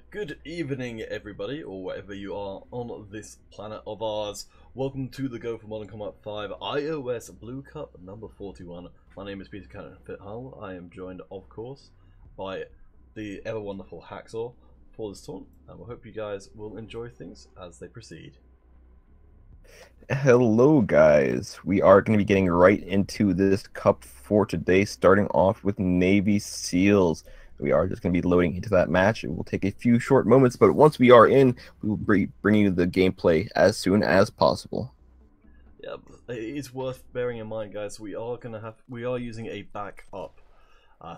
Good evening, everybody, or wherever you are on this planet of ours. Welcome to the Go for Modern Combat 5 iOS Blue Cup number 41. My name is Peter Cannon Fithull. I am joined, of course, by the ever wonderful Hacksaw for this tournament, and we hope you guys will enjoy things as they proceed. Hello guys, we are going to be getting right into this cup for today, starting off with Navy SEALs. We are just going to be loading into that match. It will take a few short moments, but once we are in, we will be bringing you the gameplay as soon as possible. Yeah, it's worth bearing in mind, guys, we are using a backup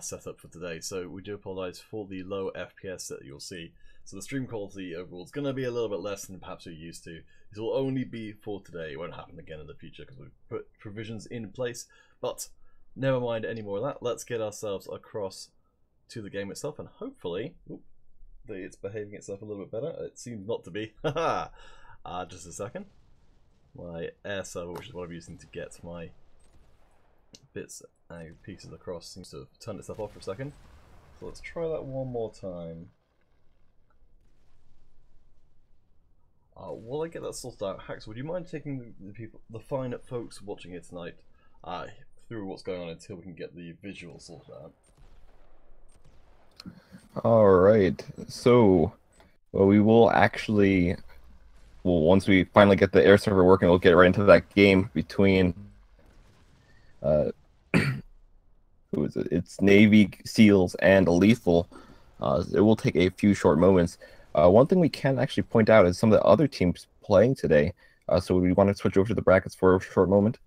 setup for today, so we do apologize for the low FPS that you'll see. So the stream quality overall is going to be a little bit less than perhaps we're used to. This will only be for today. It won't happen again in the future because we've put provisions in place. But never mind any more of that. Let's get ourselves across to the game itself, and hopefully it's behaving itself a little bit better. It seems not to be. Just a second. My air server, which is what I'm using to get my bits and pieces across, seems to have turned itself off for a second. So let's try that one more time. While I get that sorted out, Hax, would you mind taking the fine folks watching it tonight through what's going on until we can get the visuals sorted out? Alright, so we will actually, once we finally get the air server working, we'll get right into that game between who is it? It's Navy SEALs and Lethal. It will take a few short moments. One thing we can actually point out is some of the other teams playing today. So we want to switch over to the brackets for a short moment.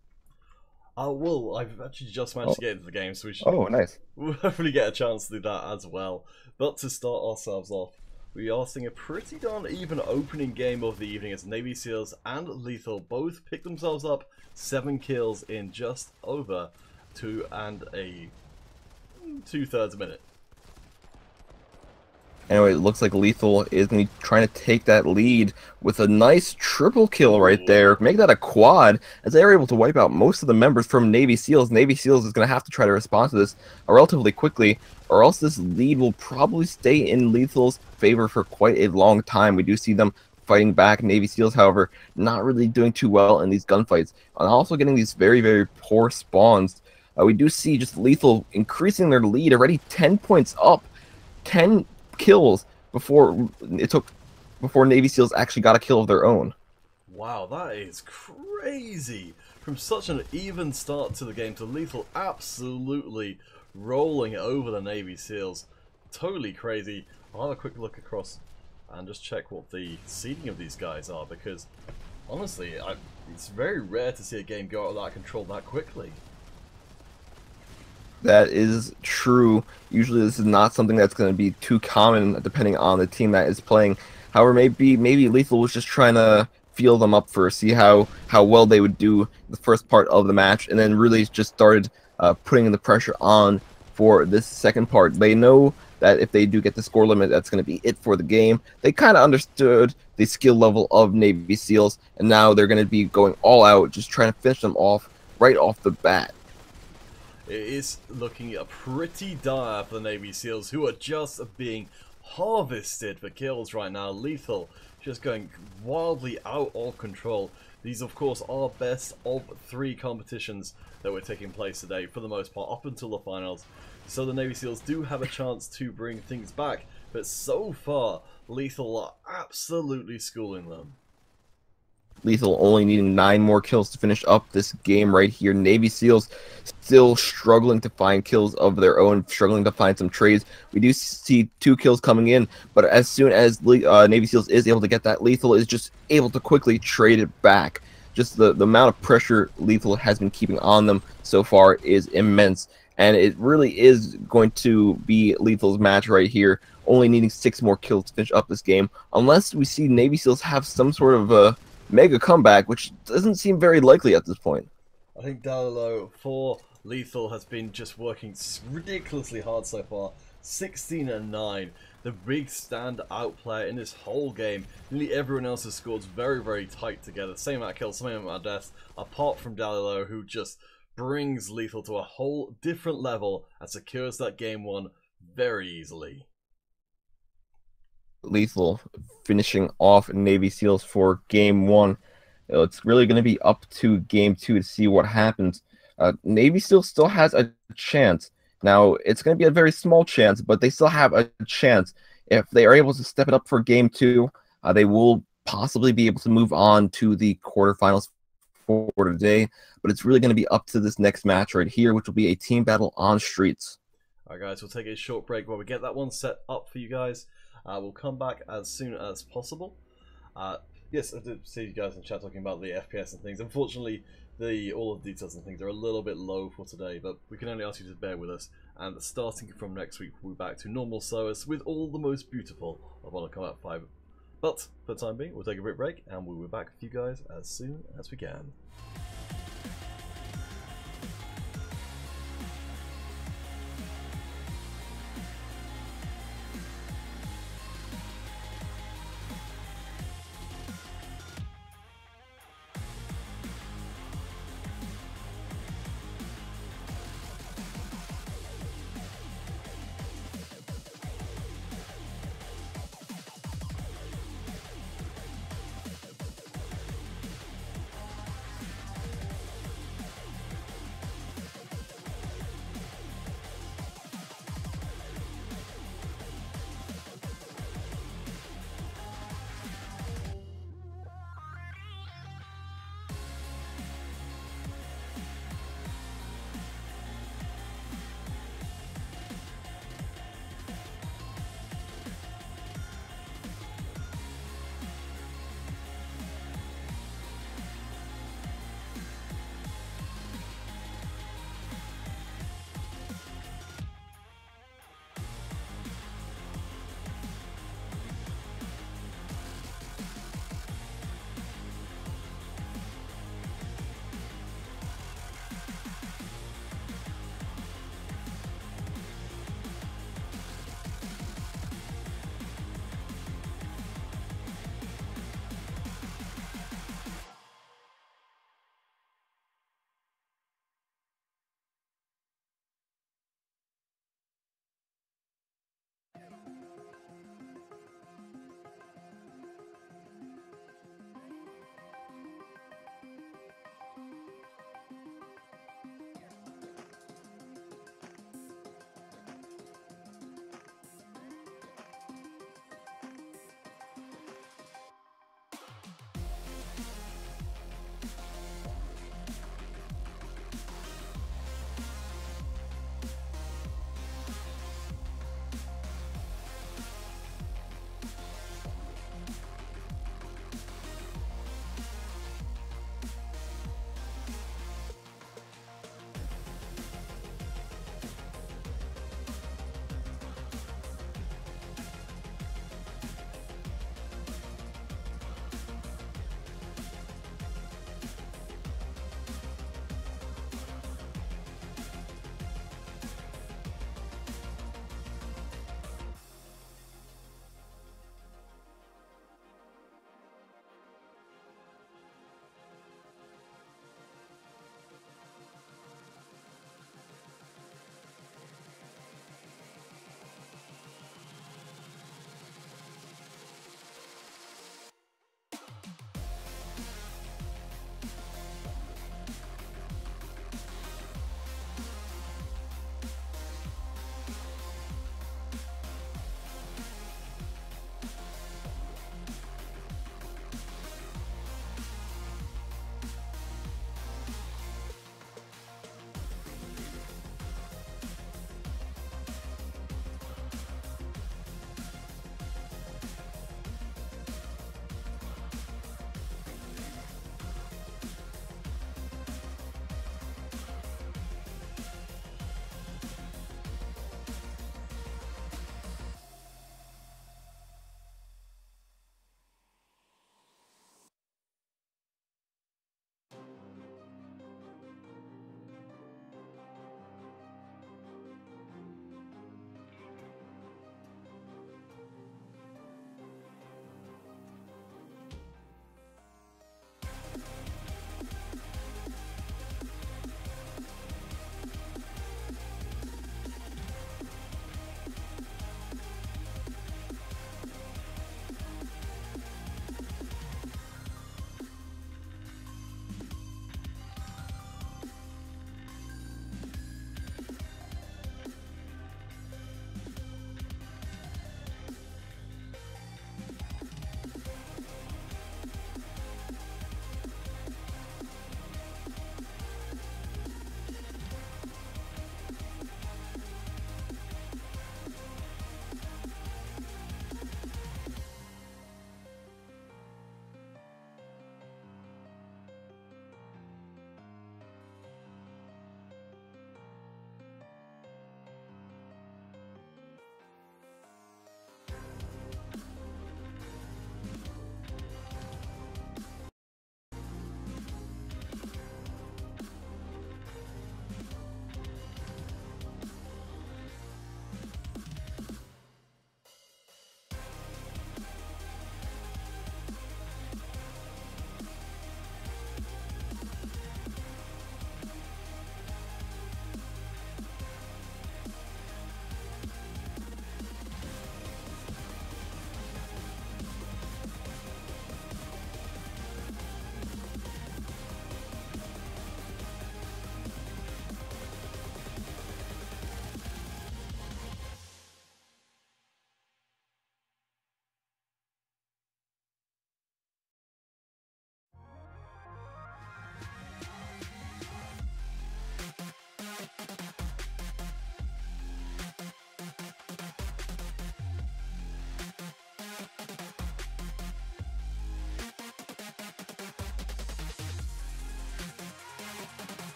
Well, I've actually just managed to get into the game, so we should nice. we'll hopefully get a chance to do that as well. But to start ourselves off, we are seeing a pretty darn even opening game of the evening as Navy SEALs and Lethal both pick themselves up 7 kills in just over 2 2/3 minute. Anyway, it looks like Lethal is going to be trying to take that lead with a nice triple kill right there. Make that a quad, as they are able to wipe out most of the members from Navy SEALs. Navy SEALs is going to have to try to respond to this relatively quickly, or else this lead will probably stay in Lethal's favor for quite a long time. We do see them fighting back. Navy SEALs, however, not really doing too well in these gunfights, and also getting these very, very poor spawns. We do see just Lethal increasing their lead, already 10 points up, 10 kills before Navy SEALs actually got a kill of their own. Wow, that is crazy! From such an even start to the game to Lethal absolutely rolling over the Navy SEALs. Totally crazy. I'll have a quick look across and just check what the seeding of these guys are, because honestly, it's very rare to see a game go out of that control that quickly. That is true. Usually this is not something that's going to be too common depending on the team that is playing. However, maybe Lethal was just trying to feel them up first, see how well they would do the first part of the match, and then really just started putting the pressure on for this second part. They know that if they do get the score limit, that's going to be it for the game. They kind of understood the skill level of Navy SEALs, and now they're going to be going all out, just trying to finish them off right off the bat. It is looking pretty dire for the Navy SEALs, who are just being harvested for kills right now. Lethal just going wildly out of control. These, of course, are best of 3 competitions that were taking place today, for the most part, up until the finals. So the Navy SEALs do have a chance to bring things back, but so far, Lethal are absolutely schooling them. Lethal only needing 9 more kills to finish up this game right here. Navy SEALs still struggling to find kills of their own, struggling to find some trades. We do see 2 kills coming in, but as soon as Navy SEALs is able to get that, Lethal is just able to quickly trade it back. Just the amount of pressure Lethal has been keeping on them so far is immense, and it really is going to be Lethal's match right here, only needing 6 more kills to finish up this game, unless we see Navy SEALs have some sort of mega comeback, which doesn't seem very likely at this point. I think Dalilo for Lethal has been just working ridiculously hard so far. 16-9, the big stand-out player in this whole game. Nearly everyone else has scored very, very tight together. Same amount of kills, same amount of deaths, apart from Dalilo, who just brings Lethal to a whole different level and secures that game 1 very easily. Lethal finishing off Navy SEALs for game 1. It's really going to be up to game 2 to see what happens. Navy SEALs still has a chance. Now, it's going to be a very small chance, but they still have a chance. If they are able to step it up for game 2, they will possibly be able to move on to the quarterfinals for today. But it's really going to be up to this next match right here, which will be a team battle on streets. Alright guys, we'll take a short break while we get that one set up for you guys. We'll come back as soon as possible. Yes, I did see you guys in chat talking about the FPS and things. Unfortunately, all of the details and things are a little bit low for today, but we can only ask you to bear with us. And starting from next week, we'll be back to normal service with all the most beautiful of Honor Combat 5. But for the time being, we'll take a quick break, and we'll be back with you guys as soon as we can.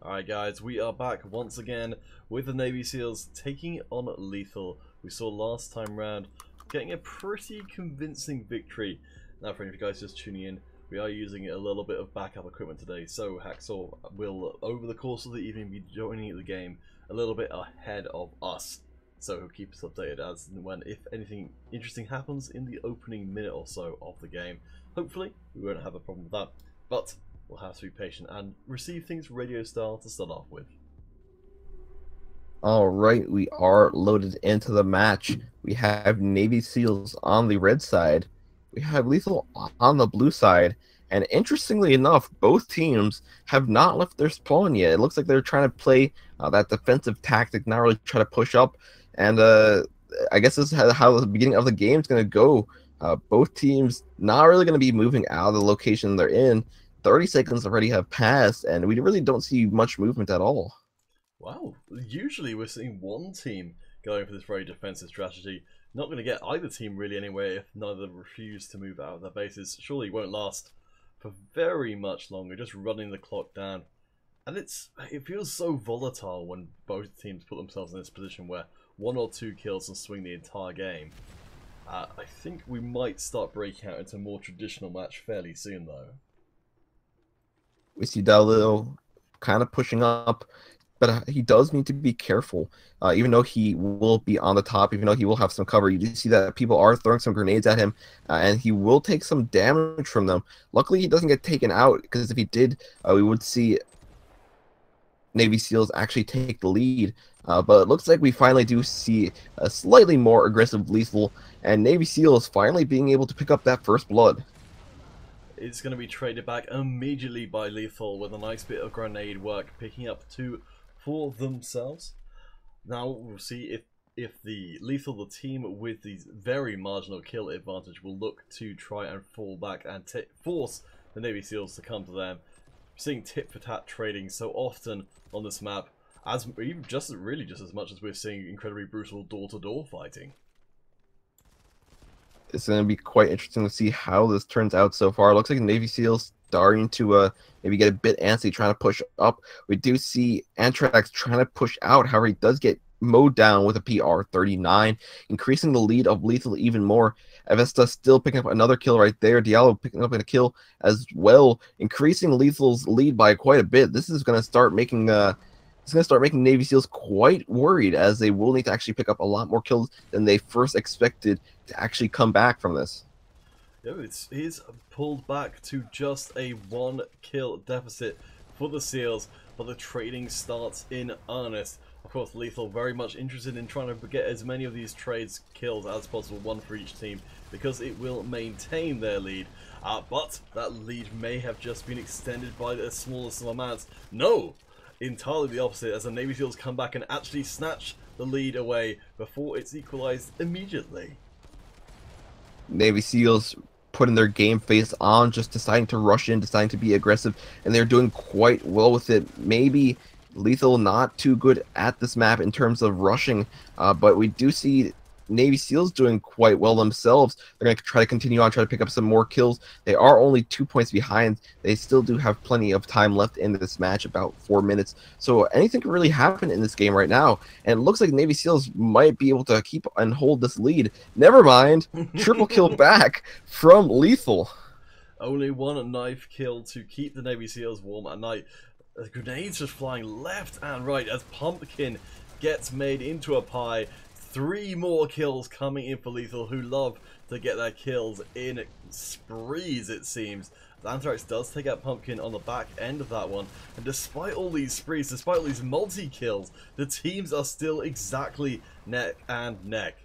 Alright guys, we are back once again with the Navy SEALs taking on Lethal. We saw last time round getting a pretty convincing victory. Now for any of you guys just tuning in, we are using a little bit of backup equipment today, so Hacksaw will over the course of the evening be joining the game a little bit ahead of us. So he'll keep us updated as and when if anything interesting happens in the opening minute or so of the game. Hopefully we won't have a problem with that, but we'll have to be patient and receive things radio style to start off with. Alright, we are loaded into the match. We have Navy SEALs on the red side. We have Lethal on the blue side. And interestingly enough, both teams have not left their spawn yet. It looks like they're trying to play that defensive tactic, not really try to push up. And I guess this is how the beginning of the game is going to go. Both teams not really going to be moving out of the location they're in. 30 seconds already have passed, and we really don't see much movement at all. Wow, usually we're seeing one team going for this very defensive strategy. Not going to get either team really anywhere if none of them refuse to move out of their bases. Surely it won't last for very much longer, just running the clock down. And it feels so volatile when both teams put themselves in this position where 1 or 2 kills and swing the entire game. I think we might start breaking out into a more traditional match fairly soon though. We see Dalil kind of pushing up, but he does need to be careful. Even though he will be on the top, even though he will have some cover, you do see that people are throwing some grenades at him, and he will take some damage from them. Luckily, he doesn't get taken out, because if he did, we would see Navy SEALs actually take the lead. But it looks like we finally do see a slightly more aggressive Lethal, and Navy SEALs finally being able to pick up that first blood. It's going to be traded back immediately by Lethal with a nice bit of grenade work, picking up 2 for themselves. Now we'll see if the Lethal, the team with the very marginal kill advantage, will look to try and fall back and force the Navy SEALs to come to them. We're seeing tit for tat trading so often on this map, as even just as much as we're seeing incredibly brutal door-to-door fighting. It's going to be quite interesting to see how this turns out so far. It looks like Navy SEALs starting to maybe get a bit antsy, trying to push up. We do see Antrax trying to push out. However, he does get mowed down with a PR-39, increasing the lead of Lethal even more. Avesta still picking up another kill right there. Diallo picking up a kill as well, increasing Lethal's lead by quite a bit. This is going to start making Navy SEALs quite worried, as they will need to actually pick up a lot more kills than they first expected to actually come back from this. Yeah, it's pulled back to just a 1 kill deficit for the SEALs, but the trading starts in earnest. Of course, Lethal very much interested in trying to get as many of these trades kills as possible, 1 for each team, because it will maintain their lead. But that lead may have just been extended by the smallest of amounts. No! Entirely the opposite, as the Navy SEALs come back and actually snatch the lead away before it's equalized immediately. Navy SEALs putting their game face on, just deciding to rush in, deciding to be aggressive, and they're doing quite well with it. Maybe Lethal not too good at this map in terms of rushing, but we do see Navy SEALs doing quite well themselves. They're going to try to continue on, try to pick up some more kills. They are only 2 points behind. They still do have plenty of time left in this match, about 4 minutes. So anything can really happen in this game right now. And it looks like Navy SEALs might be able to keep and hold this lead. Never mind. Triple kill back from Lethal. Only 1 knife kill to keep the Navy SEAls warm at night. The grenades just flying left and right as Pumpkin gets made into a pie. 3 more kills coming in for Lethal, who love to get their kills in sprees, it seems. Anthrax does take out Pumpkin on the back end of that one, and despite all these sprees, despite all these multi-kills, the teams are still exactly neck and neck.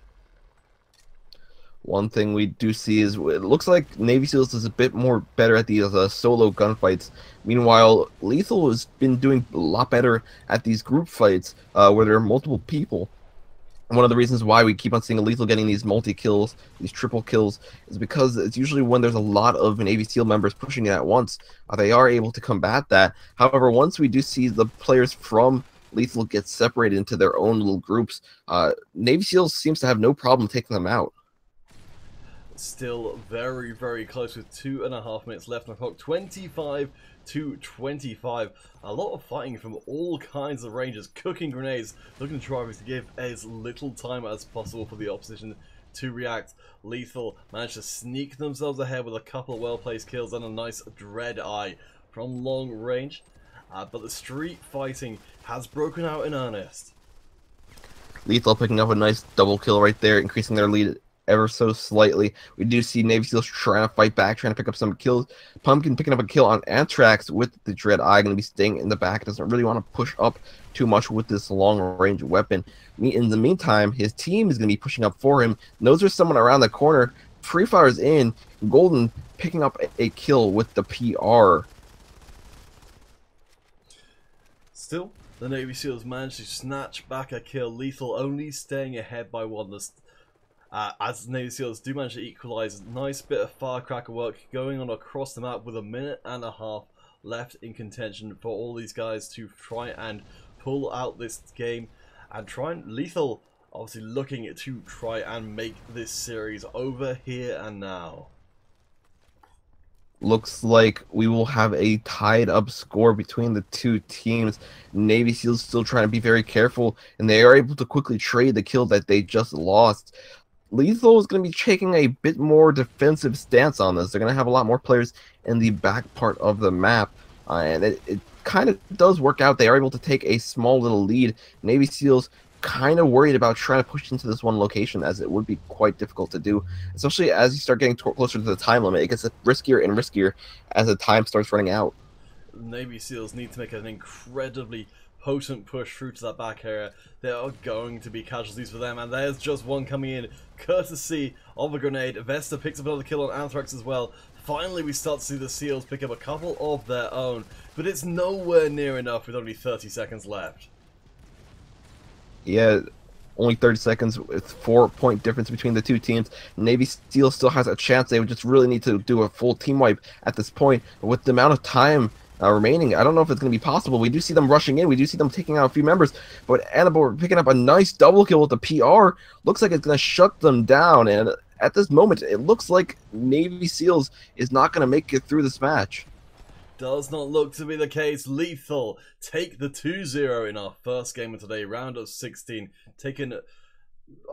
One thing we do see is it looks like Navy SEALs is a bit more better at these solo gunfights. Meanwhile, Lethal has been doing a lot better at these group fights where there are multiple people. One of the reasons why we keep on seeing Lethal getting these multi-kills, these triple kills, is because it's usually when there's a lot of Navy SEAL members pushing it at once. They are able to combat that. However, once we do see the players from Lethal get separated into their own little groups, Navy SEALs seems to have no problem taking them out. still very, very close with 2.5 minutes left on the clock. 25 to 25. A lot of fighting from all kinds of ranges. Cooking grenades, looking to try to give as little time as possible for the opposition to react. Lethal managed to sneak themselves ahead with a couple of well-placed kills and a nice dread eye from long range. But the street fighting has broken out in earnest. Lethal picking up a nice double kill right there, increasing their lead ever so slightly. We do see Navy SEALs trying to fight back, trying to pick up some kills. Pumpkin picking up a kill on Anthrax with the Dread Eye, going to be staying in the back. Doesn't really want to push up too much with this long-range weapon. In the meantime, his team is going to be pushing up for him. Knows there's someone around the corner. Free Fire's in. Golden picking up a kill with the PR. Still, the Navy SEALs managed to snatch back a kill. Lethal only staying ahead by one. As the Navy SEALs do manage to equalise. Nice bit of firecracker work going on across the map with 1.5 minutes left in contention for all these guys to try and pull out this game and Lethal obviously looking to try and make this series over here and now. Looks like we will have a tied up score between the two teams. Navy SEALs still trying to be very careful, and they are able to quickly trade the kill that they just lost. Lethal is going to be taking a bit more defensive stance on this. They're going to have a lot more players in the back part of the map, and it kind of does work out. They are able to take a small little lead. Navy SEALs kind of worried about trying to push into this one location, as it would be quite difficult to do, especially as you start getting closer to the time limit. It gets riskier and riskier as the time starts running out. Navy SEALs need to make an incredibly potent push through to that back area. There are going to be casualties for them, and there's just one coming in courtesy of a grenade. Vesta picks up another kill on Anthrax as well. Finally, we start to see the SEALs pick up a couple of their own, but it's nowhere near enough with only 30 seconds left. Yeah, only 30 seconds with 4-point difference between the two teams. Navy SEAL still has a chance. They would just really need to do a full team wipe at this point. But with the amount of time remaining, I don't know if it's going to be possible. We do see them rushing in. We do see them taking out a few members. But Annabelle picking up a nice double kill with the PR. Looks like it's going to shut them down. And at this moment, it looks like Navy SEALs is not going to make it through this match. Does not look to be the case. Lethal take the 2-0 in our first game of today, round of 16. Taken,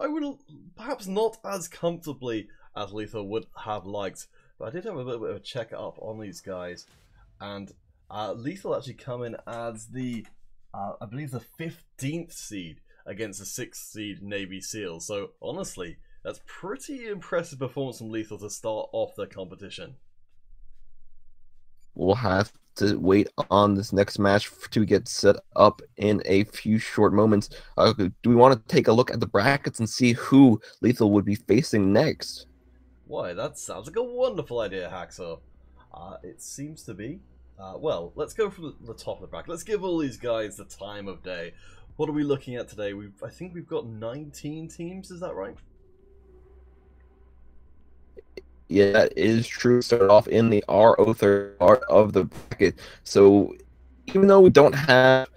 I would perhaps not as comfortably as Lethal would have liked, but I did have a little bit of a check up on these guys, and Lethal actually come in as the, I believe, the 15th seed against the 6th seed Navy SEALs. So honestly, that's pretty impressive performance from Lethal to start off the competition. We'll have to wait on this next match to get set up in a few short moments. Do we want to take a look at the brackets and see who Lethal would be facing next? Why, that sounds like a wonderful idea, Hacksaw. It seems to be. Well, let's go from the top of the bracket. Let's give all these guys the time of day. What are we looking at today? I think we've got 19 teams, is that right? Yeah, that is true. Start off in the RO third part of the bracket. So even though we don't have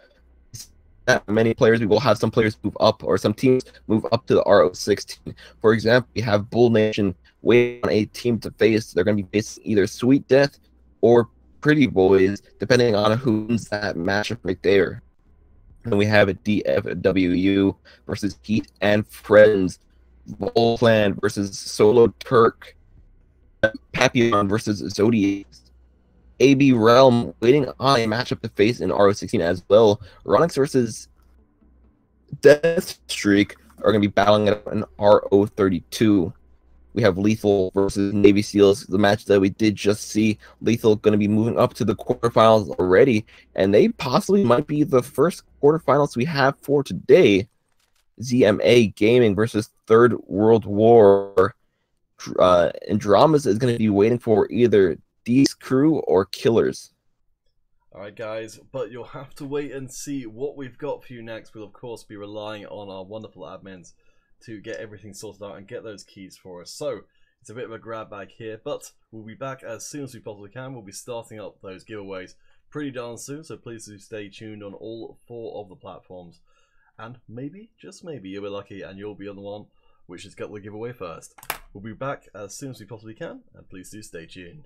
that many players, we will have some players move up, or some teams move up to the RO 16. For example, we have Bull Nation waiting on a team to face. They're going to be facing either Sweet Death or Pretty Boys, depending on who wins that matchup right there. And we have a DFWU versus Heat and Friends, Vol Clan versus Solo Turk, Papyon versus Zodiacs, AB Realm waiting on a matchup to face in RO16 as well. Ronix versus Death Streak are going to be battling it in RO32. We have Lethal versus Navy SEALs, the match that we did just see. Lethal going to be moving up to the quarterfinals already, and they possibly might be the first quarterfinals we have for today. ZMA Gaming versus Third World War. Andromas is going to be waiting for either D's Crew or Killers. Alright guys, but you'll have to wait and see what we've got for you next. We'll of course be relying on our wonderful admins to get everything sorted out and get those keys for us. So, it's a bit of a grab bag here, but we'll be back as soon as we possibly can. We'll be starting up those giveaways pretty darn soon, so please do stay tuned on all 4 of the platforms. And maybe, just maybe, you'll be lucky and you'll be on the one which has got the giveaway first. We'll be back as soon as we possibly can, and please do stay tuned.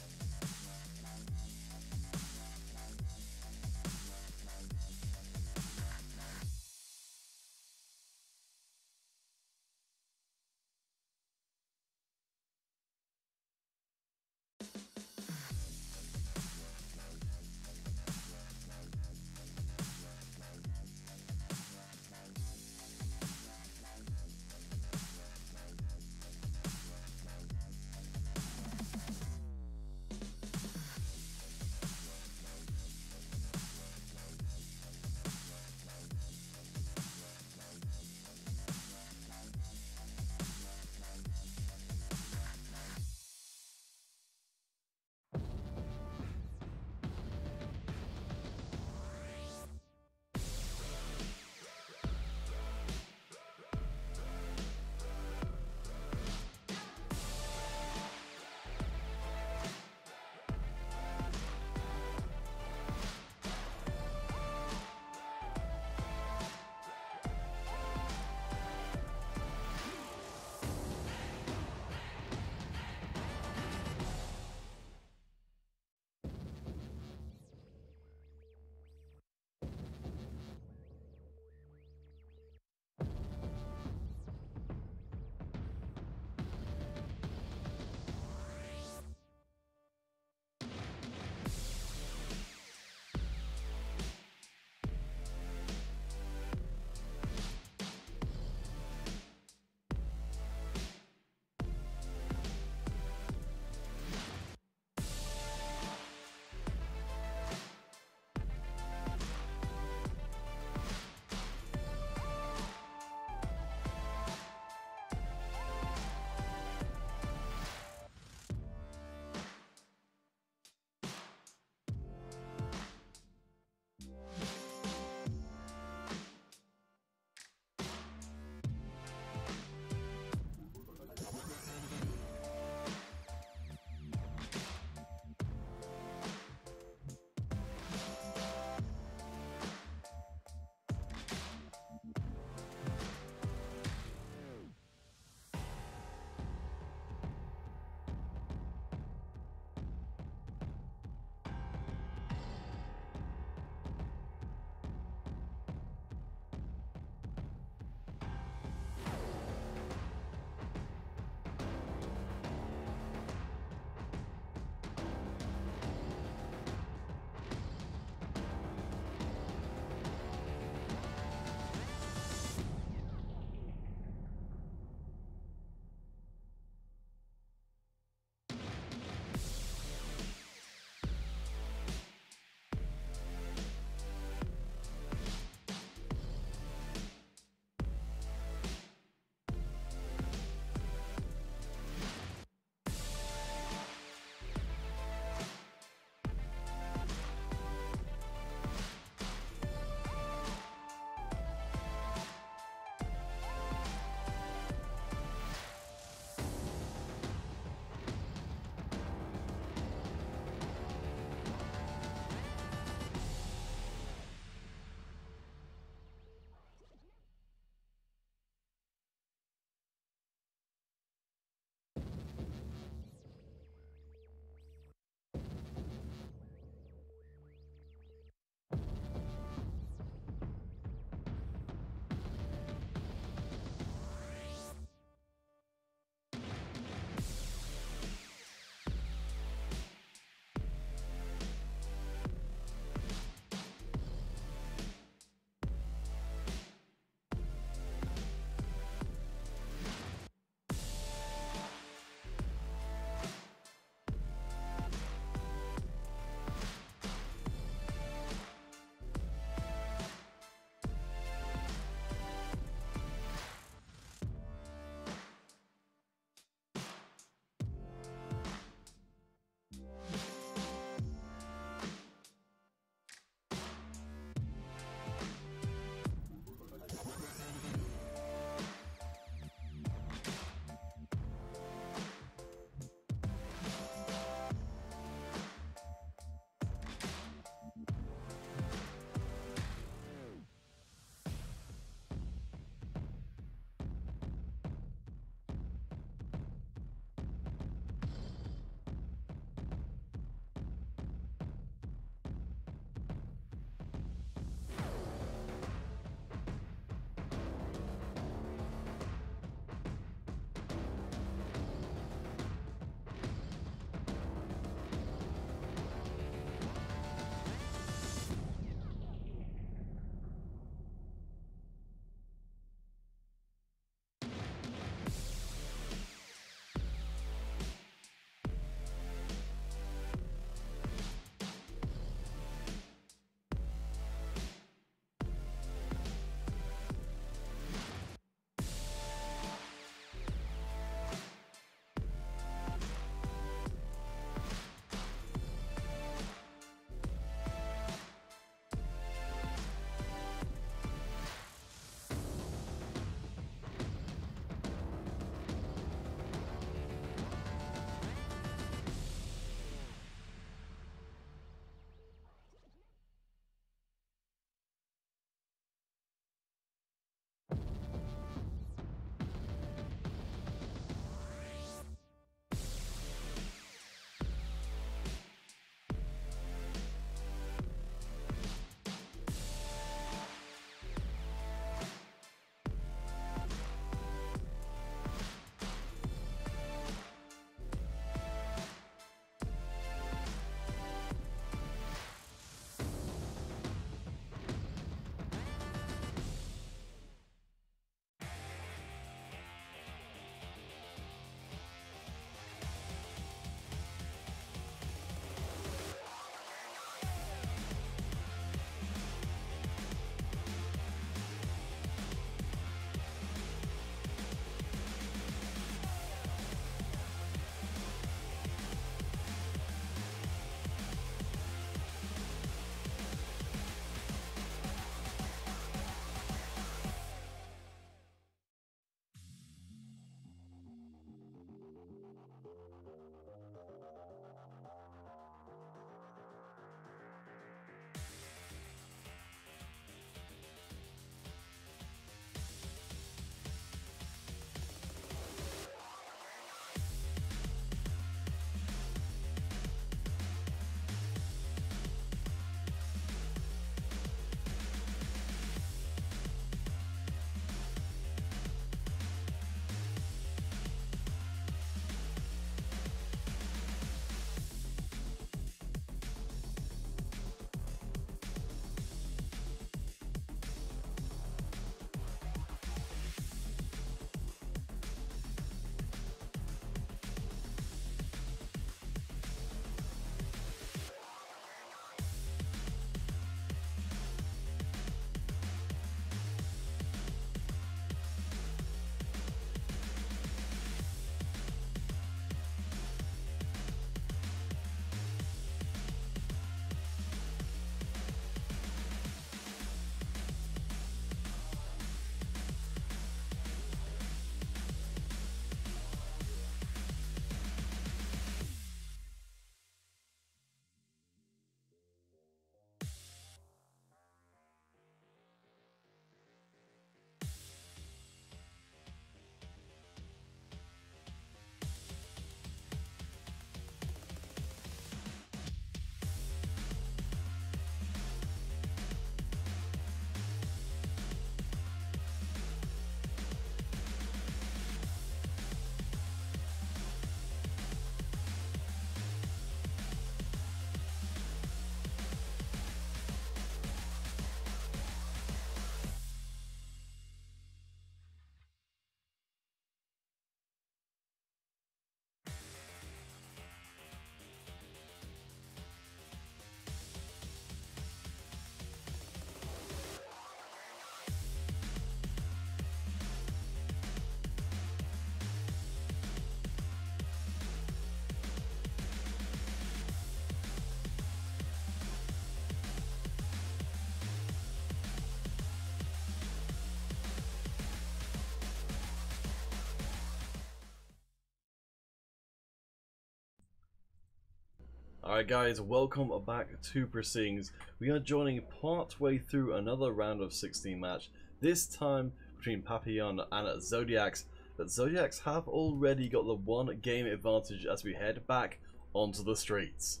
Alright guys, welcome back to Proceedings. We are joining part way through another round of 16 match, this time between Papyon and Zodiacs, but Zodiacs have already got the 1 game advantage as we head back onto the streets.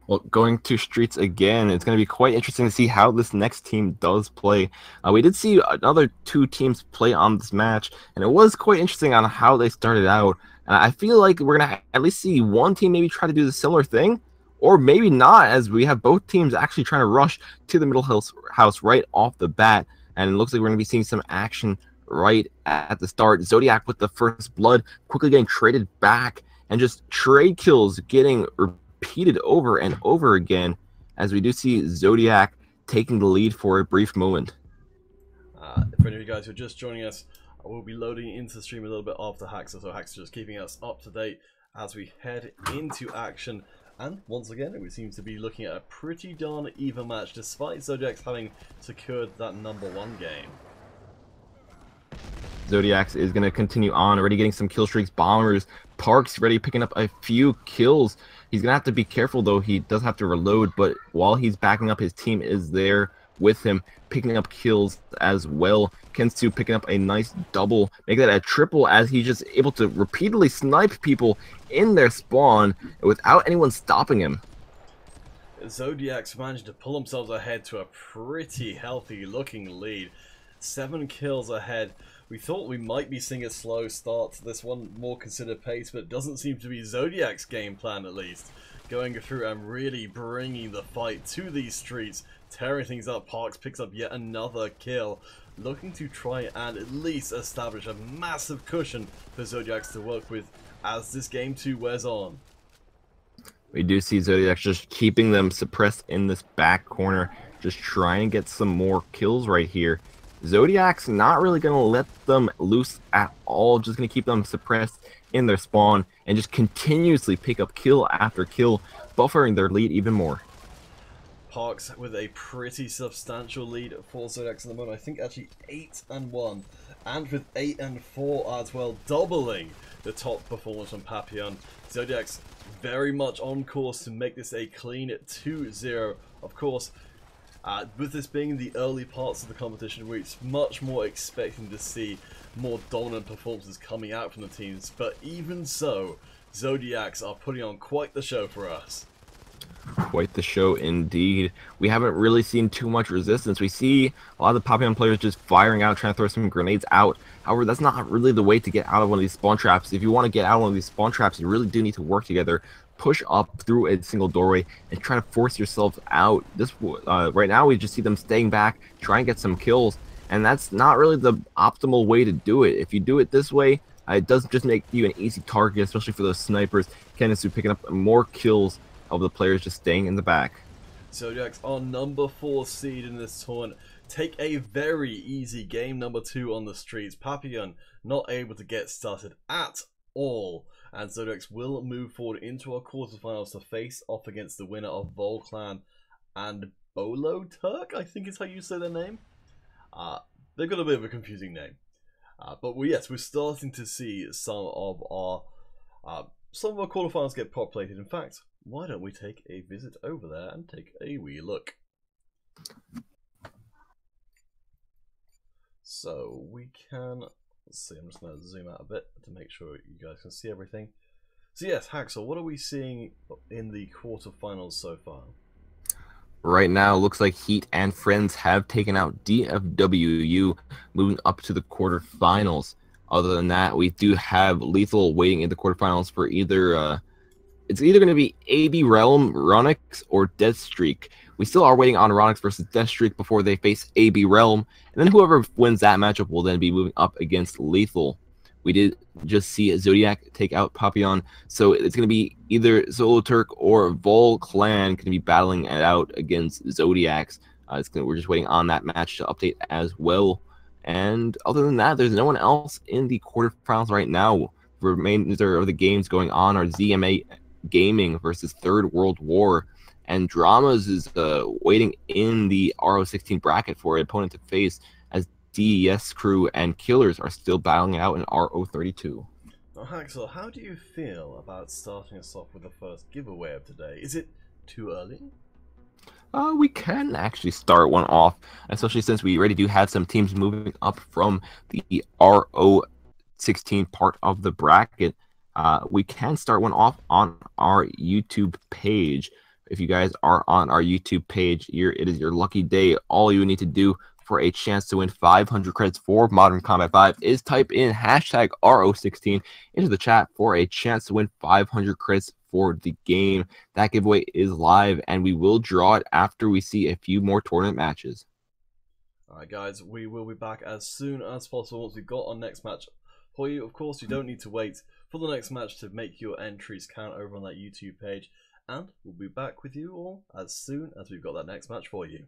Well, going to streets again, it's going to be quite interesting to see how this next team does play. We did see another 2 teams play on this match, and it was quite interesting on how they started out. And I feel like we're going to at least see one team maybe try to do the similar thing, or maybe not, as we have both teams actually trying to rush to the middle house right off the bat. And it looks like we're going to be seeing some action right at the start. Zodiac with the first blood, quickly getting traded back, and just trade kills getting repeated over and over again, as we do see Zodiac taking the lead for a brief moment. For any of you guys who are just joining us, we'll be loading into the stream a little bit after Haxer, so Haxer just keeping us up to date as we head into action. And once again, we seem to be looking at a pretty darn even match, despite Zodiacs having secured that #1 game. Zodiacs is going to continue on, already getting some kill streaks. Bombers, Park's ready, picking up a few kills. He's going to have to be careful, though. He does have to reload, but while he's backing up, his team is there with him, picking up kills as well. Kensu picking up a nice double, make that a triple, as he's just able to repeatedly snipe people in their spawn without anyone stopping him. Zodiacs managed to pull themselves ahead to a pretty healthy looking lead. 7 kills ahead. We thought we might be seeing a slow start to this one, more considered pace, but it doesn't seem to be Zodiac's game plan at least. Going through and really bringing the fight to these streets, tearing things up. Parks picks up yet another kill, looking to try and at least establish a massive cushion for Zodiacs to work with as this game 2 wears on. We do see Zodiacs just keeping them suppressed in this back corner, just trying to get some more kills right here. Zodiac's not really going to let them loose at all, just going to keep them suppressed in their spawn and just continuously pick up kill after kill, buffering their lead even more. Parks with a pretty substantial lead for Zodiacs at the moment. I think actually 8-1, and with 8-4 as well, doubling the top performance from Papyon. Zodiacs very much on course to make this a clean 2-0. Of course, with this being the early parts of the competition, we're much more expecting to see more dominant performances coming out from the teams, but even so, Zodiacs are putting on quite the show for us. Quite the show indeed. We haven't really seen too much resistance. We see a lot of the Papyon players just firing out, trying to throw some grenades out. However, that's not really the way to get out of one of these spawn traps. If you want to get out of one of these spawn traps, you really do need to work together, push up through a single doorway, and try to force yourself out. This right now, we just see them staying back, try and get some kills, and that's not really the optimal way to do it. If you do it this way, it does just make you an easy target, especially for those snipers. Kensu picking up more kills of the players just staying in the back. Zodiacs are #4 seed in this tournament. Take a very easy game #2 on the streets. Papyon not able to get started at all, and Zodiacs will move forward into our quarterfinals to face off against the winner of Vol Clan and Bolo Turk, I think is how you say their name. They've got a bit of a confusing name, but yes, we're starting to see some of our quarterfinals get populated. In fact, why don't we take a visit over there and take a wee look? So we can, let's see, I'm just going to zoom out a bit to make sure you guys can see everything. So yes, Haxel, what are we seeing in the quarterfinals so far? Right now, looks like Heat and Friends have taken out DFWU, moving up to the quarterfinals. Other than that, we do have Lethal waiting in the quarterfinals for either it's either going to be AB Realm, Ronix, or Deathstreak. We still are waiting on Ronix versus Deathstreak before they face AB Realm, and then whoever wins that matchup will then be moving up against Lethal. We did just see Zodiac take out Papyon, so it's going to be either Turk or Vol Clan going to be battling it out against Zodiacs. We're just waiting on that match to update as well. And other than that, there's no one else in the quarterfinals right now. The remainder of the games going on are ZMA Gaming versus Third World War, and Dramas is waiting in the RO16 bracket for an opponent to face, as DES Crew and Killers are still battling it out in RO32. Now, Haxel, how do you feel about starting us off with the first giveaway of today? Is it too early? We can actually start one off, especially since we already do have some teams moving up from the RO16 part of the bracket. We can start one off on our YouTube page. If you guys are on our YouTube page, it is your lucky day. All you need to do for a chance to win 500 credits for Modern Combat 5 is type in hashtag RO16 into the chat for a chance to win 500 credits for the game. That giveaway is live, and we will draw it after we see a few more tournament matches. Alright guys, we will be back as soon as possible once we've got our next match for you. Of course, you don't need to wait for the next match to make your entries count over on that YouTube page, and we'll be back with you all as soon as we've got that next match for you.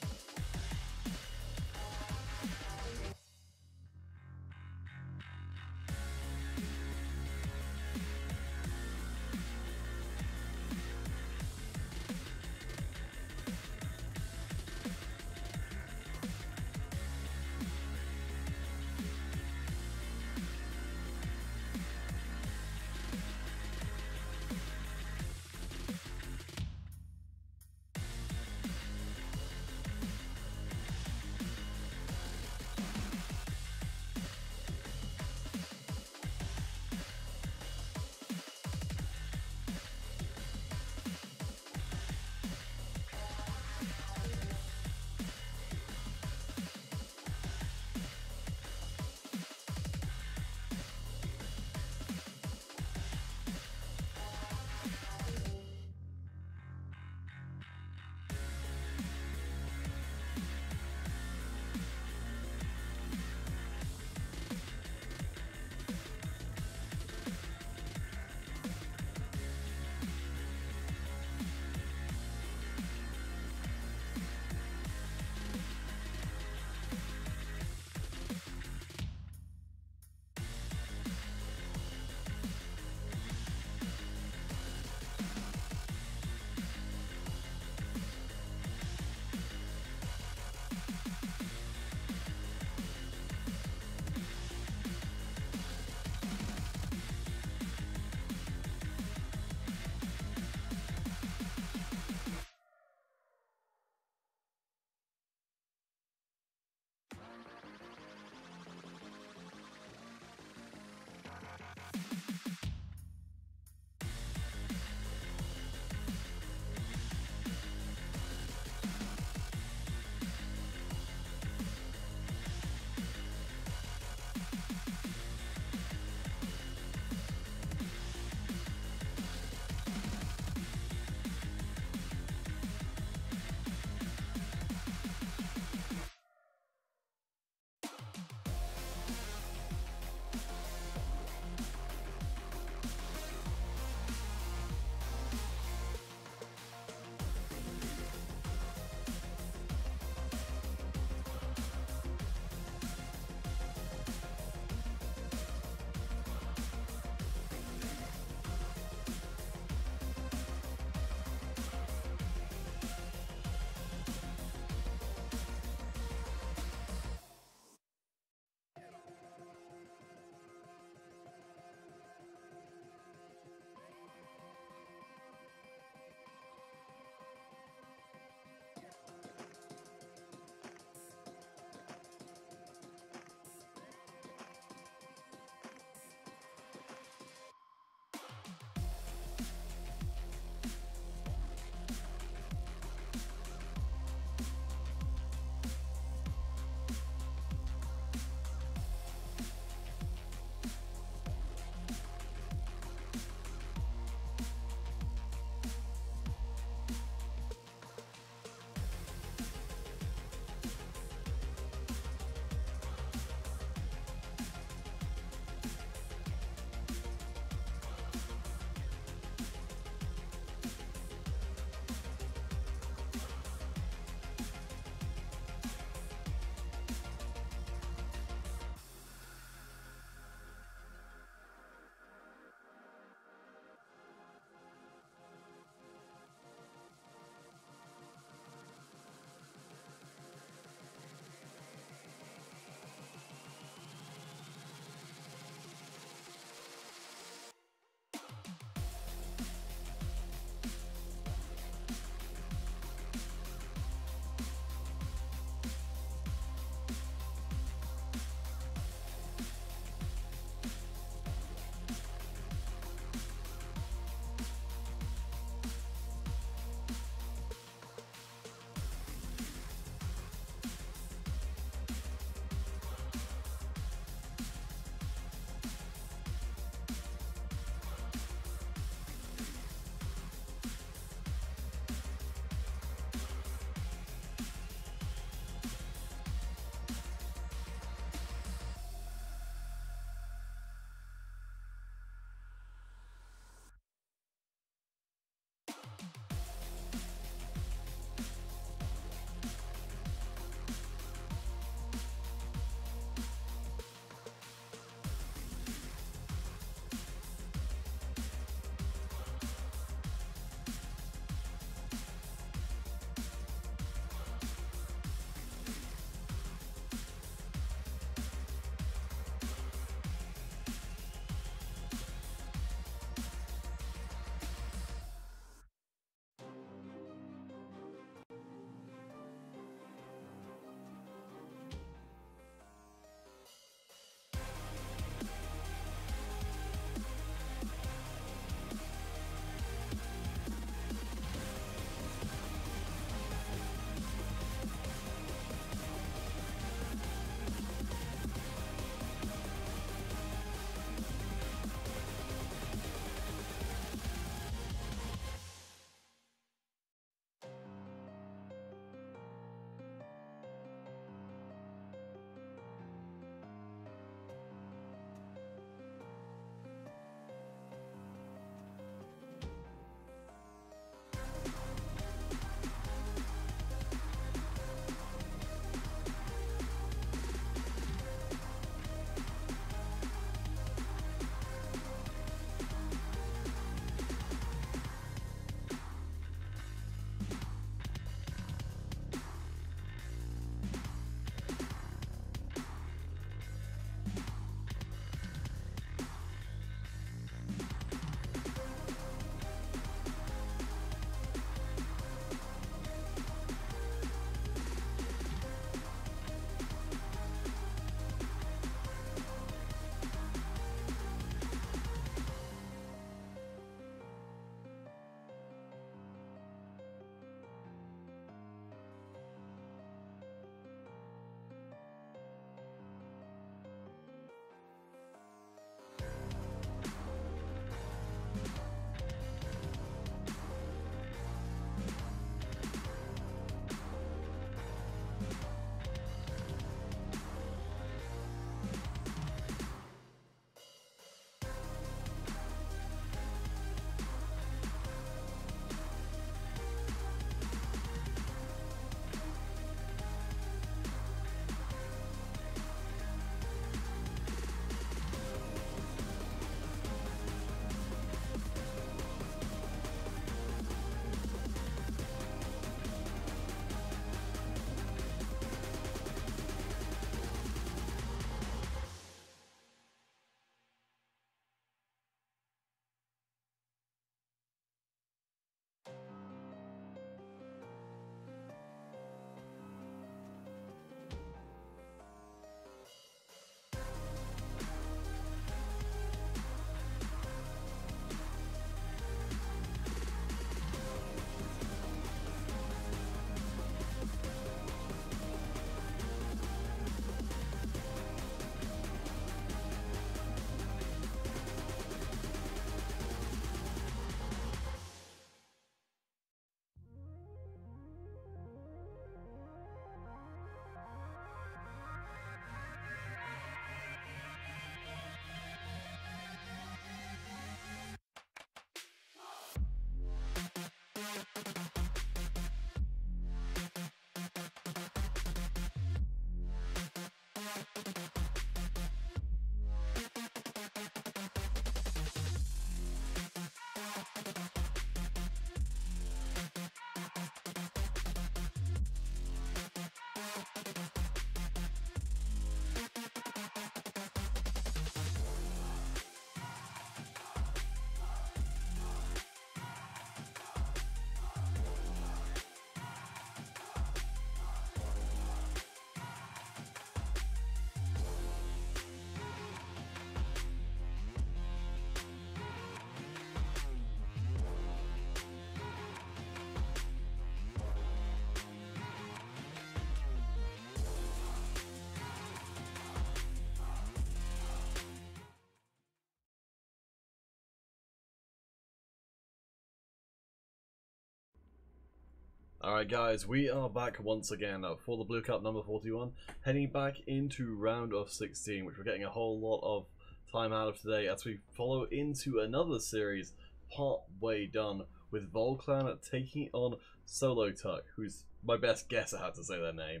Alright guys, we are back once again for the Blue Cup number 41, heading back into round of 16, which we're getting a whole lot of time out of today as we follow into another series part way done with Volclan taking on Solo Turk, who's my best guess at how to say their name,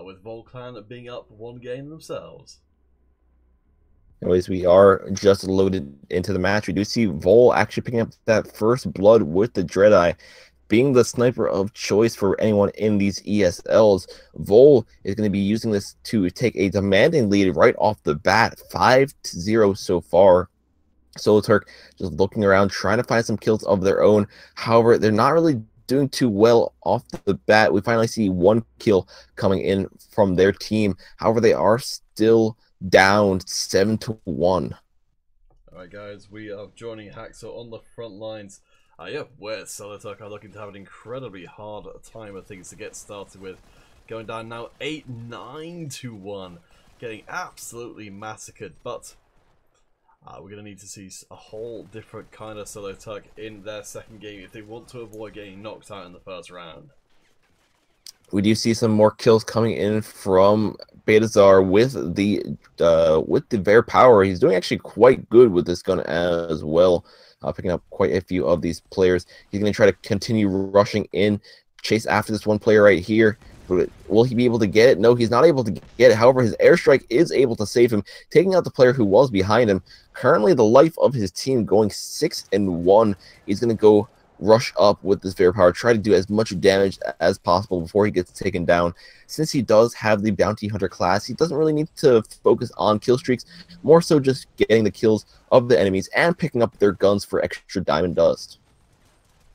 with Volclan being up one game themselves. Anyways, we are just loaded into the match. We do see Vol actually picking up that first blood with the Dreadeye, being the sniper of choice for anyone in these ESLs. Vol is going to be using this to take a demanding lead right off the bat, 5-0 so far. Solo Turk just looking around, trying to find some kills of their own. However, they're not really doing too well off the bat. We finally see one kill coming in from their team. However, they are still down 7-1. Alright guys, we are joining Hacksaw on the front lines. Where Solo Turk are looking to have an incredibly hard time of things to get started with. Going down now 8-9-1. Getting absolutely massacred, but we're going to need to see a whole different kind of Solo Turk in their second game if they want to avoid getting knocked out in the first round. We do see some more kills coming in from Betazar with the Bear Power. He's doing actually quite good with this gun as well, picking up quite a few of these players. He's going to try to continue rushing in, chase after this one player right here. But will he be able to get it? No, he's not able to get it. However, his airstrike is able to save him, taking out the player who was behind him. Currently, the life of his team going 6-1. He's going to go rush up with this firepower, try to do as much damage as possible before he gets taken down. Since he does have the bounty hunter class, he doesn't really need to focus on kill streaks, more so just getting the kills of the enemies and picking up their guns for extra diamond dust.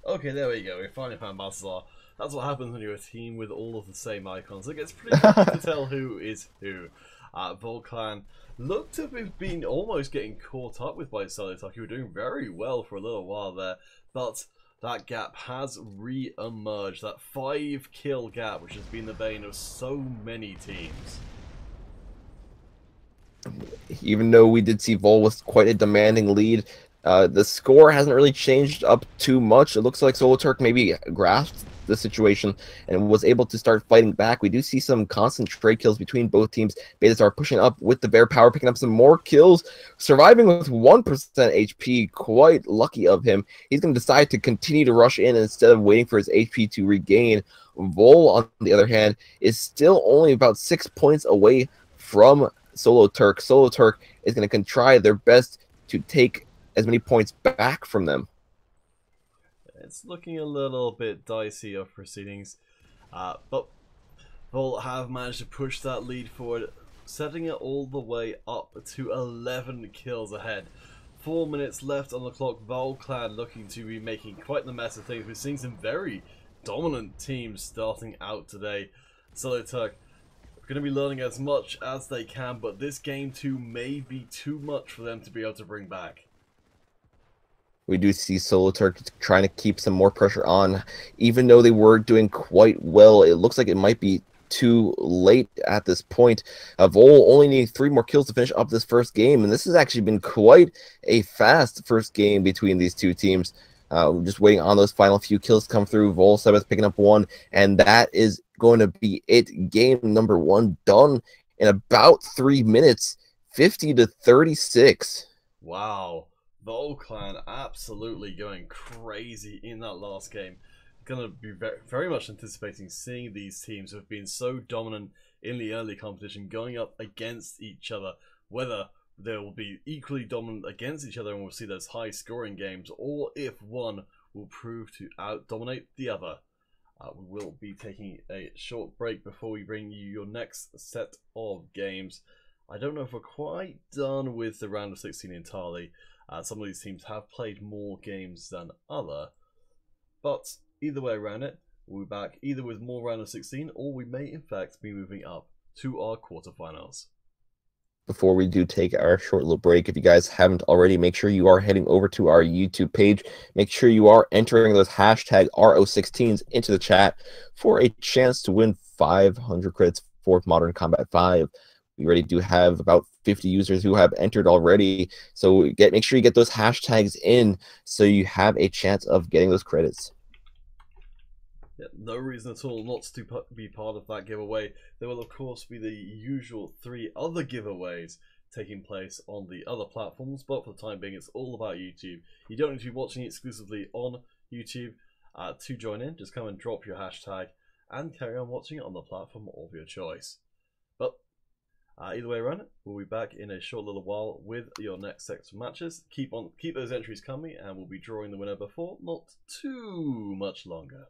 Okay, there we go. We finally found Balthazar. That's what happens when you're a team with all of the same icons. It gets pretty hard to tell who is who. Volclan looked to have been almost getting caught up with by Solo Turk. He were doing very well for a little while there, but that gap has re-emerged. That 5-kill gap, which has been the bane of so many teams. Even though we did see Vol with quite a demanding lead, the score hasn't really changed up too much. It looks like Solo Turk maybe grasped the situation and was able to start fighting back. We do see some constant trade kills between both teams. Betazar pushing up with the Bear Power, picking up some more kills, surviving with 1% HP. Quite lucky of him. He's going to decide to continue to rush in instead of waiting for his HP to regain. Vol, on the other hand, is still only about 6 points away from Solo Turk. Solo Turk is going to try their best to take as many points back from them. It's looking a little bit dicey of proceedings, but Vol have managed to push that lead forward, setting it all the way up to 11 kills ahead. 4 minutes left on the clock. Volclan looking to be making quite the mess of things. We're seeing some very dominant teams starting out today. Solo Turk are going to be learning as much as they can, but this game too may be too much for them to be able to bring back. We do see Solo Turk trying to keep some more pressure on. Even though they were doing quite well, it looks like it might be too late at this point. Vol only needing 3 more kills to finish up this first game, and this has actually been quite a fast first game between these two teams. We're just waiting on those final few kills to come through. Vol Sebeth picking up 1, and that is going to be it. Game number 1 done in about 3 minutes, 50-36. Wow. Volclan absolutely going crazy in that last game. Gonna be very much anticipating seeing these teams who have been so dominant in the early competition going up against each other, whether they will be equally dominant against each other and we'll see those high scoring games, or if one will prove to out-dominate the other. We will be taking a short break before we bring you your next set of games. I don't know if we're quite done with the round of 16 entirely. Some of these teams have played more games than other, but either way around it, we'll be back either with more round of 16, or we may in fact be moving up to our quarterfinals. Before we do take our short little break, if you guys haven't already, make sure you are heading over to our YouTube page. Make sure you are entering those hashtag RO16s into the chat for a chance to win 500 credits for Modern Combat 5. We already do have about 50 users who have entered already, so make sure you get those hashtags in so you have a chance of getting those credits. Yeah, no reason at all not to be part of that giveaway. There will of course be the usual 3 other giveaways taking place on the other platforms, but for the time being it's all about YouTube. You don't need to be watching it exclusively on YouTube to join in. Just come and drop your hashtag and carry on watching it on the platform of your choice. But either way around, we'll be back in a short little while with your next set of matches. Keep those entries coming, and we'll be drawing the winner before not too much longer.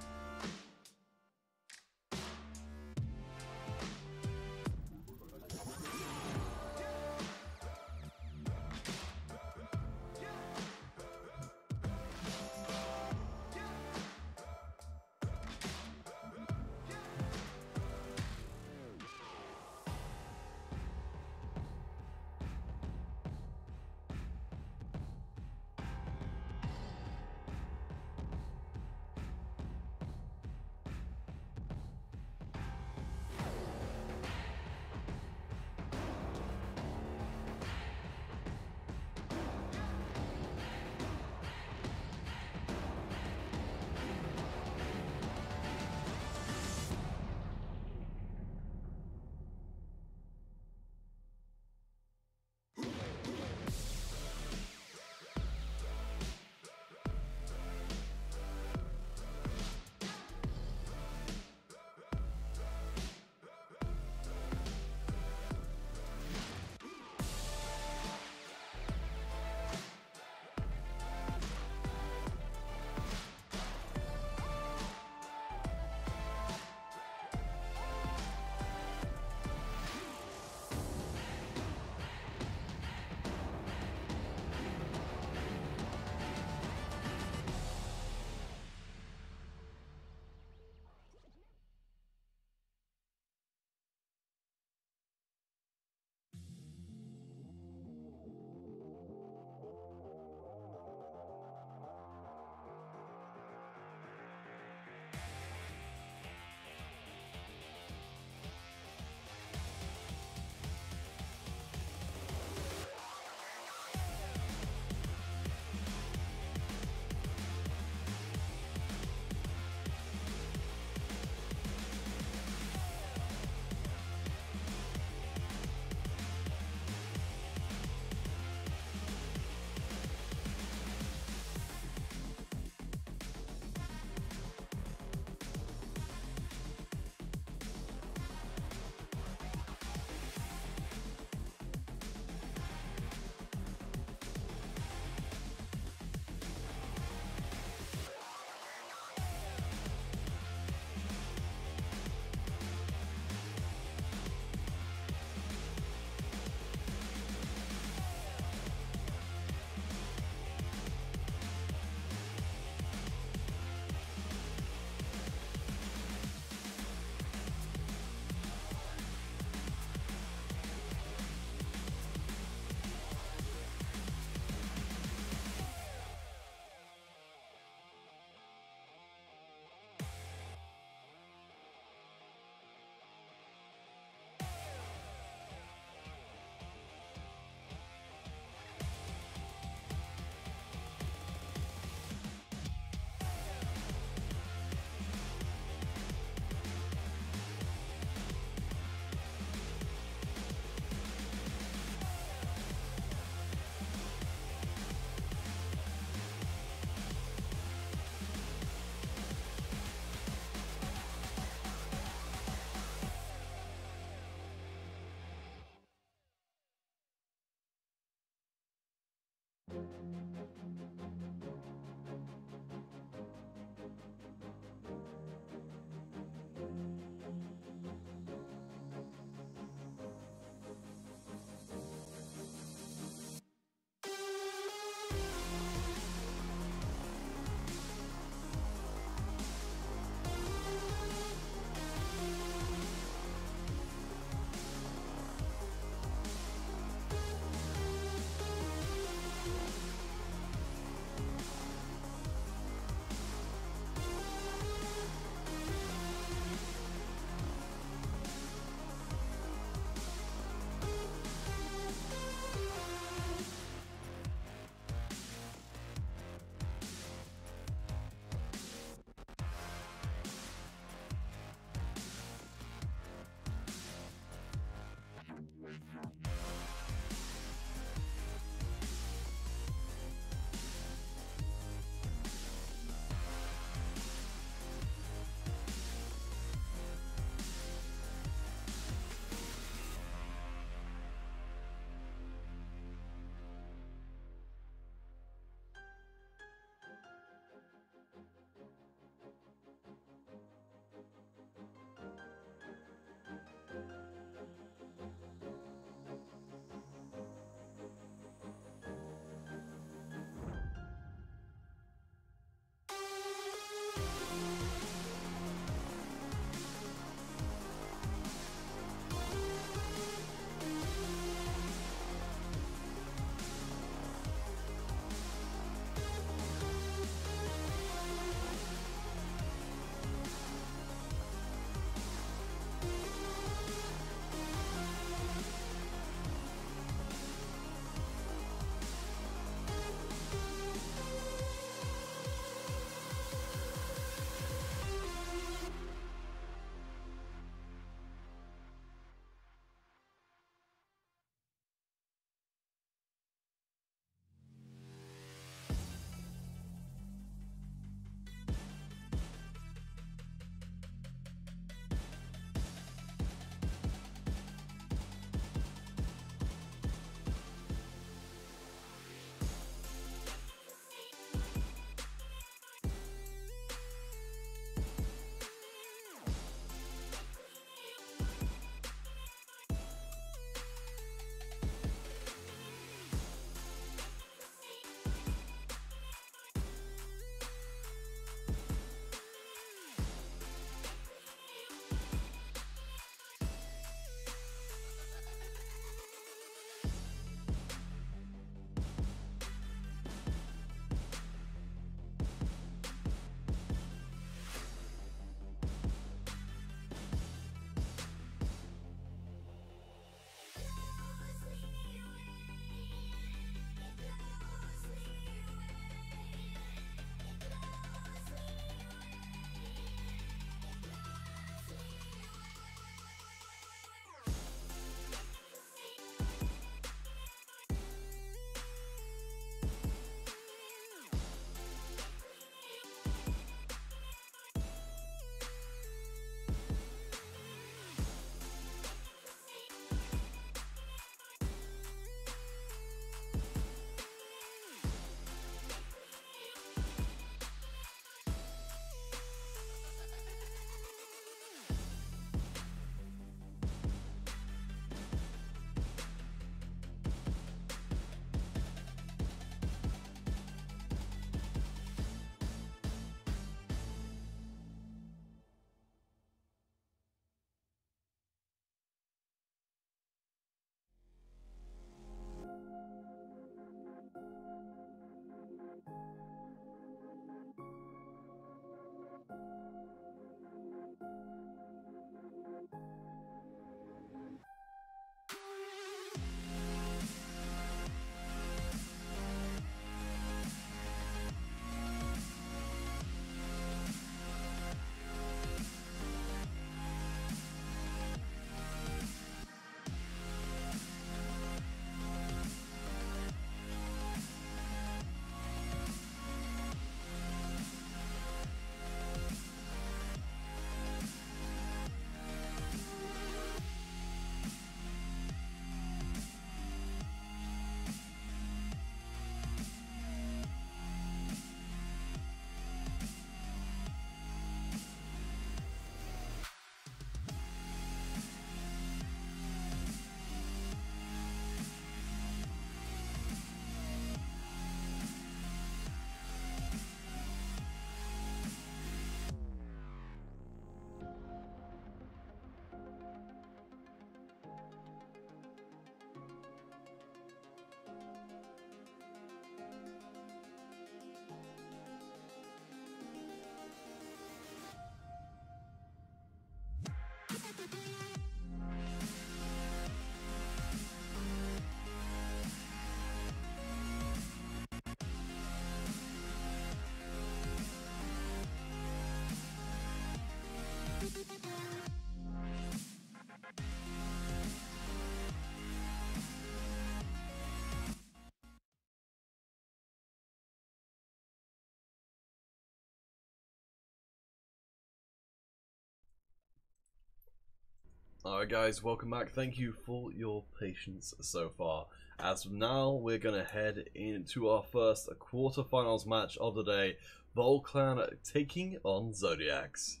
Alright guys, welcome back. Thank you for your patience so far. As of now, we're going to head into our first quarterfinals match of the day. Volclan taking on Zodiacs.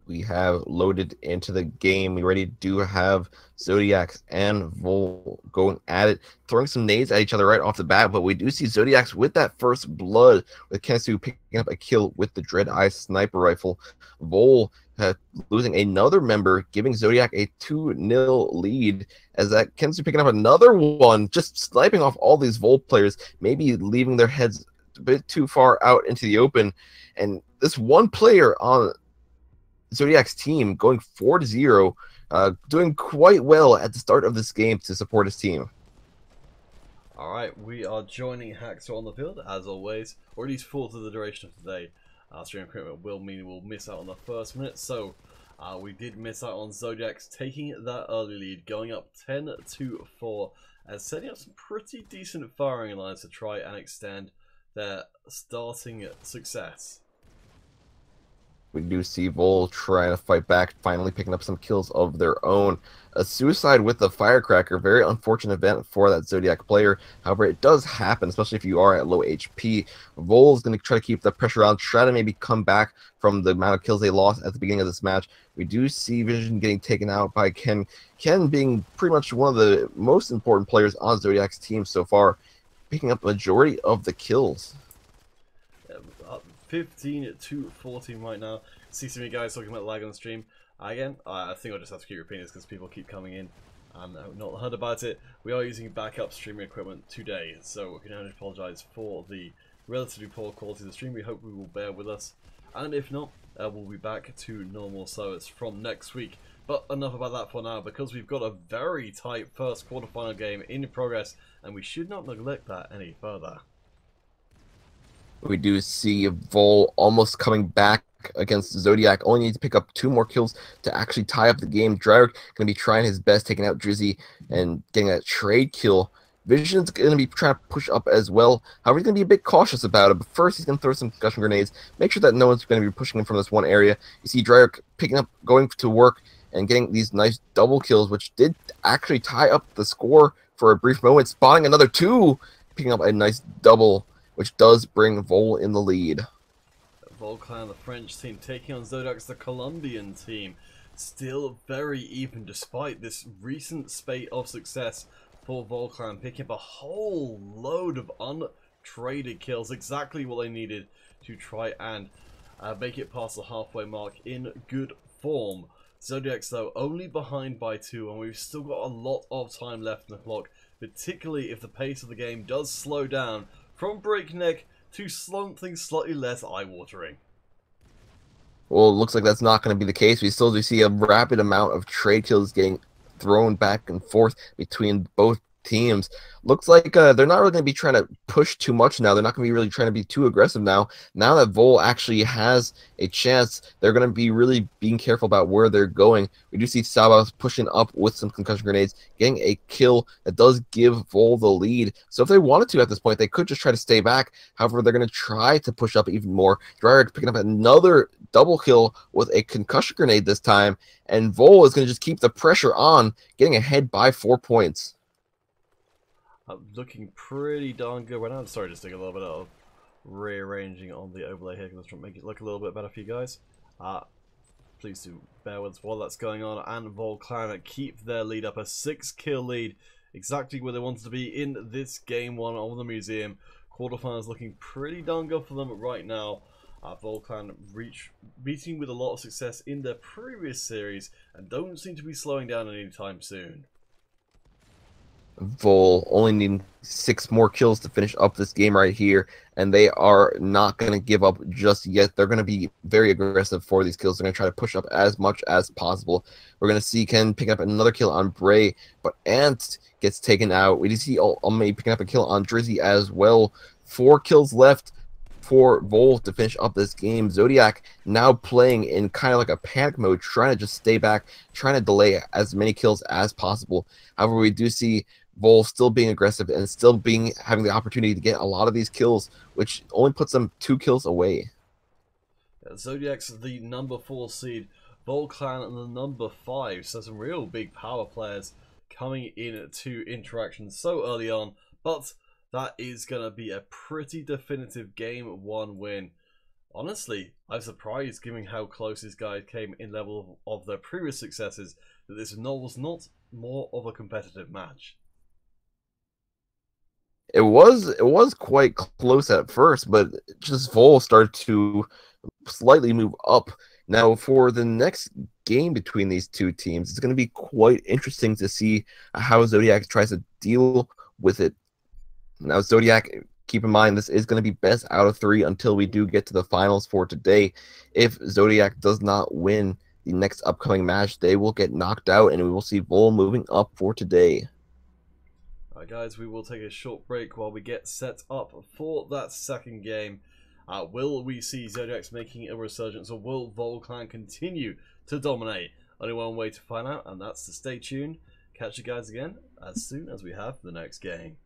We have loaded into the game. We already do have Zodiacs and Vol going at it, throwing some nades at each other right off the bat, but we do see Zodiacs with that first blood, with Kensu picking up a kill with the Dread Eye sniper rifle. Vol losing another member, giving Zodiac a 2-0 lead, as that Kensu picking up another one, just sniping off all these Vol players, maybe leaving their heads a bit too far out into the open. And this one player on Zodiac's team going 4-0, doing quite well at the start of this game to support his team. Alright, we are joining Haxor on the field, as always, or at least for the duration of today. Stream equipment will mean we'll miss out on the first minute, so we did miss out on Zodiacs taking that early lead, going up 10-4, and setting up some pretty decent firing lines to try and extend their starting success. We do see Vol trying to fight back, finally picking up some kills of their own. A suicide with the firecracker, very unfortunate event for that Zodiac player. However, it does happen, especially if you are at low HP. Vol is going to try to keep the pressure on, try to maybe come back from the amount of kills they lost at the beginning of this match. We do see Vision getting taken out by Ken. Ken being pretty much one of the most important players on Zodiac's team so far, picking up the majority of the kills. 15-14 right now. See some of you guys talking about lag on the stream. Again, I think I'll just have to keep repeating this because people keep coming in and I've not heard about it. We are using backup streaming equipment today, so we can only apologise for the relatively poor quality of the stream. We hope we will bear with us, and if not, we'll be back to normal service from next week. But enough about that for now, because we've got a very tight first quarterfinal game in progress, and we should not neglect that any further. We do see Vol almost coming back against Zodiac. Only need to pick up 2 more kills to actually tie up the game. Dryer going to be trying his best, taking out Drizzy and getting that trade kill. Vision's going to be trying to push up as well. However, he's going to be a bit cautious about it. But first, he's going to throw some concussion grenades. Make sure that no one's going to be pushing him from this one area. You see Dryer picking up, going to work, and getting these nice double kills, which did actually tie up the score for a brief moment. Spotting another 2, picking up a nice double, which does bring Vol in the lead. Volclan, the French team, taking on Zodiacs, the Colombian team. Still very even despite this recent spate of success for Volclan, picking up a whole load of untraded kills, exactly what they needed to try and make it past the halfway mark in good form. Zodiacs, though, only behind by 2, and we've still got a lot of time left in the clock, particularly if the pace of the game does slow down from breakneck to something slightly less eye-watering. Well, it looks like that's not going to be the case. We still do see a rapid amount of trade kills getting thrown back and forth between both teams. Looks like they're not really going to be trying to push too much now. They're not going to be really trying to be too aggressive now. Now that Vol actually has a chance, they're going to be really being careful about where they're going. We do see Sabas pushing up with some concussion grenades, getting a kill that does give Vol the lead. So if they wanted to at this point, they could just try to stay back. However, they're going to try to push up even more. Dryer picking up another double kill with a concussion grenade this time, and Vol is going to just keep the pressure on, getting ahead by 4 points. Looking pretty darn good right now. I'm sorry, just doing a little bit of rearranging on the overlay here because I'm trying to make it look a little bit better for you guys. Please do bear with us while that's going on. And Volclan keep their lead up, a 6-kill lead, exactly where they wanted to be in this game 1 of the museum. Quarterfinals looking pretty darn good for them right now. Volclan beating with a lot of success in their previous series and don't seem to be slowing down anytime soon. Vol only needing 6 more kills to finish up this game right here, and they are not going to give up just yet. They're going to be very aggressive for these kills. They're going to try to push up as much as possible. We're going to see Ken pick up another kill on Bray, but Ant gets taken out. We see Almay picking up a kill on Drizzy as well. 4 kills left for Vol to finish up this game. Zodiac now playing in kind of like a panic mode, trying to just stay back, trying to delay as many kills as possible. However, we do see Vol still being aggressive and still having the opportunity to get a lot of these kills, which only puts them 2 kills away. Zodiac's the number 4 seed. Volclan and the number 5. So some real big power players coming in to Interaction so early on. But that is going to be a pretty definitive game 1 win. Honestly, I'm surprised given how close these guys came in level of their previous successes that this was not more of a competitive match. It was quite close at first, but just Vol started to slightly move up. Now, for the next game between these two teams, it's going to be quite interesting to see how Zodiac tries to deal with it. Now, Zodiac, keep in mind, this is going to be best out of 3 until we do get to the finals for today. If Zodiac does not win the next upcoming match, they will get knocked out, and we will see Vol moving up for today. Alright guys, we will take a short break while we get set up for that second game. Will we see Zodiacs making a resurgence, or will Volclan continue to dominate? Only one way to find out, and that's to stay tuned. Catch you guys again as soon as we have the next game.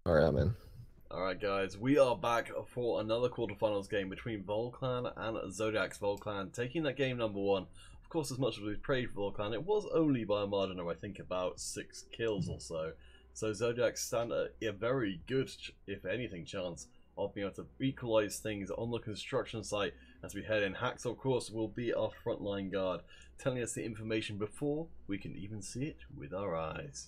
All right, man. Alright guys, we are back for another quarterfinals game between Volclan and Zodiacs. Volclan taking that game number 1. Of course, as much as we've prayed for Volclan, it was only by a margin of I think about 6 kills or so. So Zodiacs stand a very good, if anything, chance of being able to equalise things on the construction site as we head in. Hax, of course, will be our frontline guard, telling us the information before we can even see it with our eyes.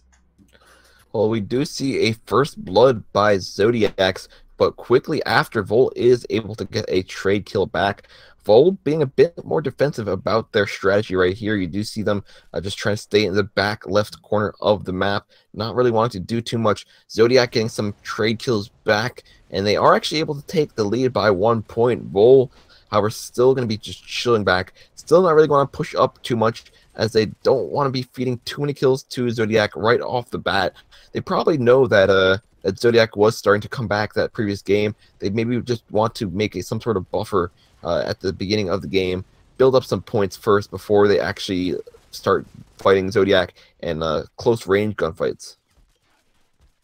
Well, we do see a first blood by Zodiacs, but quickly after, Vol is able to get a trade kill back. Vol being a bit more defensive about their strategy right here. You do see them just trying to stay in the back left corner of the map, not really wanting to do too much. Zodiac getting some trade kills back, and they are actually able to take the lead by 1 point. Vol, however, still going to be just chilling back, still not really going to push up too much, as they don't want to be feeding too many kills to Zodiac right off the bat. They probably know that that Zodiac was starting to come back that previous game. They maybe just want to make some sort of buffer at the beginning of the game, build up some points first before they actually start fighting Zodiac and close range gunfights.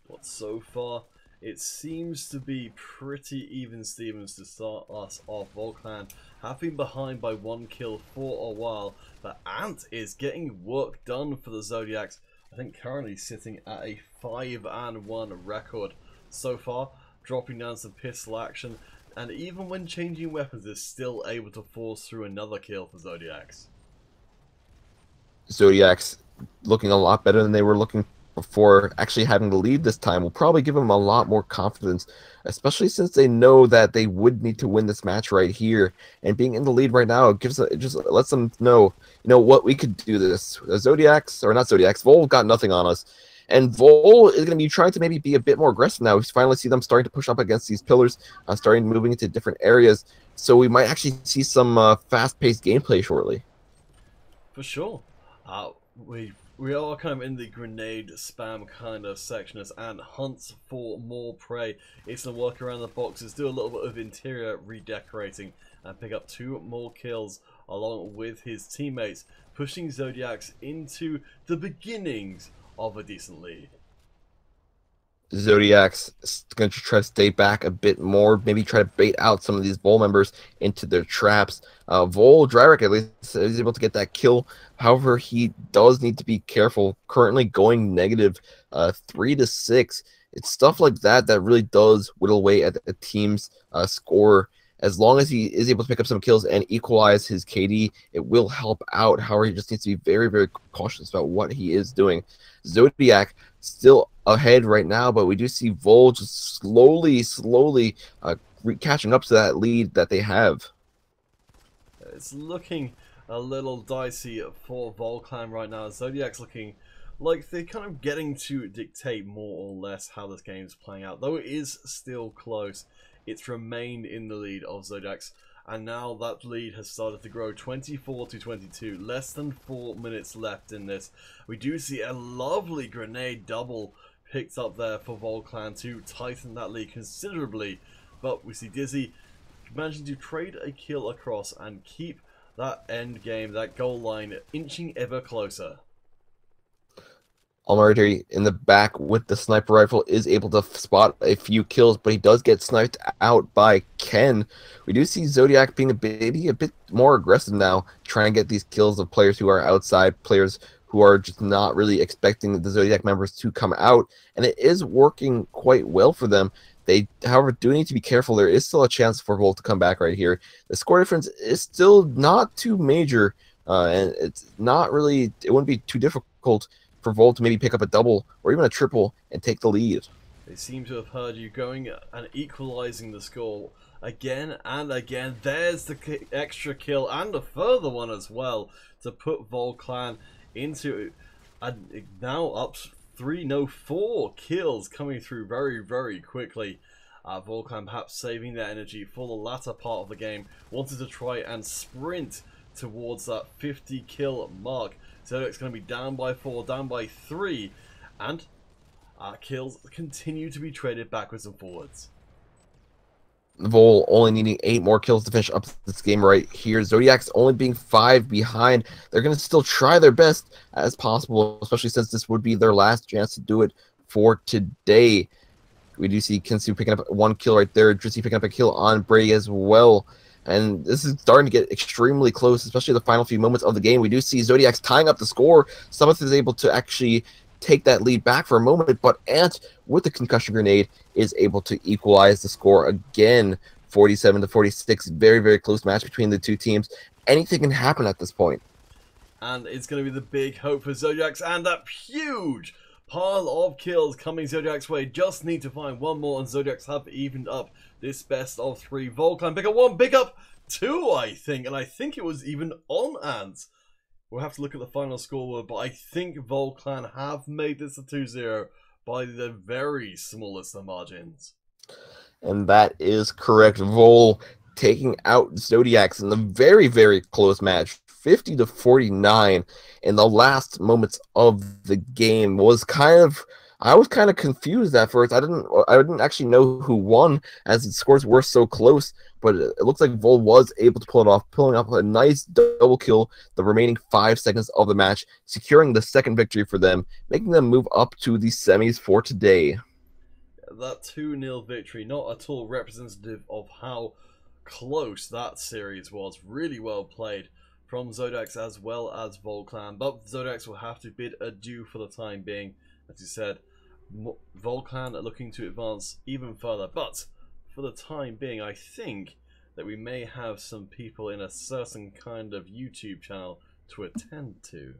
But so far, it seems to be pretty even Stevens to start us off. Volclan have been behind by 1 kill for a while, but Ant is getting work done for the Zodiacs. I think currently sitting at a 5-1 record so far, dropping down some pistol action, and even when changing weapons is still able to force through another kill for Zodiacs. Zodiacs looking a lot better than they were looking before. Actually having the lead this time will probably give them a lot more confidence, especially since they know that they would need to win this match right here. And being in the lead right now, it just lets them know, what, we could do this. Zodiacs, or not Zodiacs, Vol got nothing on us. And Vol is going to be trying to maybe be a bit more aggressive now. We finally see them starting to push up against these pillars, starting moving into different areas. So we might actually see some fast-paced gameplay shortly. For sure. We are kind of in the grenade spam kind of section as Ant hunts for more prey. It's going to work around the boxes, do a little bit of interior redecorating, and pick up 2 more kills along with his teammates, pushing Zodiacs into the beginnings of a decent lead. Zodiac's going to try to stay back a bit more, maybe try to bait out some of these Vol members into their traps. Vol, Dryrick at least, is able to get that kill. However, he does need to be careful. Currently going negative 3-6. It's stuff like that that really does whittle away at the team's score. As long as he is able to pick up some kills and equalize his KD, it will help out. However, he just needs to be very, very cautious about what he is doing. Zodiac still ahead right now, but we do see Vol just slowly catching up to that lead that they have. It's looking a little dicey for Volclan right now. Zodiac's looking like they're kind of getting to dictate more or less how this game's playing out. Though it is still close, it's remained in the lead of Zodiacs, and now that lead has started to grow 24-22. Less than 4 minutes left in this. We do see a lovely grenade double picked up there for Volclan to tighten that lead considerably, but we see Dizzy managing to trade a kill across and keep that end game, that goal line, inching ever closer. Almarty in the back with the sniper rifle is able to spot a few kills, but he does get sniped out by Ken. We do see Zodiac being maybe a bit more aggressive now, trying to get these kills of players who are outside, players who are just not really expecting the Zodiac members to come out, and it is working quite well for them. They, however, do need to be careful. There is still a chance for Volt to come back right here. The score difference is still not too major, and it's not really, it wouldn't be too difficult for Volt to maybe pick up a double or even a triple and take the lead. They seem to have heard you going and equalizing the score again and again. There's the extra kill and a further one as well to put Volclan into now up 4 kills coming through very, very quickly. Volclan perhaps saving their energy for the latter part of the game, wanted to try and sprint towards that 50 kill mark. Zodiac's going to be down by 4, down by 3, and kills continue to be traded backwards and forwards. Vol only needing 8 more kills to finish up this game right here. Zodiac's only being 5 behind. They're going to still try their best as possible, especially since this would be their last chance to do it for today. We do see Kinsu picking up 1 kill right there. Drizzy picking up a kill on Brady as well. And this is starting to get extremely close, especially the final few moments of the game. We do see Zodiacs tying up the score. Summit is able to actually take that lead back for a moment, but Ant, with the concussion grenade, is able to equalize the score again. 47-46, very, very close match between the two teams. Anything can happen at this point. And it's going to be the big hope for Zodiacs, and that huge pile of kills coming Zodiacs' way. Just need to find one more, and Zodiacs have evened up this best of 3. Volcan pick up 1, pick up 2, I think, and I think it was even on Ant. We'll have to look at the final scoreboard, but I think Volcan have made this a 2-0 by the very smallest of margins. And that is correct. Vol taking out Zodiacs in the very, very close match. 50-49 in the last moments of the game. I was kind of confused at first. I didn't actually know who won as the scores were so close, but it looks like Vol was able to pull it off, pulling up a nice double kill the remaining 5 seconds of the match, securing the second victory for them, making them move up to the semis for today. That 2-0 victory, not at all representative of how close that series was. Really well played from Zodiacs as well as Volcan, but Zodiacs will have to bid adieu for the time being. As you said, Volcan are looking to advance even further, but for the time being, I think that we may have some people in a certain kind of YouTube channel to attend to.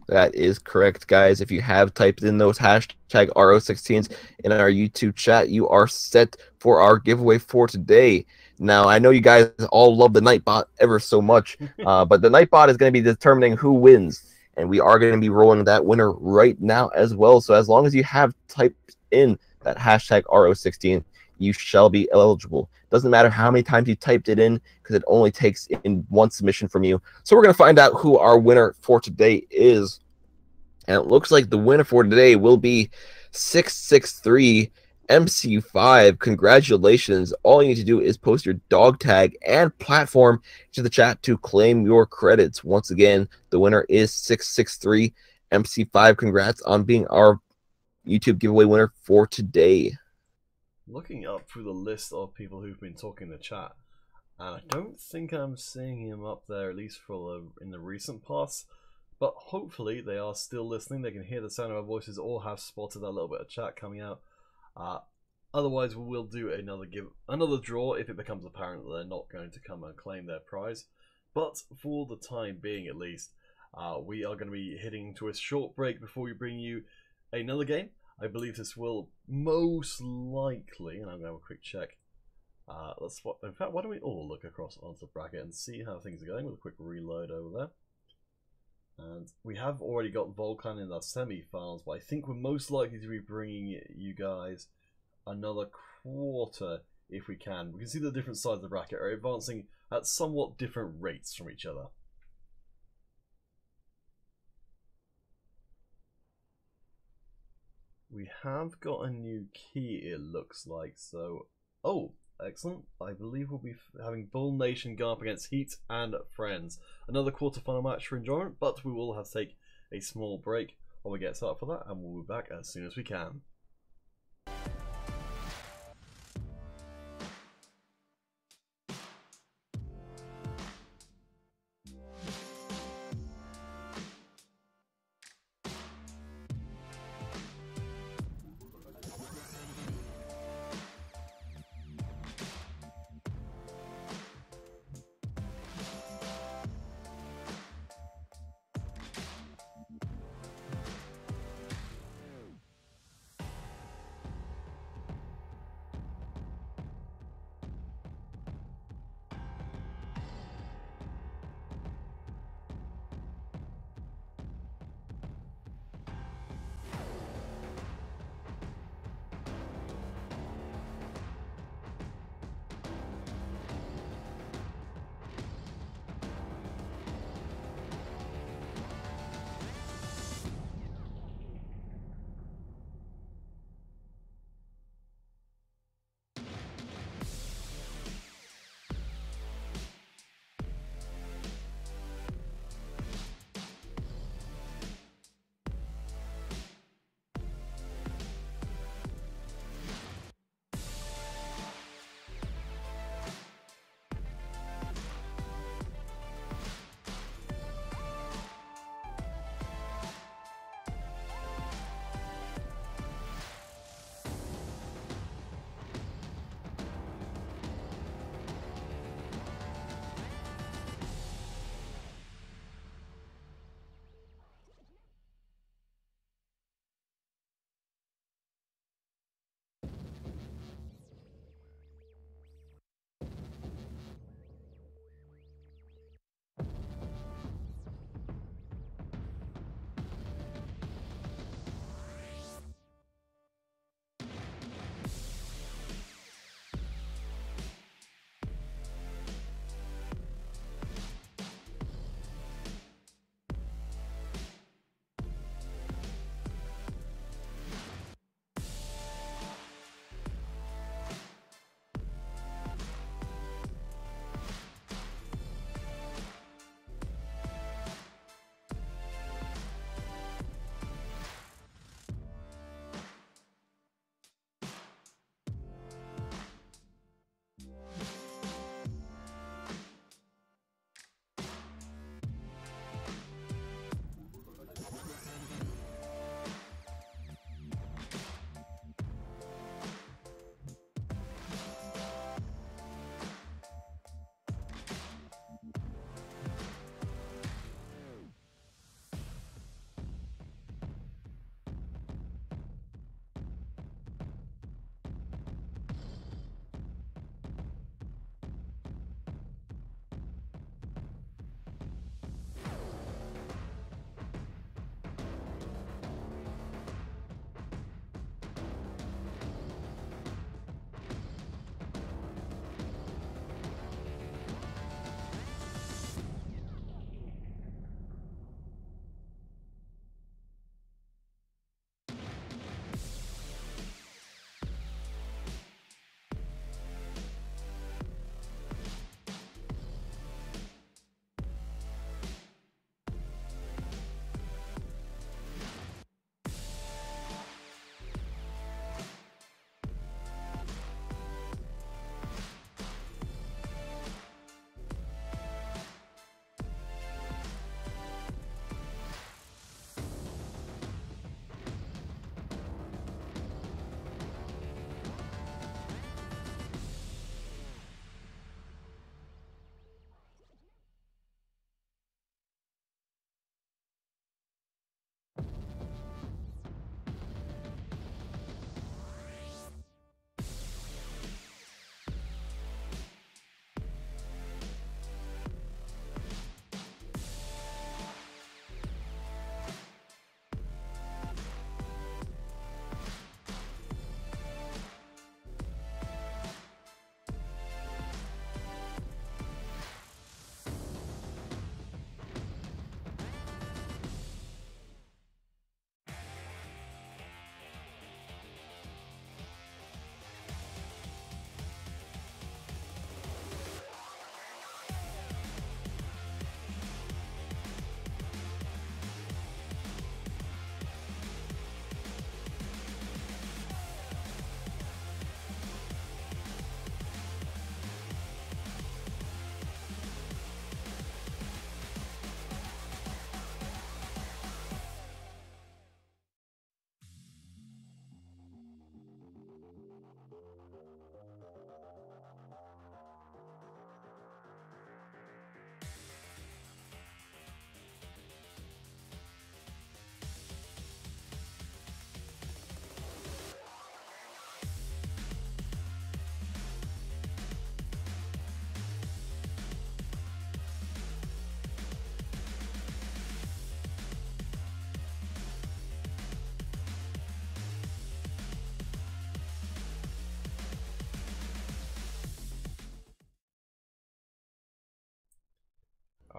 That is correct, guys. If you have typed in those hashtag RO16s in our YouTube chat, you are set for our giveaway for today. Now, I know you guys all love the Nightbot ever so much, but the Nightbot is going to be determining who wins, and we are going to be rolling that winner right now as well. So as long as you have typed in that hashtag RO16, you shall be eligible. Doesn't matter how many times you typed it in, because it only takes in 1 submission from you. So we're going to find out who our winner for today is. And it looks like the winner for today will be 663MC5. Congratulations. All you need to do is post your dog tag and platform to the chat to claim your credits. Once again, the winner is 663MC5. Congrats on being our YouTube giveaway winner for today. Looking up through the list of people who've been talking in the chat, and I don't think I'm seeing him up there, at least for in the recent past. But hopefully they are still listening. They can hear the sound of our voices or have spotted that little bit of chat coming out. Otherwise, we will do another draw if it becomes apparent that they're not going to come and claim their prize. But for the time being, at least, we are going to be heading to a short break before we bring you another game. I believe this will most likely, and I'm going to have a quick check. In fact, why don't we all look across onto the bracket and see how things are going with a quick reload over there. And we have already got Volcan in our semi-finals, but I think we're most likely to be bringing you guys another quarter if we can. We can see the different sides of the bracket are advancing at somewhat different rates from each other. We have got a new key, it looks like, so... Oh, excellent. I believe we'll be having Bull Nation go up against Heat and Friends. Another quarterfinal match for enjoyment, but we will have to take a small break while we get started for that, and we'll be back as soon as we can.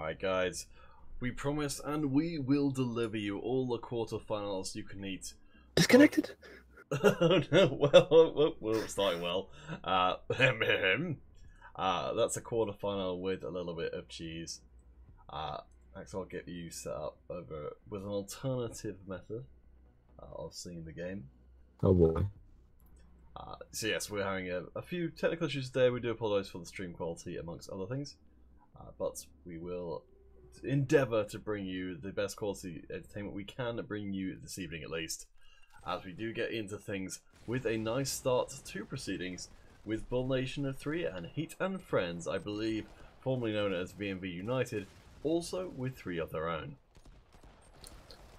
Alright guys, we promise and we will deliver you all the quarterfinals you can eat. Disconnected. Oh no, well, we're starting well. That's a quarterfinal with a little bit of cheese. Next I'll get you set up over with an alternative method of seeing the game. Oh boy. So yes, we're having a few technical issues today. We do apologise for the stream quality amongst other things. But we will endeavour to bring you the best quality entertainment we can bring you this evening at least. As we do get into things with a nice start to proceedings with Bull Nation of 3 and Heat and Friends, I believe, formerly known as VMV United, also with 3 of their own.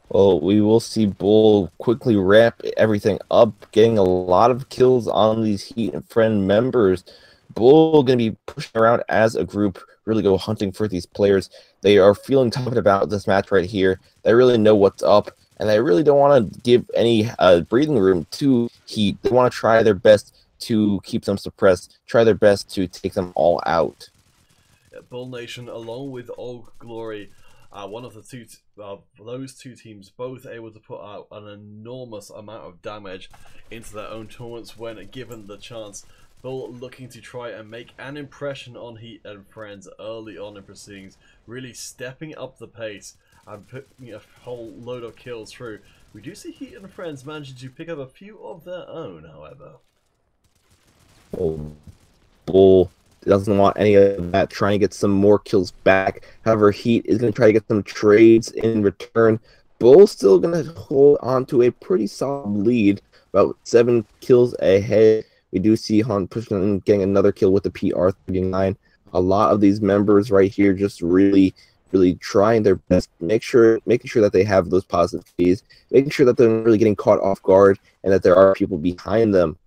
Well, we will see Bull quickly wrap everything up, getting a lot of kills on these Heat and Friend members. Bull going to be pushing around as a group, really go hunting for these players. They are feeling confident about this match right here. They really know what's up, and they really don't want to give any breathing room to Heat. They want to try their best to keep them suppressed, try their best to take them all out. Bull Nation, along with Old Glory, one of the those two teams, both able to put out an enormous amount of damage into their own tournaments when given the chance. Bull looking to try and make an impression on Heat and Friends early on in proceedings, really stepping up the pace and putting a whole load of kills through. We do see Heat and Friends managing to pick up a few of their own, however. Bull doesn't want any of that, trying to get some more kills back. However, Heat is going to try to get some trades in return. Bull's still going to hold on to a pretty solid lead, about 7 kills ahead. We do see Hunt pushing and getting another kill with the PR39. A lot of these members right here just really trying their best, making sure that they have those positive keys, making sure that they're really getting caught off guard and that there are people behind them.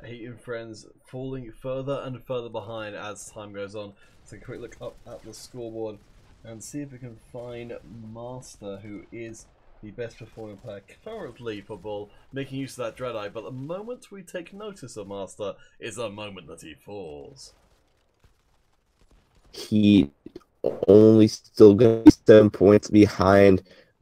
Heat and Friends falling further and further behind as time goes on. Take a quick look up at the scoreboard and see if we can find Master, who is the best performing player currently for Bull, making use of that Dread-Eye, but the moment we take notice of Master is the moment that he falls. He only still going to be 7 points behind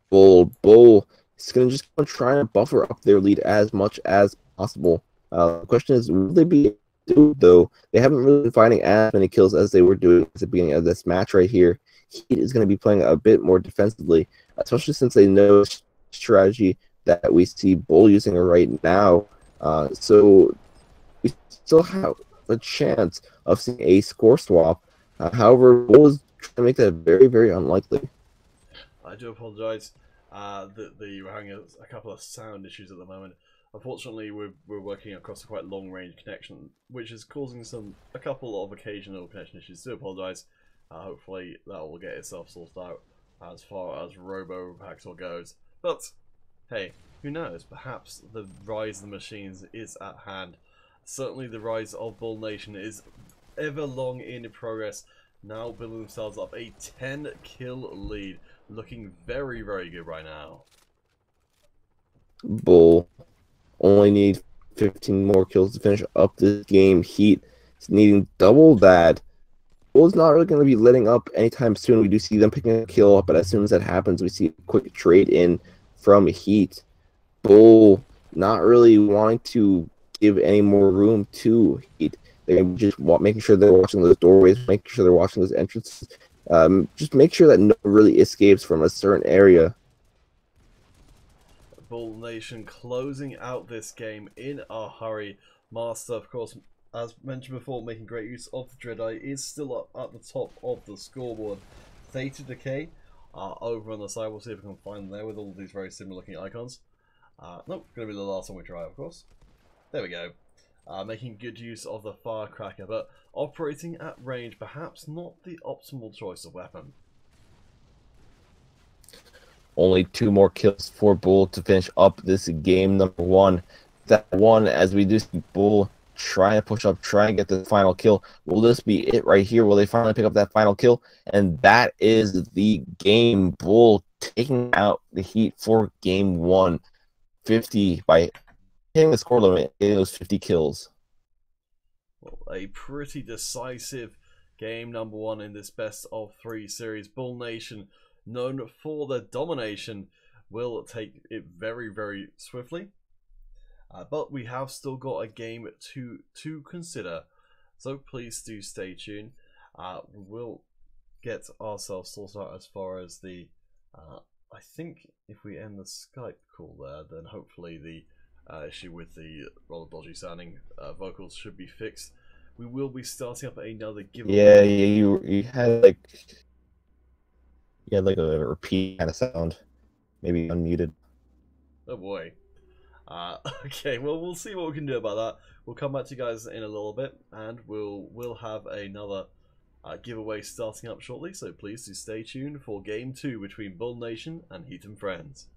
Bull. Bull is going to just try and buffer up their lead as much as possible. The question is, will they be able to do it, though? They haven't really been finding as many kills as they were doing at the beginning of this match right here. Heat is going to be playing a bit more defensively, especially since they know strategy that we see Bull using right now. So we still have a chance of seeing a score swap. However, Bull is trying to make that very, very unlikely. I do apologise that we're having a couple of sound issues at the moment. Unfortunately, we're working across a quite long-range connection, which is causing a couple of occasional connection issues. Do apologise. Hopefully that will get itself sorted out as far as Robo Hacksaw goes. But hey, who knows? Perhaps the rise of the machines is at hand. Certainly the rise of Bull Nation is ever long in progress, now building themselves up a 10-kill lead, looking very, very good right now. Bull only need 15 more kills to finish up this game. Heat is needing double that. Bull's not really going to be letting up anytime soon. We do see them picking a kill up, but as soon as that happens, we see a quick trade in from Heat. Bull not really wanting to give any more room to Heat. They're just making sure they're watching those doorways, making sure they're watching those entrances. Just make sure that no one really escapes from a certain area. Bull Nation closing out this game in a hurry. Master, of course, as mentioned before, making great use of the Dread-Eye, is still up at the top of the scoreboard. Theta Decay over on the side. We'll see if we can find them there with all these very similar looking icons. Nope, going to be the last one we try, of course. There we go. Making good use of the Firecracker, but operating at range, perhaps not the optimal choice of weapon. Only 2 more kills for Bull to finish up this game number 1. That one, as we do see Bull try and push up, try and get the final kill. Will this be it right here? Will they finally pick up that final kill? And that is the game. Bull taking out the Heat for game 1. 50 by hitting the score limit, getting those 50 kills. Well, a pretty decisive Game number 1 in this best of 3 series. Bull Nation, known for their domination, will take it very, very swiftly. But we have still got a game to consider. So please do stay tuned. We will get ourselves sorted out as far as the... I think if we end the Skype call there, then hopefully the issue with the rather dodgy sounding vocals should be fixed. We will be starting up another giveaway. Yeah, you had like a repeat kind of sound, maybe unmuted. Oh boy. Okay, well, we'll see what we can do about that. We'll come back to you guys in a little bit, and we'll have another giveaway starting up shortly. So please do stay tuned for Game 2 between Bull Nation and Heat and Friends.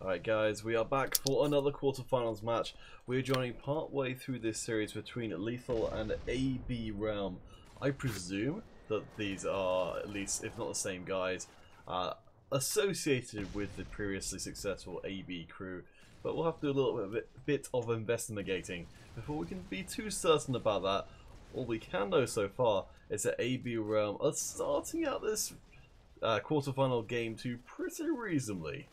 Alright guys, we are back for another quarterfinals match. We're joining part way through this series between Lethal and AB Realm. I presume that these are, at least if not the same guys, associated with the previously successful AB crew, but we'll have to do a little bit of investigating before we can be too certain about that. All we can know so far is that AB Realm are starting out this quarterfinal game 2 pretty reasonably.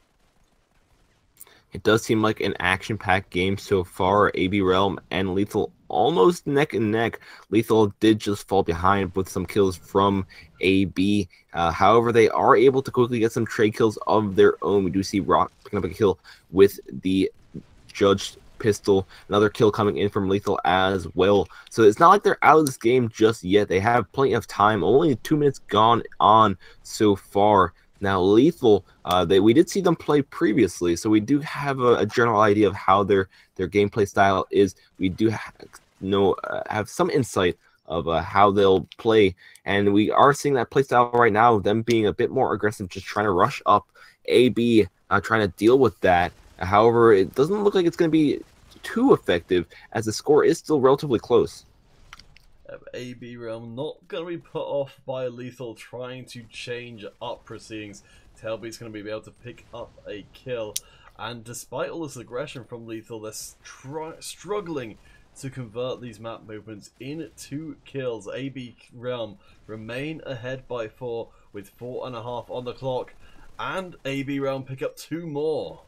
It does seem like an action-packed game so far. AB Realm and Lethal almost neck and neck. Lethal did just fall behind with some kills from AB. However, they are able to quickly get some trade kills of their own. We do see Rock picking up a kill with the Judged pistol. Another kill coming in from Lethal as well. So it's not like they're out of this game just yet. They have plenty of time. Only 2 minutes gone on so far. Now, Lethal, we did see them play previously, so we do have a general idea of how their gameplay style is. We do have some insight of how they'll play, and we are seeing that play style right now, them being a bit more aggressive, just trying to rush up. AB trying to deal with that. However, it doesn't look like it's going to be too effective, as the score is still relatively close. AB Realm not going to be put off by Lethal trying to change up proceedings. Tailbeat's going to be able to pick up a kill, and despite all this aggression from Lethal, they're struggling to convert these map movements into kills. AB Realm remain ahead by 4 with 4.5 on the clock, and AB Realm pick up 2 more.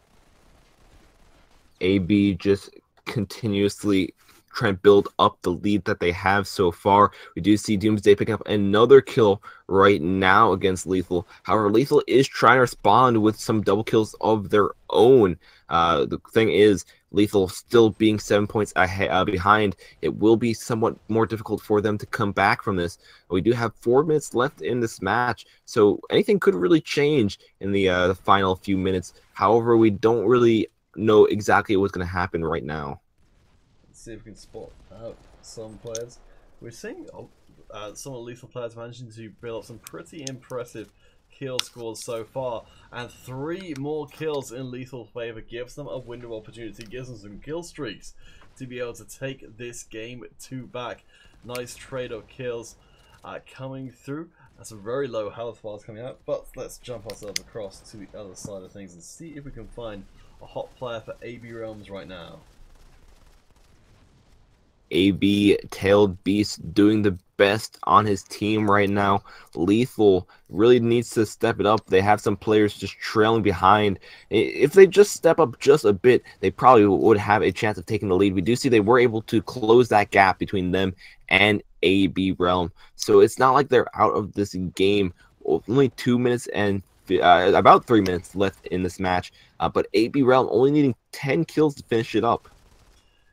AB just continuously trying to build up the lead that they have so far. We do see Doomsday picking up another kill right now against Lethal. However, Lethal is trying to respond with some double kills of their own. The thing is, Lethal still being 7 points behind. It will be somewhat more difficult for them to come back from this. We do have 4 minutes left in this match, so anything could really change in the final few minutes. However, we don't really know exactly what's going to happen right now. See if we can spot out some players. We're seeing some of the Lethal players managing to build up some pretty impressive kill scores so far, and 3 more kills in Lethal favor gives them a window opportunity, gives them some kill streaks to be able to take this game 2 back. Nice trade of kills coming through. That's a very low health bars coming out, but let's jump ourselves across to the other side of things and see if we can find a hot player for AB Realms right now. AB Tailed Beast doing the best on his team right now. Lethal really needs to step it up. They have some players just trailing behind. If they just step up just a bit, they probably would have a chance of taking the lead. We do see they were able to close that gap between them and AB Realm. So it's not like they're out of this game. Only 2 minutes and about 3 minutes left in this match. But AB Realm only needing 10 kills to finish it up.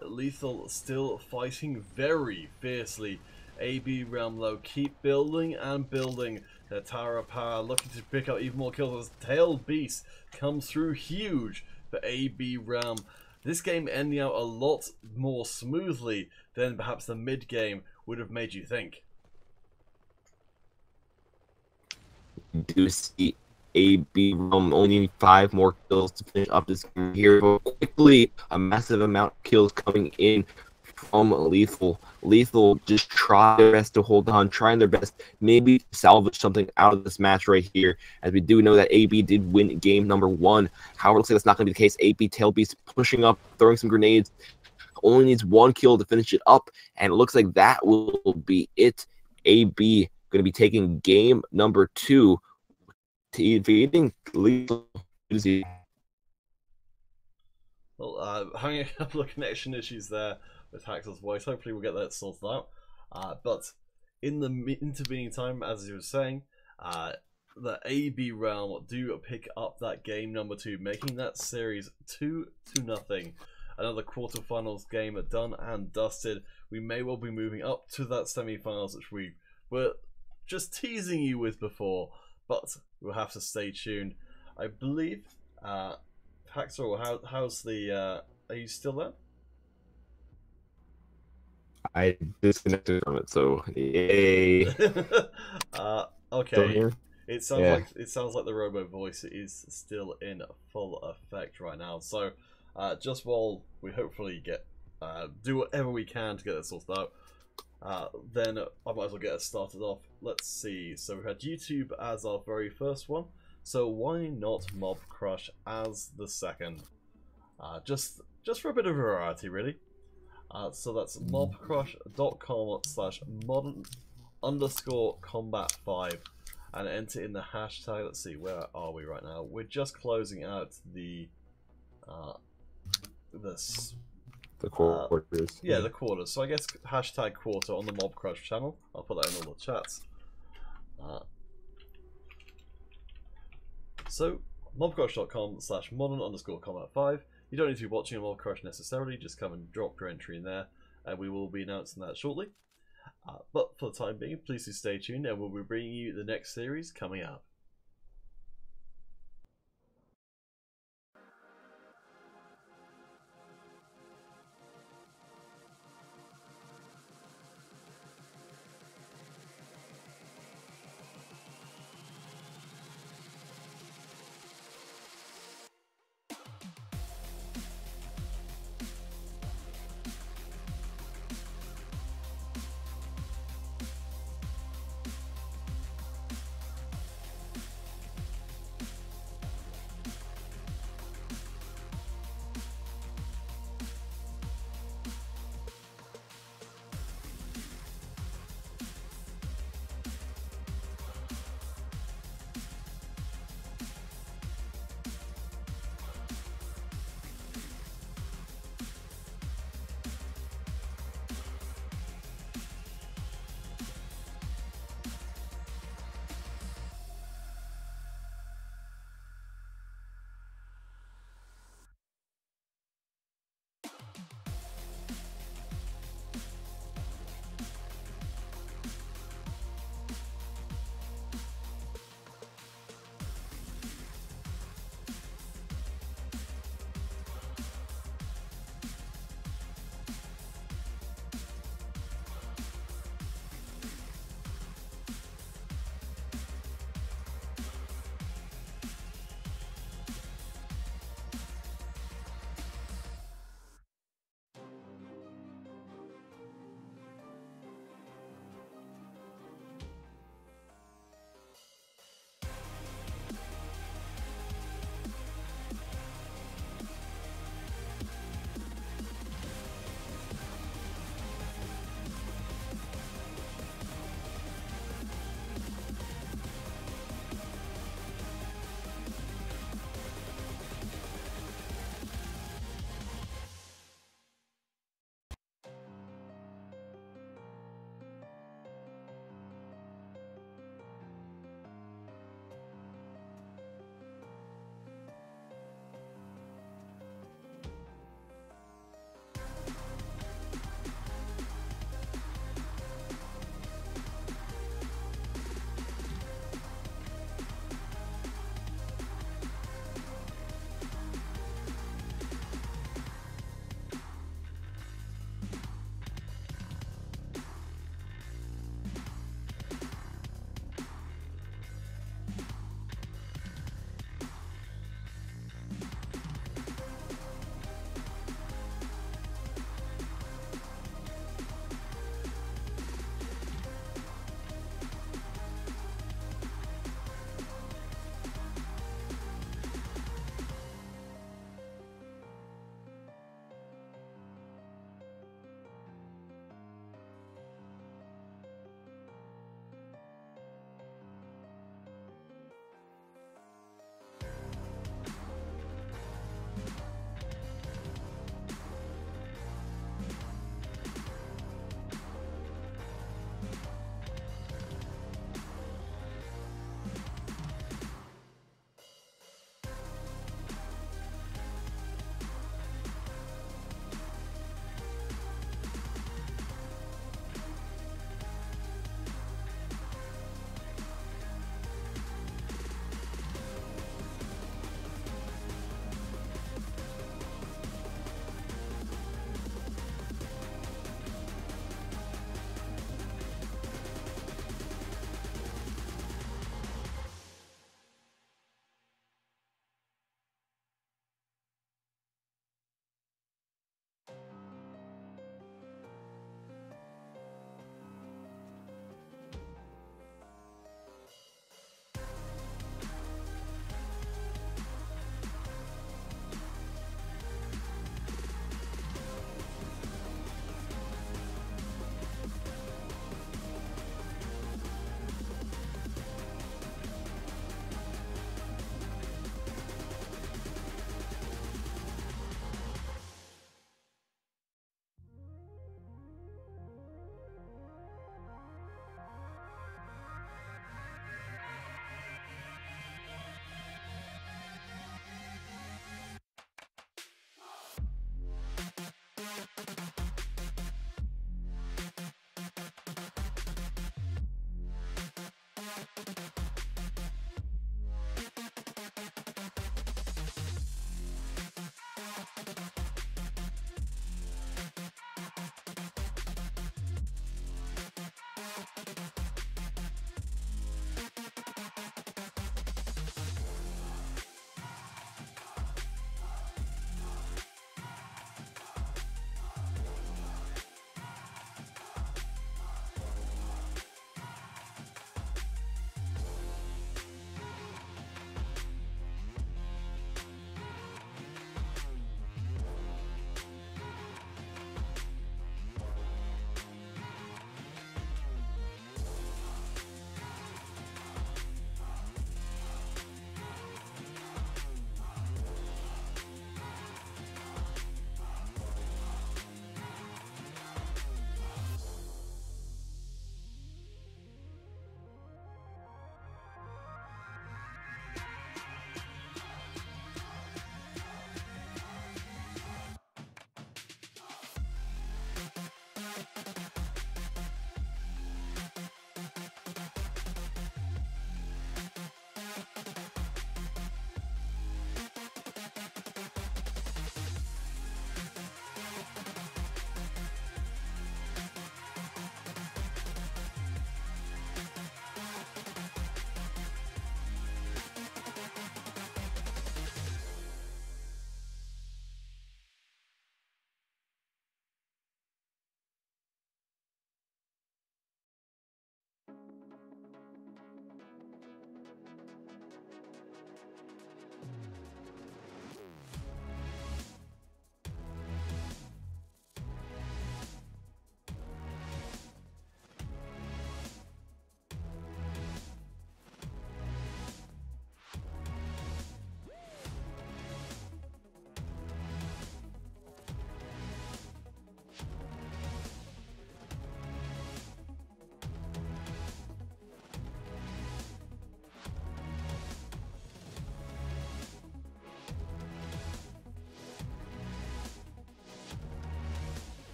Lethal still fighting very fiercely. AB Realm though keep building and building their tower of power, looking to pick up even more kills as Tailed Beast comes through huge for AB Realm. This game ending out a lot more smoothly than perhaps the mid game would have made you think. We do see AB Realm only needing 5 more kills to finish up this game here. But quickly, a massive amount of kills coming in from Lethal. Lethal just trying their best to hold on, trying their best, maybe salvage something out of this match right here, as we do know that AB did win game number 1. However, it looks like that's not going to be the case. AB Tailbeast pushing up, throwing some grenades, only needs 1 kill to finish it up, and it looks like that will be it. AB going to be taking game number 2. Evading Lethal. Well, having a couple of connection issues there with Haxel's voice. Hopefully we'll get that sorted out. But in the intervening time, as you were saying, the AB Realm do pick up that game number 2, making that series 2-0. Another quarterfinals game done and dusted. We may well be moving up to that semifinals, which we were just teasing you with before. But we'll have to stay tuned. I believe, Haxel, how's the, are you still there? I disconnected from it, so yay. Okay. It sounds like the Robo voice is still in full effect right now. So just while we hopefully get do whatever we can to get this sorted out, then I might as well get us started off. Let's see. So we had YouTube as our very first one. So why not Mob Crush as the second? Just for a bit of variety, really. So that's mobcrush.com/modern_combat5 and enter in the hashtag. Let's see, where are we right now? We're just closing out the quarters. Yeah, the quarters. So I guess hashtag quarter on the Mob Crush channel. I'll put that in all the chats. So mobcrush.com/modern_combat5. You don't need to be watching a Mob Crush necessarily, just come and drop your entry in there, and we will be announcing that shortly. But for the time being, please do stay tuned, and we'll be bringing you the next series coming up.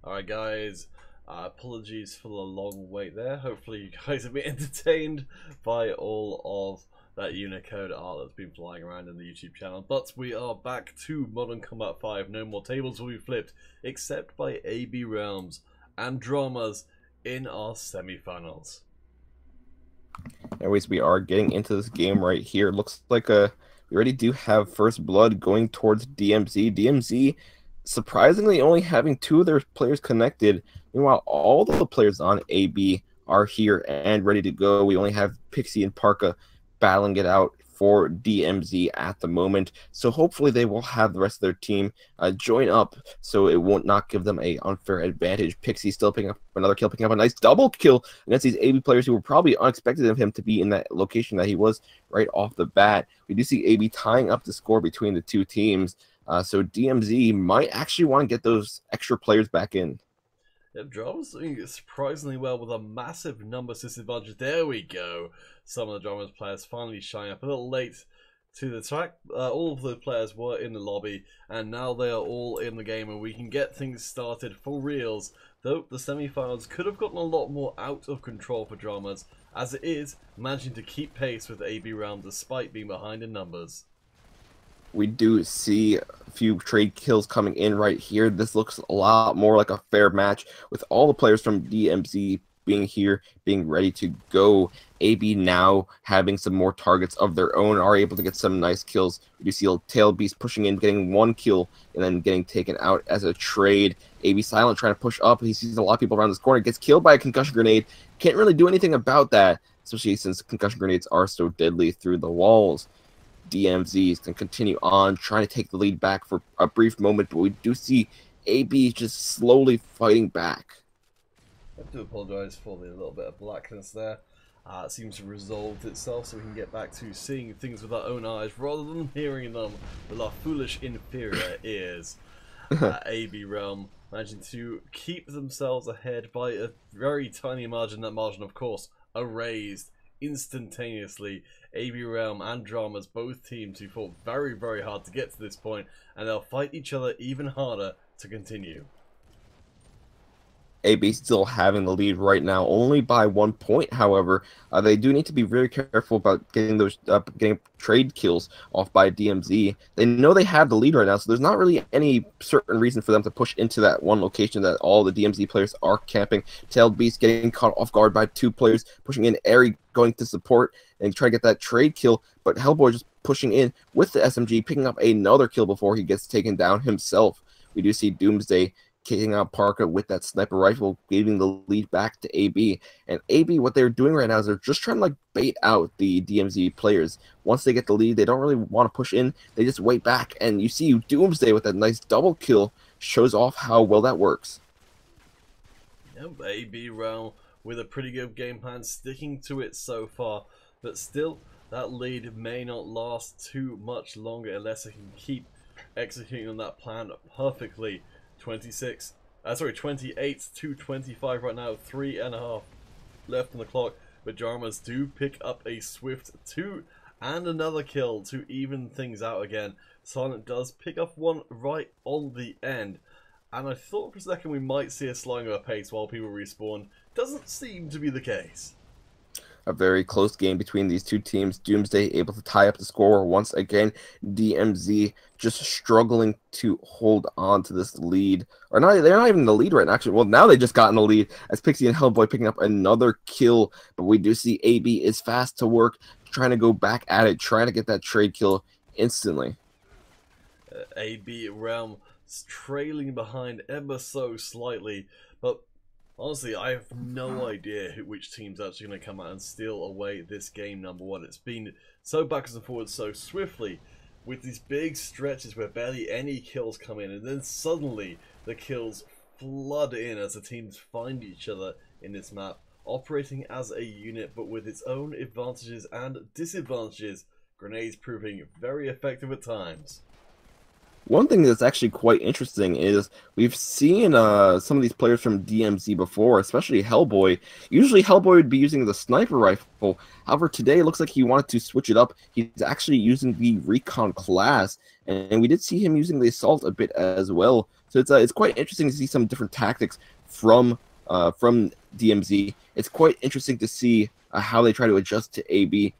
Alright guys, apologies for the long wait there. Hopefully you guys have been entertained by all of that Unicode art that's been flying around in the YouTube channel. But we are back to Modern Combat 5. No more tables will be flipped, except by AB Realms and Dramas in our semifinals. Anyways, we are getting into this game right here. Looks like we already do have first blood going towards DMZ. DMZ surprisingly only having 2 of their players connected. Meanwhile, all the players on AB are here and ready to go. We only have Pixie and Parka battling it out for DMZ at the moment. So hopefully they will have the rest of their team join up so it won't not give them a unfair advantage. Pixie still picking up another kill, picking up a nice double kill against these AB players who were probably unexpected of him to be in that location that he was right off the bat. We do see AB tying up the score between the 2 teams. So DMZ might actually want to get those extra players back in. Yep, Drama's doing surprisingly well with a massive numbers disadvantage. There we go. Some of the Drama's players finally showing up a little late to the track. All of the players were in the lobby, and now they are all in the game, and we can get things started for reals. Though the semi-finals could have gotten a lot more out of control for Dramas, as it is managing to keep pace with AB Realm despite being behind in numbers. We do see a few trade kills coming in right here. This looks a lot more like a fair match with all the players from DMZ being here, being ready to go. AB now having some more targets of their own, are able to get some nice kills. We do see a Tail Beast pushing in, getting 1 kill, and then getting taken out as a trade. AB Silent trying to push up. He sees a lot of people around this corner, gets killed by a concussion grenade. Can't really do anything about that, especially since concussion grenades are so deadly through the walls. DMZs can continue on, trying to take the lead back for a brief moment, but we do see AB just slowly fighting back. I do apologise for the little bit of blackness there. It seems to have resolved itself so we can get back to seeing things with our own eyes rather than hearing them with our foolish inferior ears. AB Realm managing to keep themselves ahead by a very tiny margin. That margin, of course, erased instantaneously. AB Realm and Dramas, both teams who fought very, very hard to get to this point, and they'll fight each other even harder to continue. AB still having the lead right now, only by 1 point. However, they do need to be very careful about getting those getting trade kills off by DMZ. They know they have the lead right now, so there's not really any certain reason for them to push into that one location that all the DMZ players are camping. Tailed Beast getting caught off guard by 2 players, pushing in. Airy going to support and try to get that trade kill, but Hellboy just pushing in with the SMG, picking up another kill before he gets taken down himself. We do see Doomsday kicking out Parker with that sniper rifle, giving the lead back to AB. And AB, what they're doing right now is they're just trying to like bait out the DMZ players. Once they get the lead, they don't really want to push in. They just wait back. And you see Doomsday with that nice double kill shows off how well that works. Yep, AB Realm with a pretty good game plan, sticking to it so far. But still, that lead may not last too much longer unless they can keep executing on that plan perfectly. 28 to 25 right now, 3.5 left on the clock, but Dramas do pick up a swift 2 and another kill to even things out again. Silent does pick up 1 right on the end, and I thought for a second we might see a slowing of a pace while people respawn. Doesn't seem to be the case. A very close game between these 2 teams. Doomsday able to tie up the score once again. DMZ just struggling to hold on to this lead. Or not, they're not even in the lead right now, actually. Well, now they just got in the lead as Pixie and Hellboy picking up another kill. But we do see AB is fast to work, trying to go back at it, trying to get that trade kill instantly. AB Realm trailing behind ever so slightly, but honestly, I have no idea which team's actually going to come out and steal away this game, number one. It's been so backwards and forwards so swiftly, with these big stretches where barely any kills come in, and then suddenly the kills flood in as the teams find each other in this map, operating as a unit, but with its own advantages and disadvantages, grenades proving very effective at times. One thing that's actually quite interesting is we've seen some of these players from DMZ before, especially Hellboy. Usually Hellboy would be using the sniper rifle. However, today it looks like he wanted to switch it up. He's actually using the Recon class, and we did see him using the Assault a bit as well. So it's quite interesting to see some different tactics from DMZ. It's quite interesting to see how they try to adjust to AB.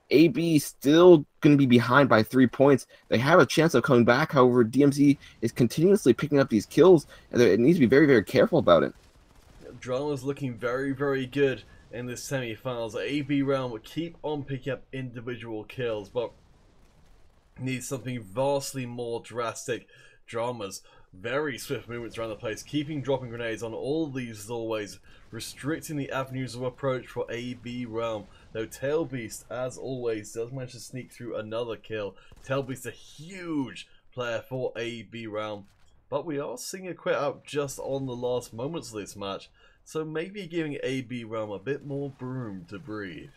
AB still going to be behind by 3 points. They have a chance of coming back. However, DMZ is continuously picking up these kills, and it needs to be very, very careful about it. Drama's looking very, very good in this semi-finals. AB Realm will keep on picking up individual kills, but needs something vastly more drastic. Drama's very swift movements around the place, keeping dropping grenades on all these as always, restricting the avenues of approach for AB Realm. Though Tailbeast, as always, does manage to sneak through another kill. Tailbeast a huge player for AB Realm. But we are seeing a quit out just on the last moments of this match. So maybe giving AB Realm a bit more room to breathe.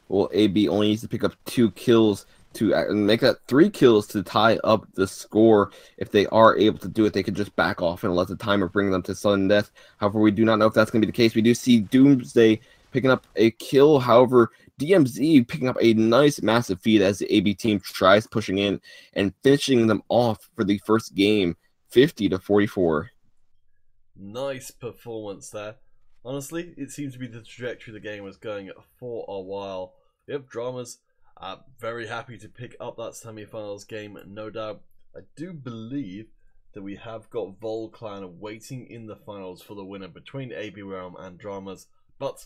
Well, AB only needs to pick up 2 kills to make that 3 kills to tie up the score. If they are able to do it, they could just back off and let the timer bring them to sudden death. However, we do not know if that's going to be the case. We do see Doomsday picking up a kill. However, DMZ picking up a nice massive feed as the AB team tries pushing in and finishing them off for the first game, 50-44. Nice performance there. Honestly, it seems to be the trajectory the game was going for a while. Yep, Dramas very happy to pick up that semi-finals game, no doubt. I do believe that we have got Vol Clan waiting in the finals for the winner between AB Realm and Dramas, but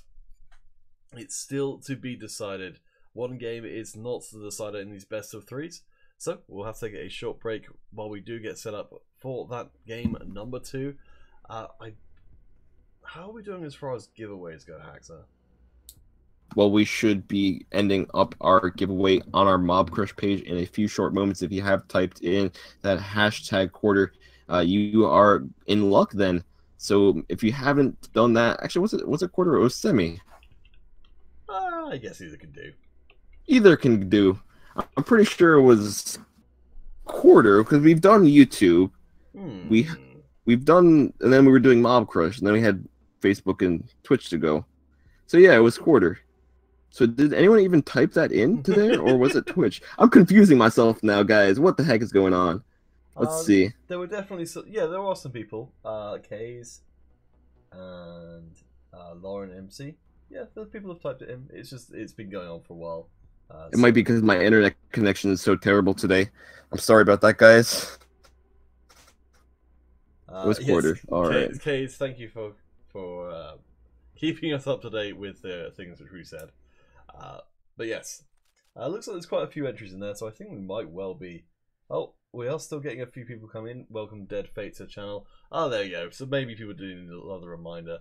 it's still to be decided. One game is not the decider in these best of threes, so we'll have to take a short break while we do get set up for that game number 2. How are we doing as far as giveaways go, Haxer? Well, we should be ending up our giveaway on our Mob Crush page in a few short moments. If you have typed in that hashtag quarter, you are in luck then. So if you haven't done that, actually, was it quarter or was semi? I guess either can do. Either can do. I'm pretty sure it was quarter because we've done YouTube. We've done, and then we were doing Mob Crush, and then we had Facebook and Twitch to go. So yeah, it was quarter. So did anyone even type that into there, or was it Twitch? I'm confusing myself now, guys. What the heck is going on? Let's see. There were definitely there are some people. Kays and Lauren MC. Yeah, the people have typed it in. It's been going on for a while. It might be because my internet connection is so terrible today. I'm sorry about that, guys. It was quarter. Yes, All right. Kays, thank you for keeping us up to date with the things which we said. But yes, looks like there's quite a few entries in there, so I think we might well be. Oh, we are still getting a few people come in. Welcome Dead Fate to the channel. Oh, there you go. So maybe people do need another reminder.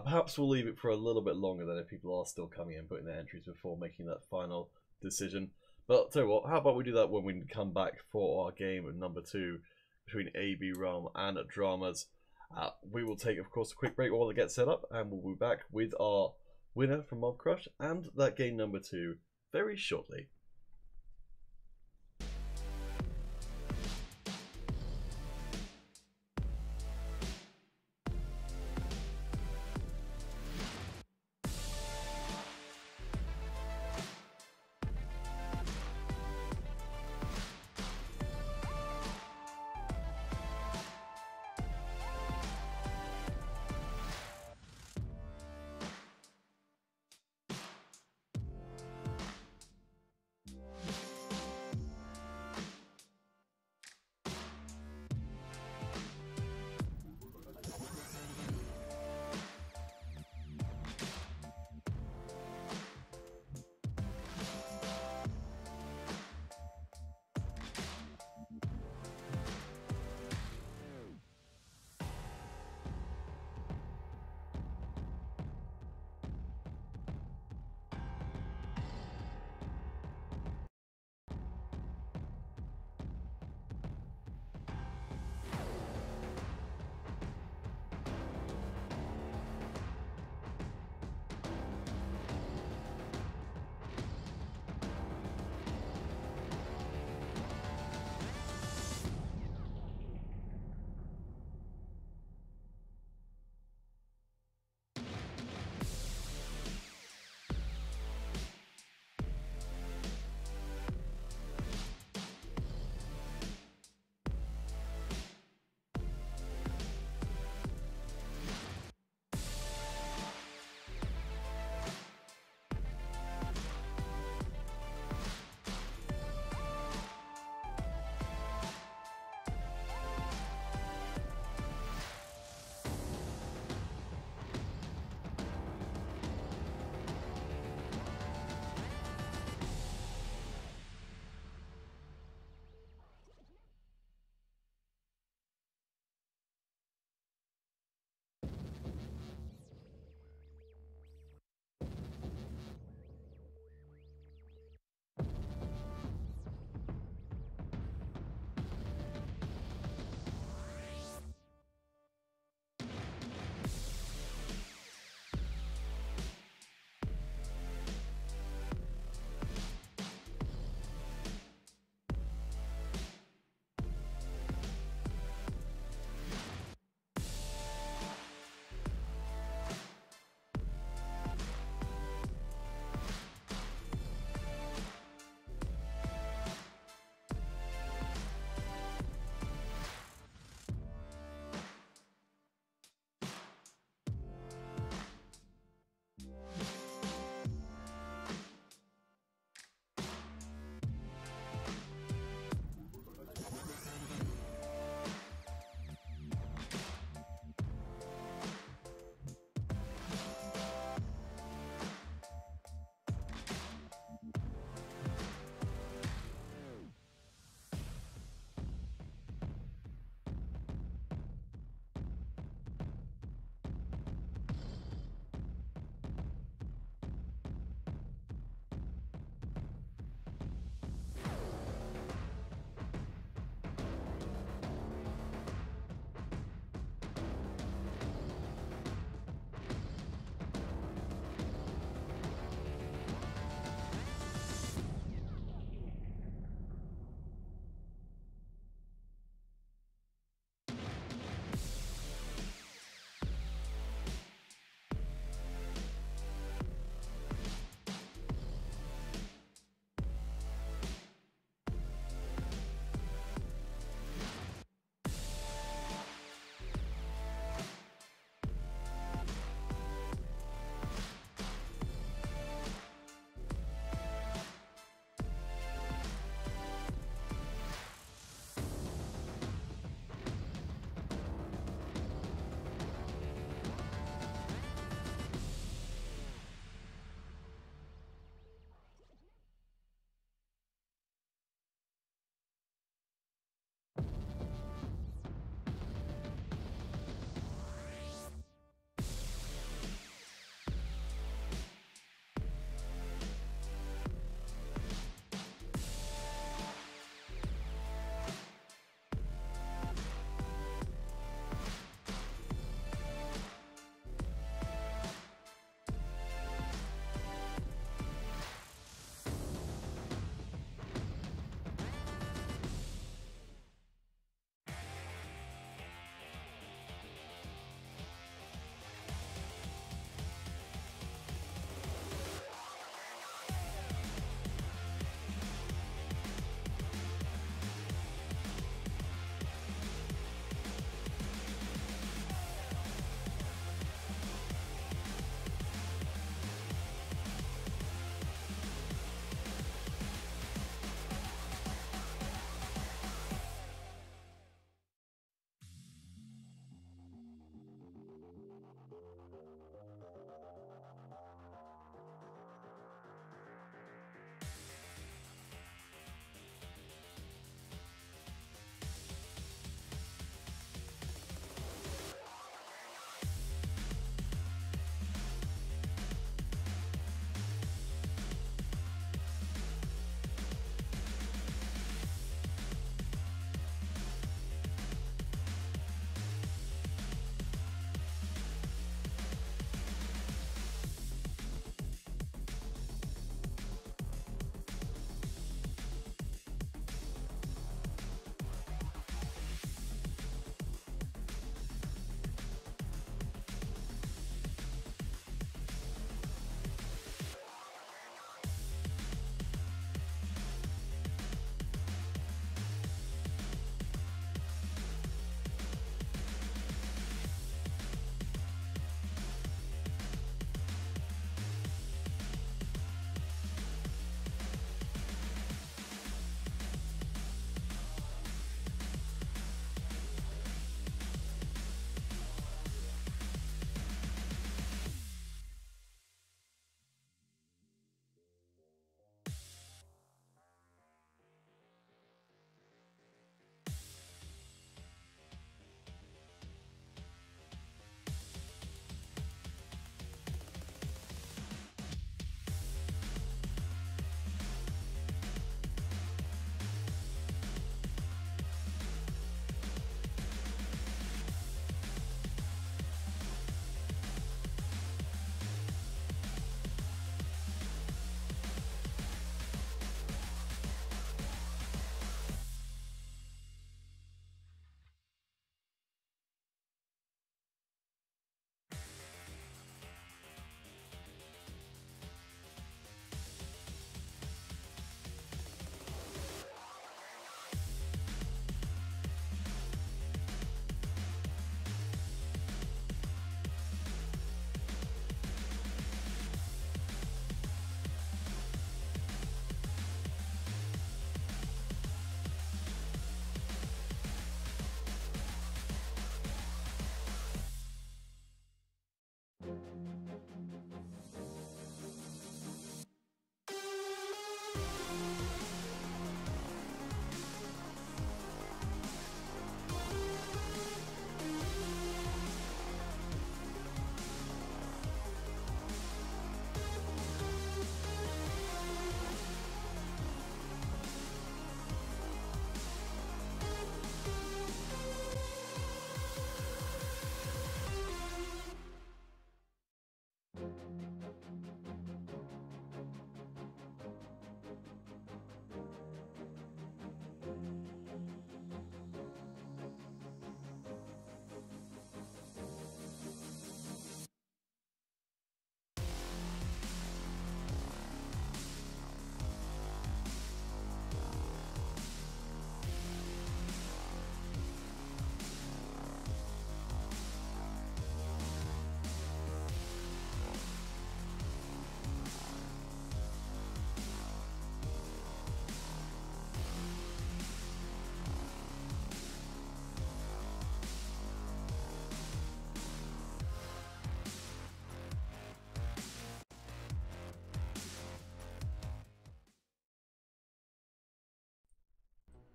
Perhaps we'll leave it for a little bit longer then if people are still coming in, putting their entries before making that final decision. But I'll tell you what, how about we do that when we come back for our game number 2 between AB Realm and Dramas. We will take, of course, a quick break while it gets set up, and we'll be back with our winner from Mob Crush and that game number 2 very shortly.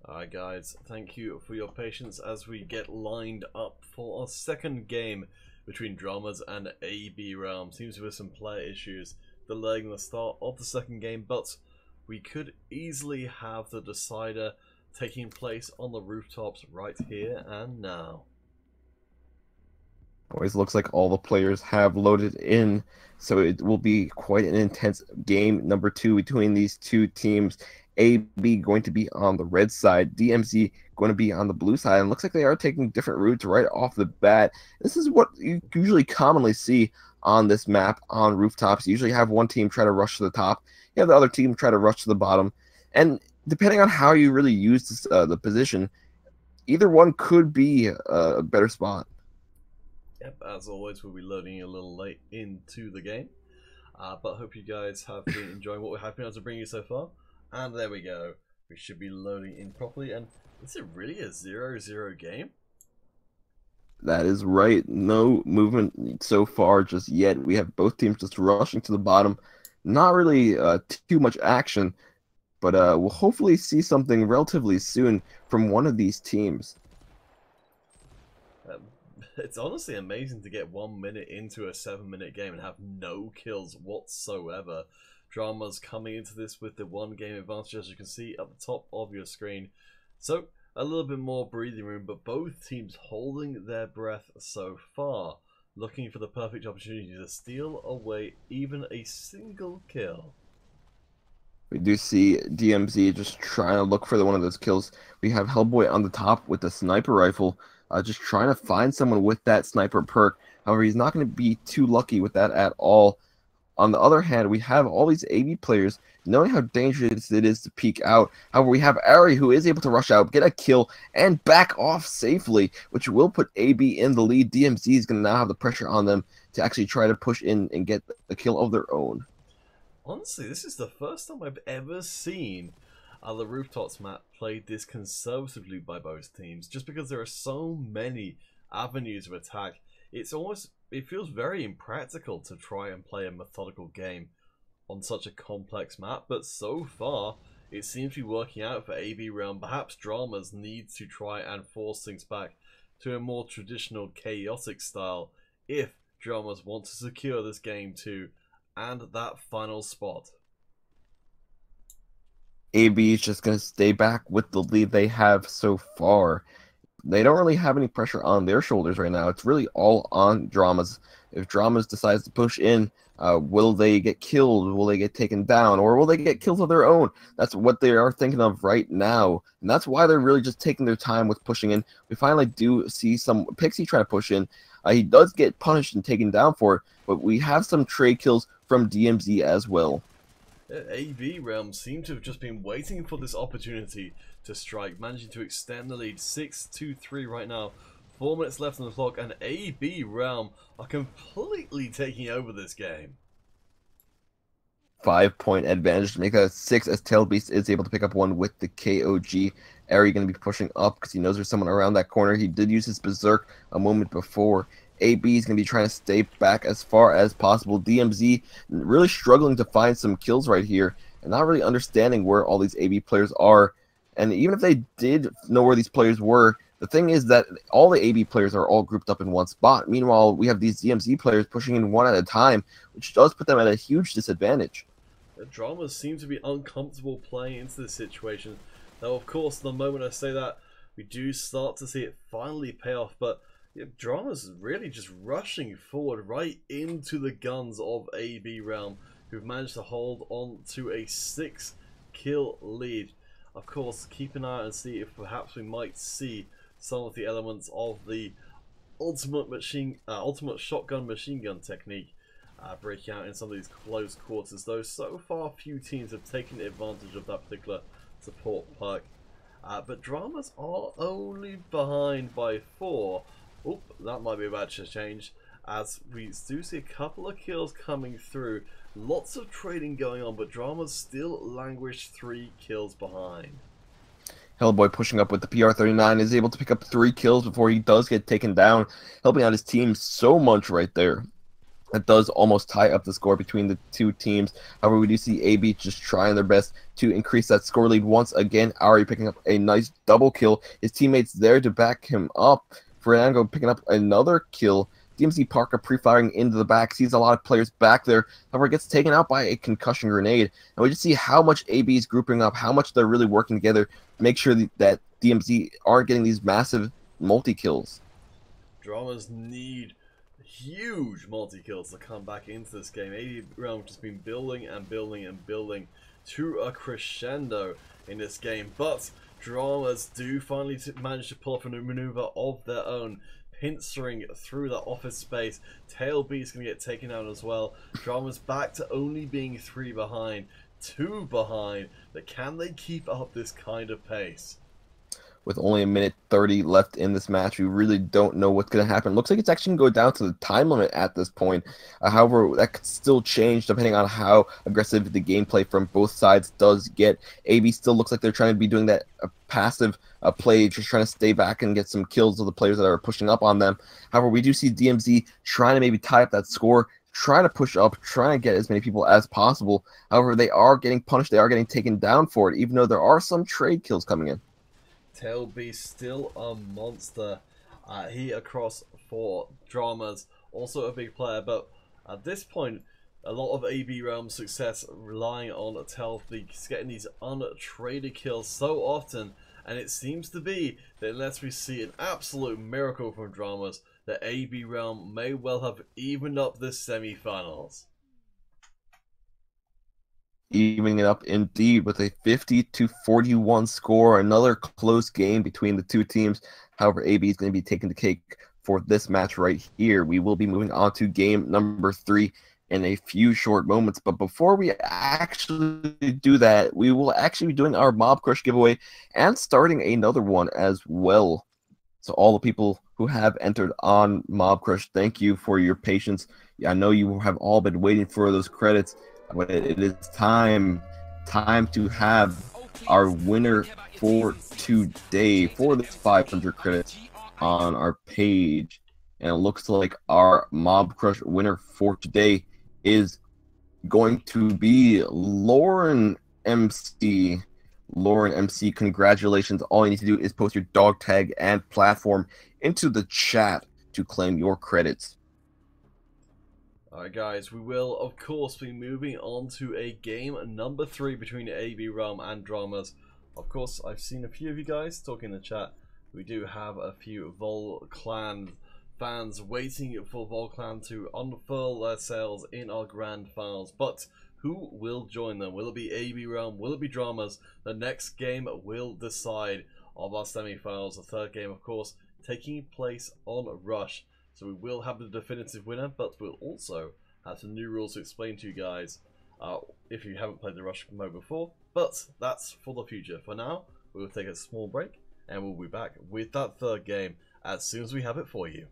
Alright guys, thank you for your patience as we get lined up for our second game between Dramas and AB Realm. Seems to have some player issues delaying the start of the second game, but we could easily have the decider taking place on the rooftops right here and now. Always looks like all the players have loaded in, so it will be quite an intense game number 2 between these two teams. AB going to be on the red side, DMZ going to be on the blue side, and looks like they are taking different routes right off the bat. This is what you usually commonly see on this map on rooftops. You usually have one team try to rush to the top, you have the other team try to rush to the bottom, and depending on how you really use this, the position, either one could be a better spot. Yep, as always, we'll be loading a little late into the game, but hope you guys have been enjoying what we have been able to bring you so far. And there we go. We should be loading in properly. And is it really a 0-0 game? That is right. No movement so far just yet. We have both teams just rushing to the bottom. Not really too much action, but we'll hopefully see something relatively soon from one of these teams. It's honestly amazing to get 1 minute into a 7-minute game and have no kills whatsoever. Dramas coming into this with the 1 game advantage, as you can see at the top of your screen. So a little bit more breathing room, but both teams holding their breath so far, looking for the perfect opportunity to steal away even a single kill. We do see DMZ just trying to look for one of those kills. We have Hellboy on the top with the sniper rifle, just trying to find someone with that sniper perk. However, he's not going to be too lucky with that at all. On the other hand, we have all these AB players knowing how dangerous it is to peek out. However, we have Ari, who is able to rush out, get a kill, and back off safely, which will put AB in the lead. DMZ is going to now have the pressure on them to actually try to push in and get the kill of their own. Honestly, this is the first time I've ever seen the rooftops map played this conservatively by both teams, just because there are so many avenues of attack. It feels very impractical to try and play a methodical game on such a complex map, but so far it seems to be working out for AB Realm. Perhaps Dramas need to try and force things back to a more traditional chaotic style if Dramas want to secure this game too, and that final spot. AB is just going to stay back with the lead they have so far. They don't really have any pressure on their shoulders right now. It's really all on Dramas. If Dramas decides to push in, will they get killed? Will they get taken down? Or will they get kills of their own? That's what they are thinking of right now. And that's why they're really just taking their time with pushing in. We finally do see some Pixie try to push in. He does get punished and taken down for it, but we have some trade kills from DMZ as well. AB Realm seem to have just been waiting for this opportunity to strike, managing to extend the lead 6-2-3 right now. 4 minutes left on the clock, and AB Realm are completely taking over this game. 5-point advantage to make that 6 as Tailbeast is able to pick up 1 with the KOG. Ari going to be pushing up because he knows there's someone around that corner. He did use his Berserk a moment before. AB is going to be trying to stay back as far as possible. DMZ really struggling to find some kills right here and not really understanding where all these AB players are. And even if they did know where these players were, the thing is that all the AB players are all grouped up in one spot. Meanwhile, we have these DMZ players pushing in one at a time, which does put them at a huge disadvantage. The Dramas seem to be uncomfortable playing into this situation. Though, of course, the moment I say that, we do start to see it finally pay off. But yeah, Dramas really just rushing forward right into the guns of AB Realm, who've managed to hold on to a 6-kill lead. Of course, keep an eye out and see if perhaps we might see some of the elements of the ultimate shotgun machine gun technique breaking out in some of these close quarters. Though so far few teams have taken advantage of that particular support perk. But Dramas are only behind by 4. Oop, that might be about to change, as we do see a couple of kills coming through. Lots of trading going on, but Dramas still languish 3 kills behind. Hellboy pushing up with the PR39 is able to pick up 3 kills before he does get taken down, helping out his team so much right there. That does almost tie up the score between the two teams. However, we do see AB just trying their best to increase that score lead once again. Ari picking up a nice double kill. His teammates there to back him up. Fernando picking up another kill. DMZ Parker pre-firing into the back. Sees a lot of players back there. However, gets taken out by a concussion grenade. And we just see how much AB is grouping up, how much they're really working together to make sure that DMZ aren't getting these massive multi-kills. Dramas need huge multi-kills to come back into this game. AB Realm just been building and building and building to a crescendo in this game, but Dramas do finally manage to pull off a maneuver of their own, pincering through that office space. Tail B is going to get taken out as well. Dramas back to only being 3 behind, 2 behind, but can they keep up this kind of pace? With only 1:30 left in this match, we really don't know what's going to happen. Looks like it's actually going to go down to the time limit at this point. However, that could still change depending on how aggressive the gameplay from both sides does get. AB still looks like they're trying to be doing that passive play, just trying to stay back and get some kills of the players that are pushing up on them. However, we do see DMZ trying to maybe tie up that score, trying to push up, trying to get as many people as possible. However, they are getting punished. They are getting taken down for it, even though there are some trade kills coming in. Tail B still a monster. He across 4 Dramas, also a big player, but at this point, a lot of AB Realm's success relying on Tail B getting these untraded kills so often, and it seems to be that unless we see an absolute miracle from Dramas, that AB Realm may well have evened up the semi-finals. Evening it up indeed with a 50-41 score. Another close game between the two teams. However, AB is going to be taking the cake for this match right here. We will be moving on to game number 3 in a few short moments. But before we actually do that, we will actually be doing our Mob Crush giveaway and starting another one as well. So all the people who have entered on Mob Crush, thank you for your patience. I know you have all been waiting for those credits. But it is time to have our winner for today for this 500 credits on our page. And it looks like our Mob Crush winner for today is going to be Lauren MC. Lauren MC, congratulations. All you need to do is post your dog tag and platform into the chat to claim your credits. Alright guys, we will of course be moving on to a game number 3 between AB Realm and Dramas. Of course, I've seen a few of you guys talking in the chat. We do have a few Vol Clan fans waiting for Vol Clan to unfurl their sails in our grand finals. But who will join them? Will it be AB Realm? Will it be Dramas? The next game will decide of our semi-finals. The third game, of course, taking place on Rush. So we will have the definitive winner, but we'll also have some new rules to explain to you guys if you haven't played the Rush mode before. But that's for the future. For now, we will take a small break, and we'll be back with that third game as soon as we have it for you.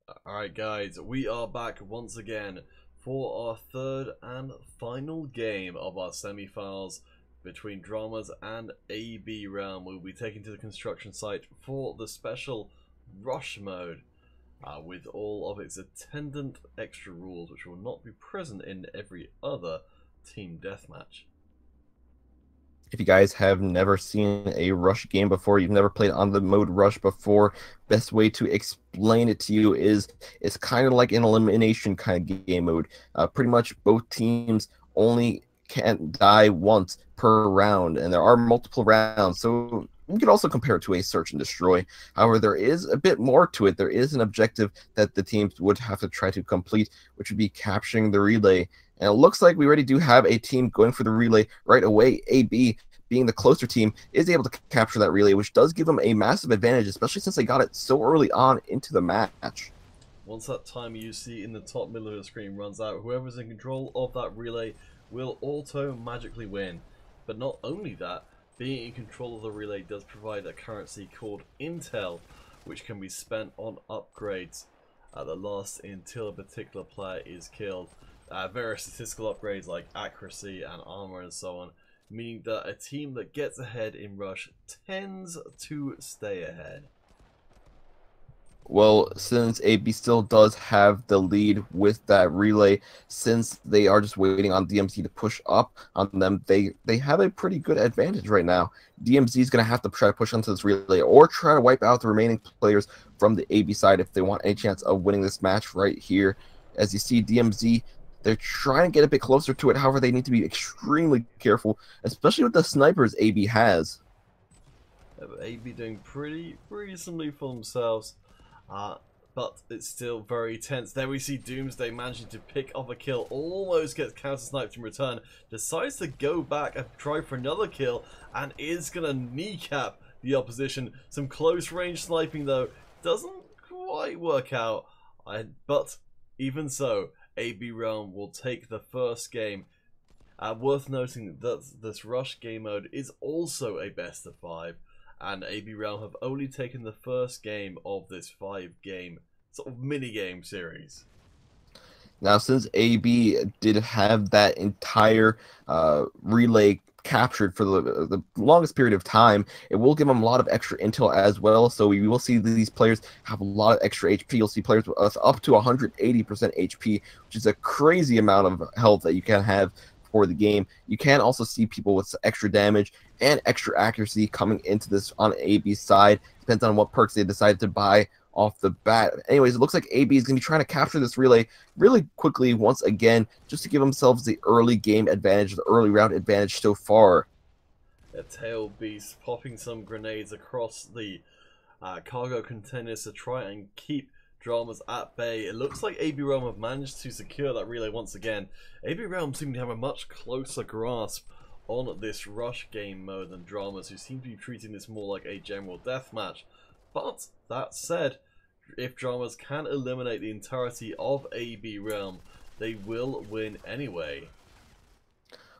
Alright guys, we are back once again for our third and final game of our semi-finals between Dramas and AB Realm. We'll be taken to the construction site for the special rush mode with all of its attendant extra rules, which will not be present in every other team deathmatch. If you guys have never seen a rush game before, you've never played on the mode rush before, best way to explain it to you is it's kind of like an elimination kind of game mode. Pretty much both teams only can die once per round, and there are multiple rounds, so you could also compare it to a search and destroy. However, there is a bit more to it. There is an objective that the teams would have to try to complete, which would be capturing the relay. And it looks like we already do have a team going for the relay right away. AB, being the closer team, is able to capture that relay, which does give them a massive advantage, especially since they got it so early on into the match. Once that timer you see in the top middle of the screen runs out, whoever's in control of that relay will auto-magically win. But not only that, being in control of the relay does provide a currency called Intel, which can be spent on upgrades that last until a particular player is killed. Various statistical upgrades like accuracy and armor and so on, meaning that a team that gets ahead in rush tends to stay ahead. Well, since AB still does have the lead with that relay, since they are just waiting on DMZ to push up on them, they have a pretty good advantage right now. DMZ is going to have to try to push onto this relay or try to wipe out the remaining players from the AB side if they want any chance of winning this match right here. As you see, DMZ, they're trying to get a bit closer to it. However, they need to be extremely careful, especially with the snipers AB has. AB doing pretty decently for themselves. But it's still very tense. There we see Doomsday managing to pick up a kill, almost gets counter-sniped in return, decides to go back and try for another kill, and is going to kneecap the opposition. Some close-range sniping, though, doesn't quite work out. But even so, AB Realm will take the first game. Worth noting that this rush game mode is also a best of 5. And AB Realm have only taken the first game of this 5-game sort of mini-game series. Now, since AB did have that entire relay captured for the longest period of time, it will give them a lot of extra intel as well. So we will see these players have a lot of extra HP. You'll see players with up to 180% HP, which is a crazy amount of health that you can have for the game. You can also see people with extra damage and extra accuracy coming into this on AB's side. Depends on what perks they decide to buy off the bat. Anyways, it looks like AB is going to be trying to capture this relay really quickly once again, just to give themselves the early game advantage, the early round advantage so far. A tail beast popping some grenades across the cargo containers to try and keep Dramas at bay. It looks like AB Realm have managed to secure that relay once again. AB Realm seem to have a much closer grasp on this rush game mode than Dramas, who seem to be treating this more like a general deathmatch. But that said, if Dramas can eliminate the entirety of AB Realm, they will win anyway.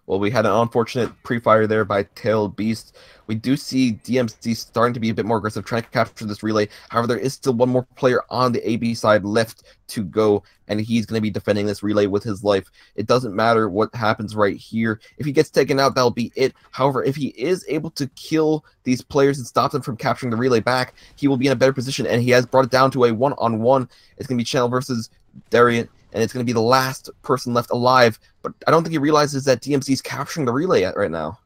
Well, we had an unfortunate pre-fire there by Tail Beast. We do see DMC starting to be a bit more aggressive, trying to capture this relay. However, there is still one more player on the AB side left to go, and he's going to be defending this relay with his life. It doesn't matter what happens right here. If he gets taken out, that'll be it. However, if he is able to kill these players and stop them from capturing the relay back, he will be in a better position, and he has brought it down to a one-on-one. It's going to be Channel versus Darian, and it's going to be the last person left alive. But I don't think he realizes that DMC is capturing the relay right now.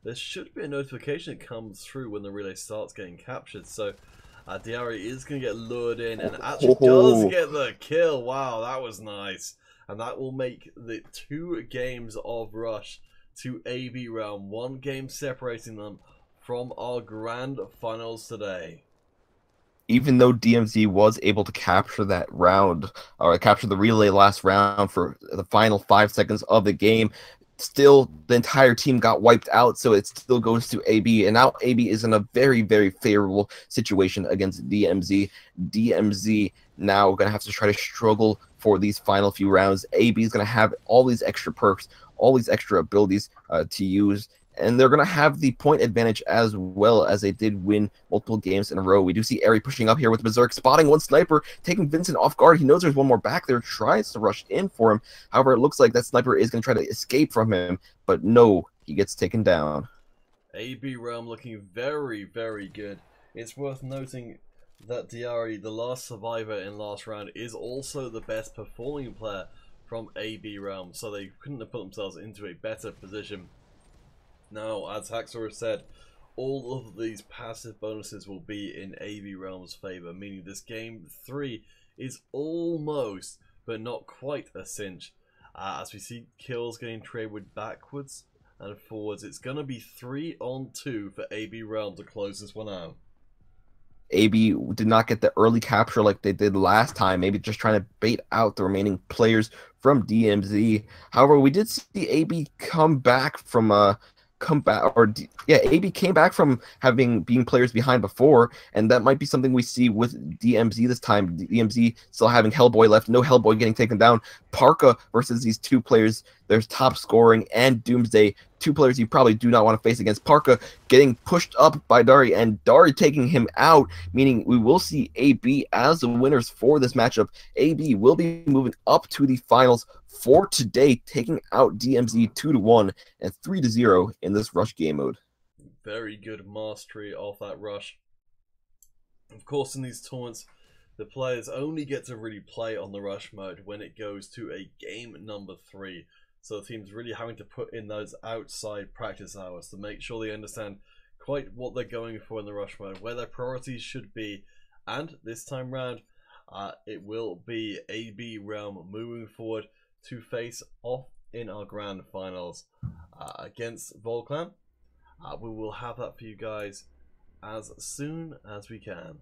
There should be a notification that comes through when the relay starts getting captured. So Diari is going to get lured in and actually does get the kill. Wow, that was nice. And that will make the 2 games of rush to AB Realm. 1 game separating them from our grand finals today. Even though DMZ was able to capture that round, or capture the relay last round for the final 5 seconds of the game, still the entire team got wiped out, so it still goes to AB, and now AB is in a very favorable situation against DMZ. DMZ now going to have to try to struggle for these final few rounds. AB is going to have all these extra perks, all these extra abilities to use, and they're going to have the point advantage as well, as they did win multiple games in a row. We do see Eri pushing up here with Berserk, spotting one sniper, taking Vincent off guard. He knows there's one more back there, tries to rush in for him. However, it looks like that sniper is going to try to escape from him, but no, he gets taken down. AB Realm looking very, very good. It's worth noting that Diari, the last survivor in last round, is also the best performing player from AB Realm, so they couldn't have put themselves into a better position. Now, as Haxor said, all of these passive bonuses will be in AB Realm's favor, meaning this game 3 is almost, but not quite a cinch. As we see kills getting traded backwards and forwards, it's going to be 3-on-2 for AB Realm to close this one out. AB did not get the early capture like they did last time, maybe just trying to bait out the remaining players from DMZ. However, we did see AB come back from AB came back from being players behind before, and that might be something we see with DMZ this time. DMZ still having Hellboy left, no Hellboy getting taken down. Parka versus these two players, there's Top Scoring and Doomsday, two players you probably do not want to face against. Parka getting pushed up by Dari, and Dari taking him out, meaning we will see AB as the winners for this matchup. AB will be moving up to the finals for today, taking out DMZ 2-1 and 3-0 in this rush game mode. Very good mastery of that rush. Of course, in these tournaments, the players only get to really play on the rush mode when it goes to a game number 3. So the team's really having to put in those outside practice hours to make sure they understand quite what they're going for in the rush mode, where their priorities should be. And this time round, it will be AB Realm moving forward to face off in our grand finals against Volclan. We will have that for you guys as soon as we can.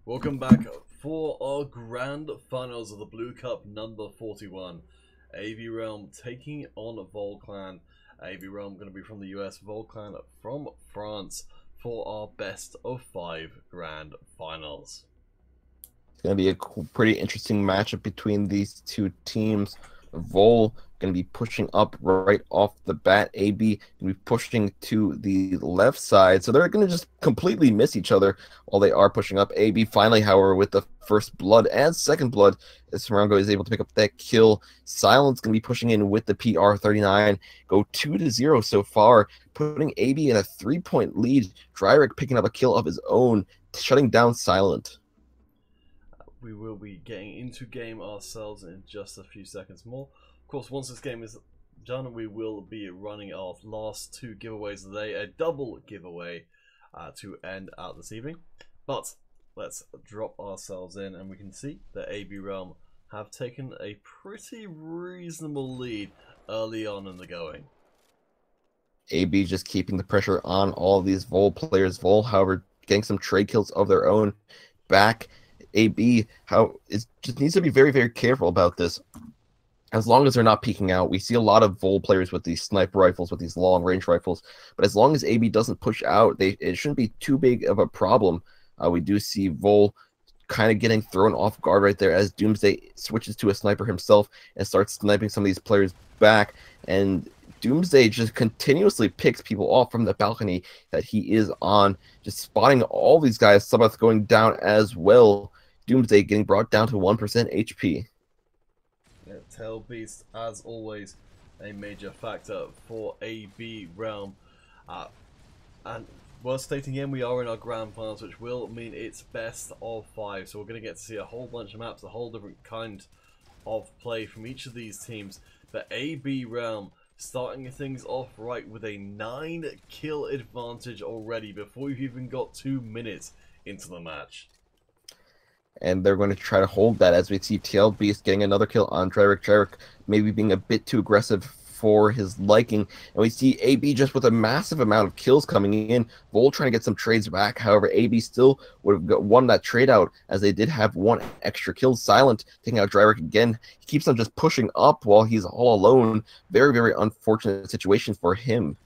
Welcome back for our grand finals of the Blue Cup number 41. AV Realm taking on Volclan. AV Realm going to be from the US, Volclan from France for our best of 5 grand finals. It's going to be a pretty interesting matchup between these two teams. Vol going to be pushing up right off the bat. AB going to be pushing to the left side. So they're going to just completely miss each other while they are pushing up. AB finally, however, with the first blood and second blood, as Sarango is able to pick up that kill. Silence going to be pushing in with the PR39. Go 2-0 so far, putting AB in a 3-point lead. Dryrick picking up a kill of his own, shutting down Silent. We will be getting into game ourselves in just a few seconds more. Of course, once this game is done, we will be running our last 2 giveaways of the day, a double giveaway to end out this evening. But let's drop ourselves in, and we can see that AB Realm have taken a pretty reasonable lead early on in the going. AB just keeping the pressure on all of these Vol players. Vol, however, getting some trade kills of their own back. AB, it just needs to be very, very careful about this. As long as they're not peeking out, we see a lot of Vol players with these sniper rifles, with these long-range rifles. But as long as AB doesn't push out, it shouldn't be too big of a problem. We do see Vol kind of getting thrown off guard right there as Doomsday switches to a sniper himself and starts sniping some of these players back. And Doomsday just continuously picks people off from the balcony that he is on, just spotting all these guys. Sabbath going down as well. Doomsday getting brought down to 1% HP. Yeah, Tail Beast, as always, a major factor for AB Realm. And worth stating again, we are in our grand finals, which will mean it's best of 5. So we're going to get to see a whole bunch of maps, a whole different kind of play from each of these teams. But AB Realm starting things off right with a 9-kill advantage already before you've even got 2 minutes into the match. And they're going to try to hold that as we see TL Beast getting another kill on Dryrick. Dryrick maybe being a bit too aggressive for his liking. And we see AB just with a massive amount of kills coming in. Vol trying to get some trades back. However, AB still would have won that trade out as they did have 1 extra kill. Silent taking out Dryrick again. He keeps on just pushing up while he's all alone. Very, very unfortunate situation for him.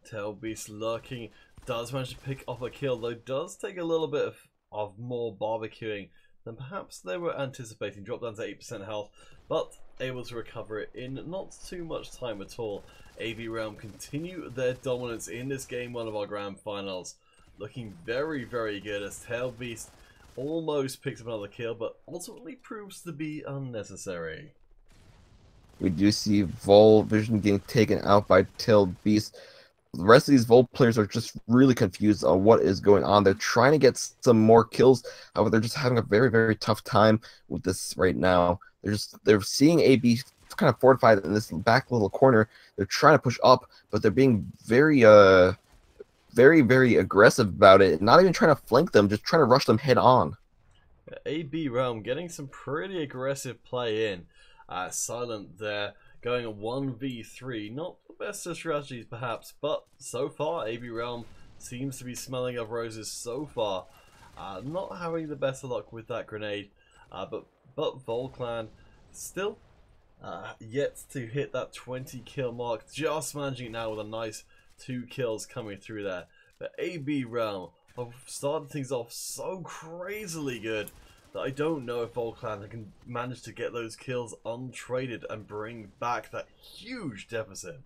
Tail Beast lurking. Does manage to pick off a kill, though does take a little bit of more barbecuing than perhaps they were anticipating. Dropped down to 8% health, but able to recover it in not too much time at all. AV Realm continue their dominance in this game, one of our grand finals. Looking very, very good as Tail Beast almost picks up another kill, but ultimately proves to be unnecessary. We do see Vol Vision getting taken out by Tail Beast. The rest of these Volt players are just really confused on what is going on. They're trying to get some more kills, however, they're just having a very, very tough time with this right now. They're seeing AB kind of fortified in this back little corner. They're trying to push up, but they're being very, very, very aggressive about it. Not even trying to flank them, just trying to rush them head on. AB Realm getting some pretty aggressive play in. Silent there. Going a 1v3, not the best of strategies perhaps, but so far AB Realm seems to be smelling of roses so far. Not having the best of luck with that grenade, but Volclan still yet to hit that 20 kill mark, just managing it now with a nice 2 kills coming through there. But AB Realm have started things off so crazily good that I don't know if Volclan can manage to get those kills untraded and bring back that huge deficit.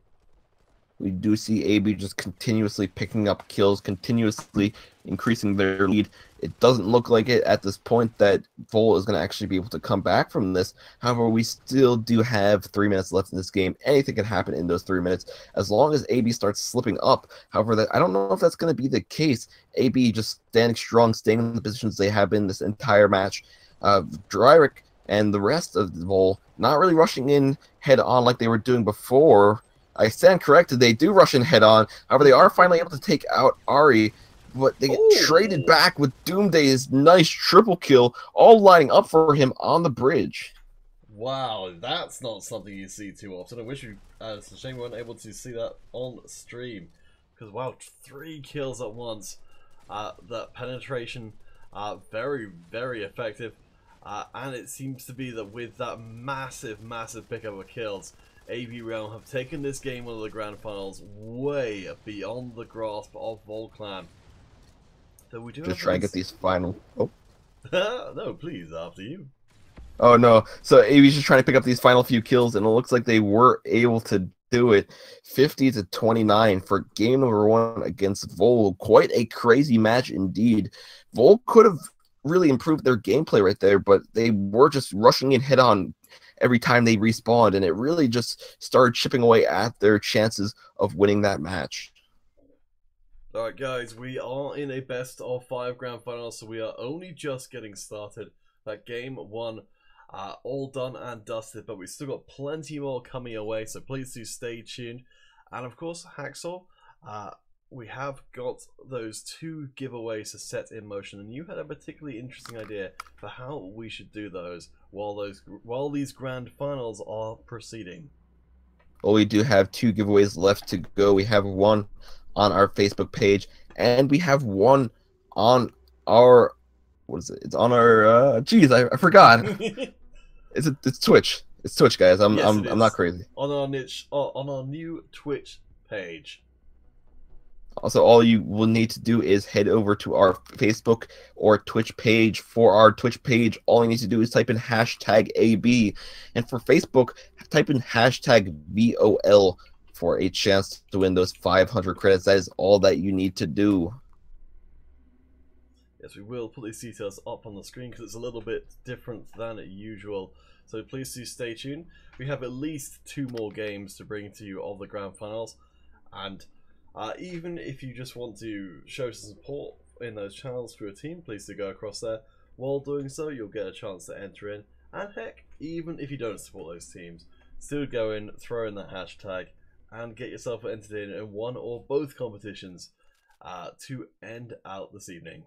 We do see AB just continuously picking up kills, continuously increasing their lead. It doesn't look like it at this point that Vol is going to actually be able to come back from this. However, we still do have 3 minutes left in this game. Anything can happen in those 3 minutes as long as AB starts slipping up. However, I don't know if that's going to be the case. AB just standing strong, staying in the positions they have been this entire match. Dryrick and the rest of the Vol not really rushing in head on like they were doing before. I stand corrected, they do rush in head on. However, they are finally able to take out Ari, but they get traded back with Doomsday's nice triple kill, all lining up for him on the bridge. Wow, that's not something you see too often. I wish it's a shame we weren't able to see that on stream. Because, wow, 3 kills at once. That penetration Very, very effective. And it seems to be that with that massive pickup of kills, AB Realm have taken this game on the Grand Finals way beyond the grasp of Volclan. So we do Just try and get these final. Oh. No, please, after you. Oh no. So AB's just trying to pick up these final few kills, and it looks like they were able to do it. 50-29 for game number 1 against Vol. Quite a crazy match indeed. Vol could have really improved their gameplay right there, but they were just rushing in head on every time they respawned, and it really just started chipping away at their chances of winning that match. Alright guys, we are in a best of 5 grand final, so we are only just getting started. That game 1 all done and dusted, but we've still got plenty more coming away, so please do stay tuned. And of course, Hacksaw, we have got those 2 giveaways to set in motion, and you had a particularly interesting idea for how we should do those while these grand finals are proceeding. Well, we do have 2 giveaways left to go. We have one on our Facebook page, and we have one on our, what is it? It's on our geez, I forgot. It's Twitch. It's Twitch, guys. I'm not crazy. On our new Twitch page. Also, all you will need to do is head over to our Facebook or Twitch page. For our Twitch page, all you need to do is type in hashtag AB, and for Facebook, type in hashtag VOL for a chance to win those 500 credits. That is all that you need to do. Yes, we will put these details up on the screen because it's a little bit different than usual. So please do stay tuned. We have at least 2 more games to bring to you of the grand finals, and even if you just want to show some support in those channels for your team, please do go across there. While doing so, you'll get a chance to enter in, and heck, even if you don't support those teams, still go in, throw in that hashtag, and get yourself entered in one or both competitions to end out this evening.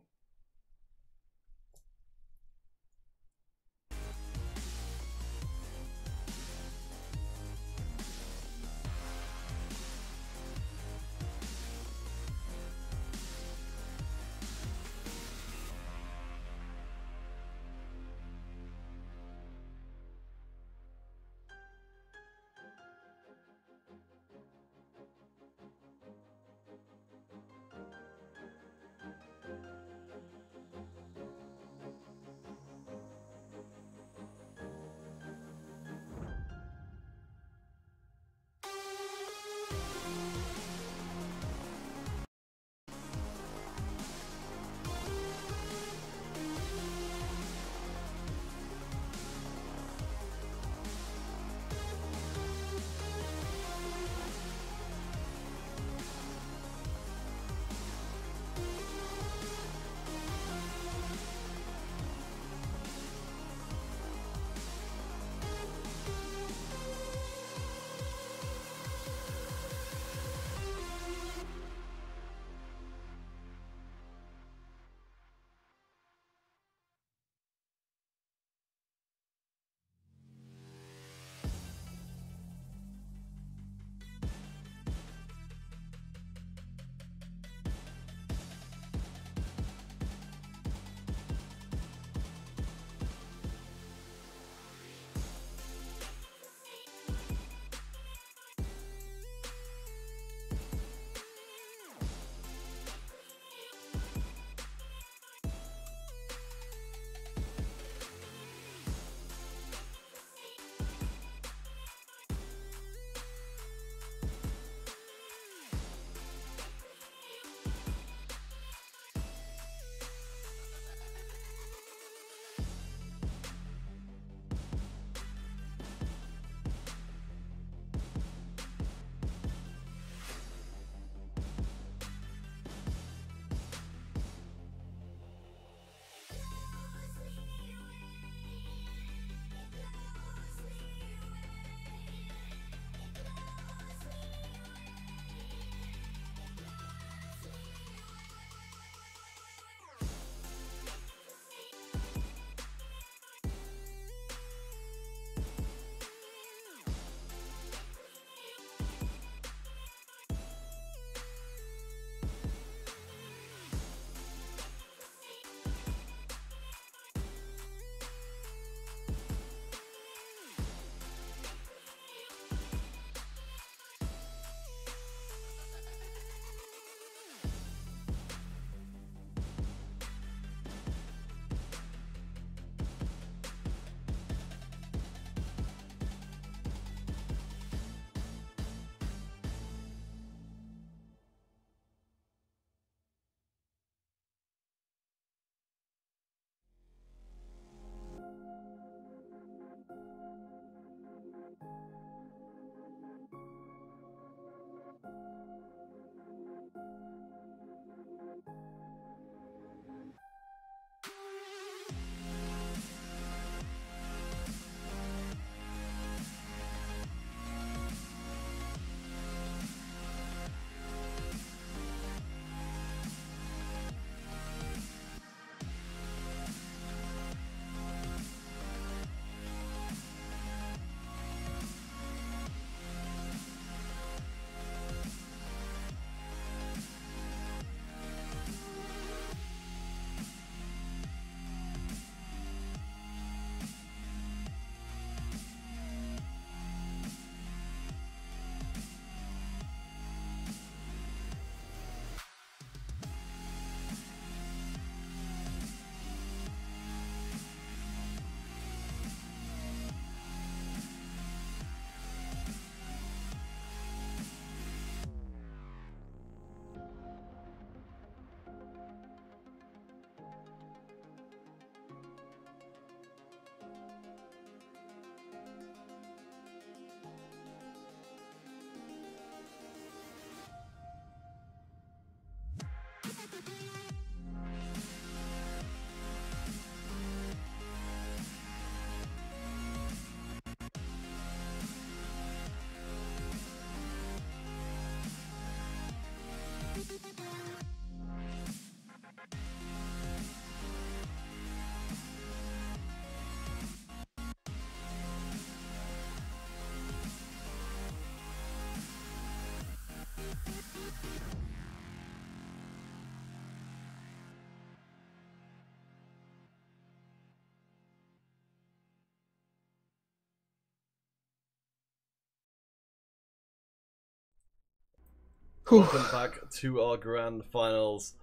Welcome back to our grand finals.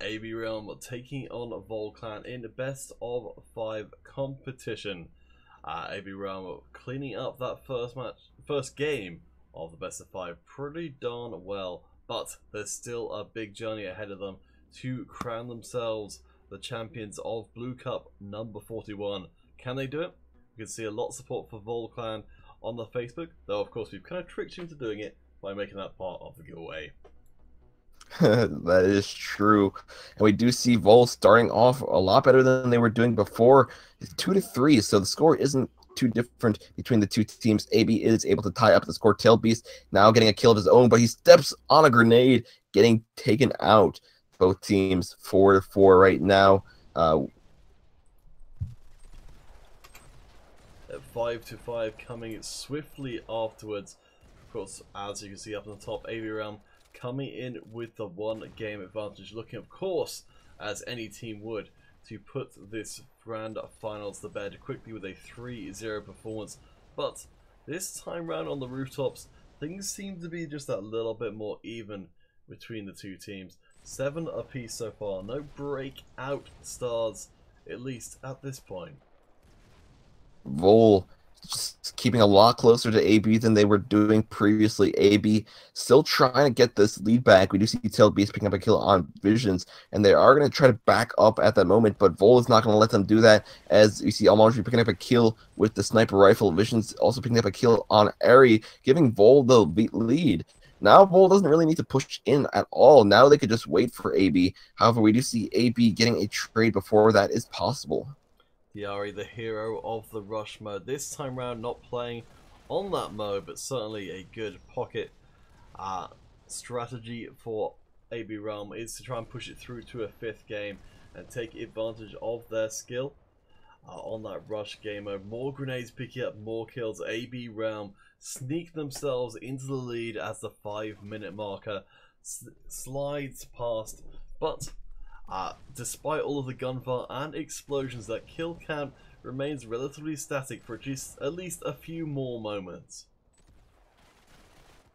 AB Realm taking on Volclan in the best of 5 competition. AB Realm cleaning up that first game of the best of 5 pretty darn well, but there's still a big journey ahead of them to crown themselves the champions of Blue Cup number 41. Can they do it? You can see a lot of support for Volclan on the Facebook, though of course we've kind of tricked you into doing it by making that part of the giveaway. That is true, and we do see Vol starting off a lot better than they were doing before. It's 2-3, so the score isn't too different between the two teams. AB is able to tie up the score. Tail Beast now getting a kill of his own, but he steps on a grenade, getting taken out. Both teams 4-4 right now. At 5-5 coming swiftly afterwards. Of course, as you can see up on the top, AB Realm coming in with the 1 game advantage, looking of course as any team would to put this grand finals to bed quickly with a 3-0 performance. But this time round on the rooftops, things seem to be just that little bit more even between the two teams. 7 apiece so far, no breakout stars, at least at this point. Vol just keeping a lot closer to AB than they were doing previously. AB still trying to get this lead back. We do see Tail Beast picking up a kill on Visions, and they are going to try to back up at that moment, but Vol is not going to let them do that, as you see Almondry picking up a kill with the sniper rifle. Visions also picking up a kill on Ari, giving Vol the lead. Now Vol doesn't really need to push in at all. Now they could just wait for AB. However, we do see AB getting a trade before that is possible. Yari, the hero of the rush mode, this time round not playing on that mode, but certainly a good pocket strategy for AB Realm is to try and push it through to a 5th game and take advantage of their skill on that rush game mode. More grenades picking up more kills. AB Realm sneak themselves into the lead as the 5-minute marker slides past, but despite all of the gunfire and explosions, that kill count remains relatively static for just at least a few more moments.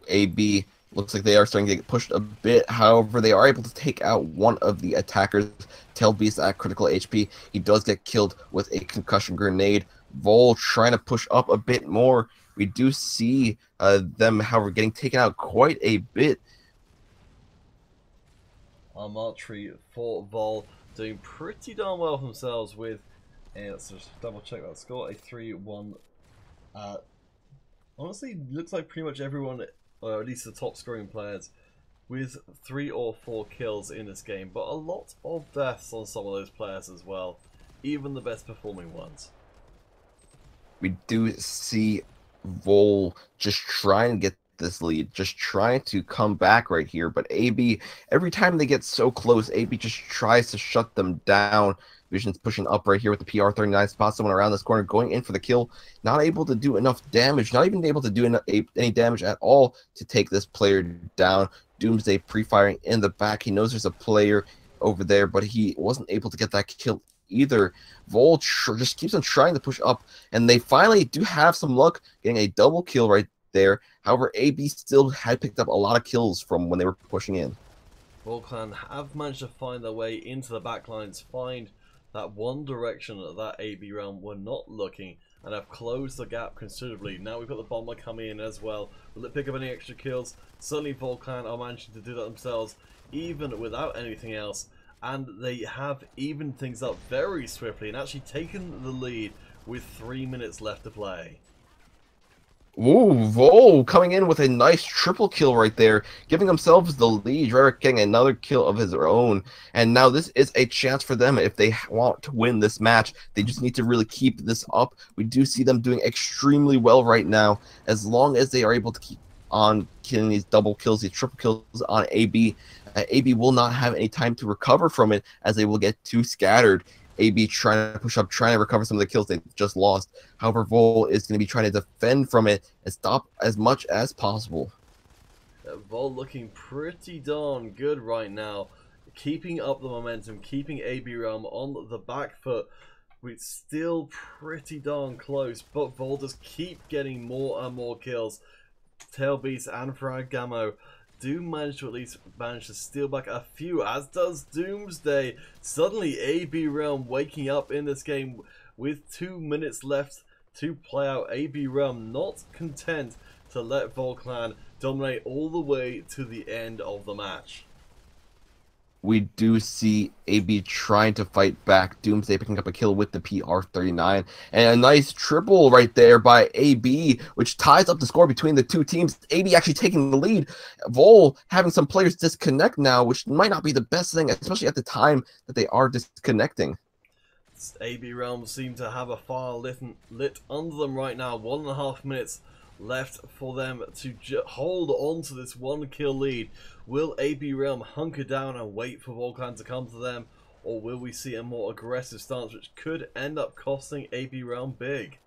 AB looks like they are starting to get pushed a bit. However, they are able to take out one of the attackers. Tail Beast at critical HP. He does get killed with a concussion grenade. Vol trying to push up a bit more. We do see them, however, getting taken out quite a bit. Armatry for Vol doing pretty darn well for themselves with, and let's just double check that score, a 3-1. Honestly, looks like pretty much everyone, or at least the top scoring players, with 3 or 4 kills in this game, but a lot of deaths on some of those players as well, even the best performing ones. We do see Vol just trying to get this lead, just trying to come back right here, but AB, every time they get so close, AB just tries to shut them down. Vision's pushing up right here with the PR39, spots someone around this corner, going in for the kill, not able to do enough damage, not even able to do any damage at all to take this player down. Doomsday pre-firing in the back. He knows there's a player over there, but he wasn't able to get that kill either. Vol just keeps on trying to push up, and they finally do have some luck getting a double kill right there. However, AB still had picked up a lot of kills from when they were pushing in. Volclan have managed to find their way into the backlines, find that one direction that AB Realm were not looking, and have closed the gap considerably. Now we've got the bomber coming in as well. Will it pick up any extra kills? Certainly Volclan are managing to do that themselves, even without anything else. And they have evened things up very swiftly and actually taken the lead with 3 minutes left to play. Ooh, Vol coming in with a nice triple kill right there, giving themselves the lead. Rarick getting another kill of his own. And now this is a chance for them if they want to win this match. They just need to really keep this up. We do see them doing extremely well right now. As long as they are able to keep on killing these double kills, these triple kills on AB, AB will not have any time to recover from it, as they will get too scattered. AB trying to push up, trying to recover some of the kills they just lost. However, Vol is going to be trying to defend from it and stop as much as possible. Vol looking pretty darn good right now, keeping up the momentum, keeping AB Realm on the back foot. It's still pretty darn close, but Vol just keep getting more and more kills. Tailbeast and Fragamo do manage to steal back a few, as does Doomsday. Suddenly AB Realm waking up in this game with 2 minutes left to play out. AB Realm not content to let Vol Clan dominate all the way to the end of the match. We do see AB trying to fight back. Doomsday picking up a kill with the PR39. And a nice triple right there by AB, which ties up the score between the two teams. AB actually taking the lead. Vol having some players disconnect now, which might not be the best thing, especially at the time that they are disconnecting. AB Realm seem to have a fire lit under them right now. 1.5 minutes left for them to hold on to this 1 kill lead. Will AB Realm hunker down and wait for Volcan to come to them, or will we see a more aggressive stance which could end up costing AB Realm big?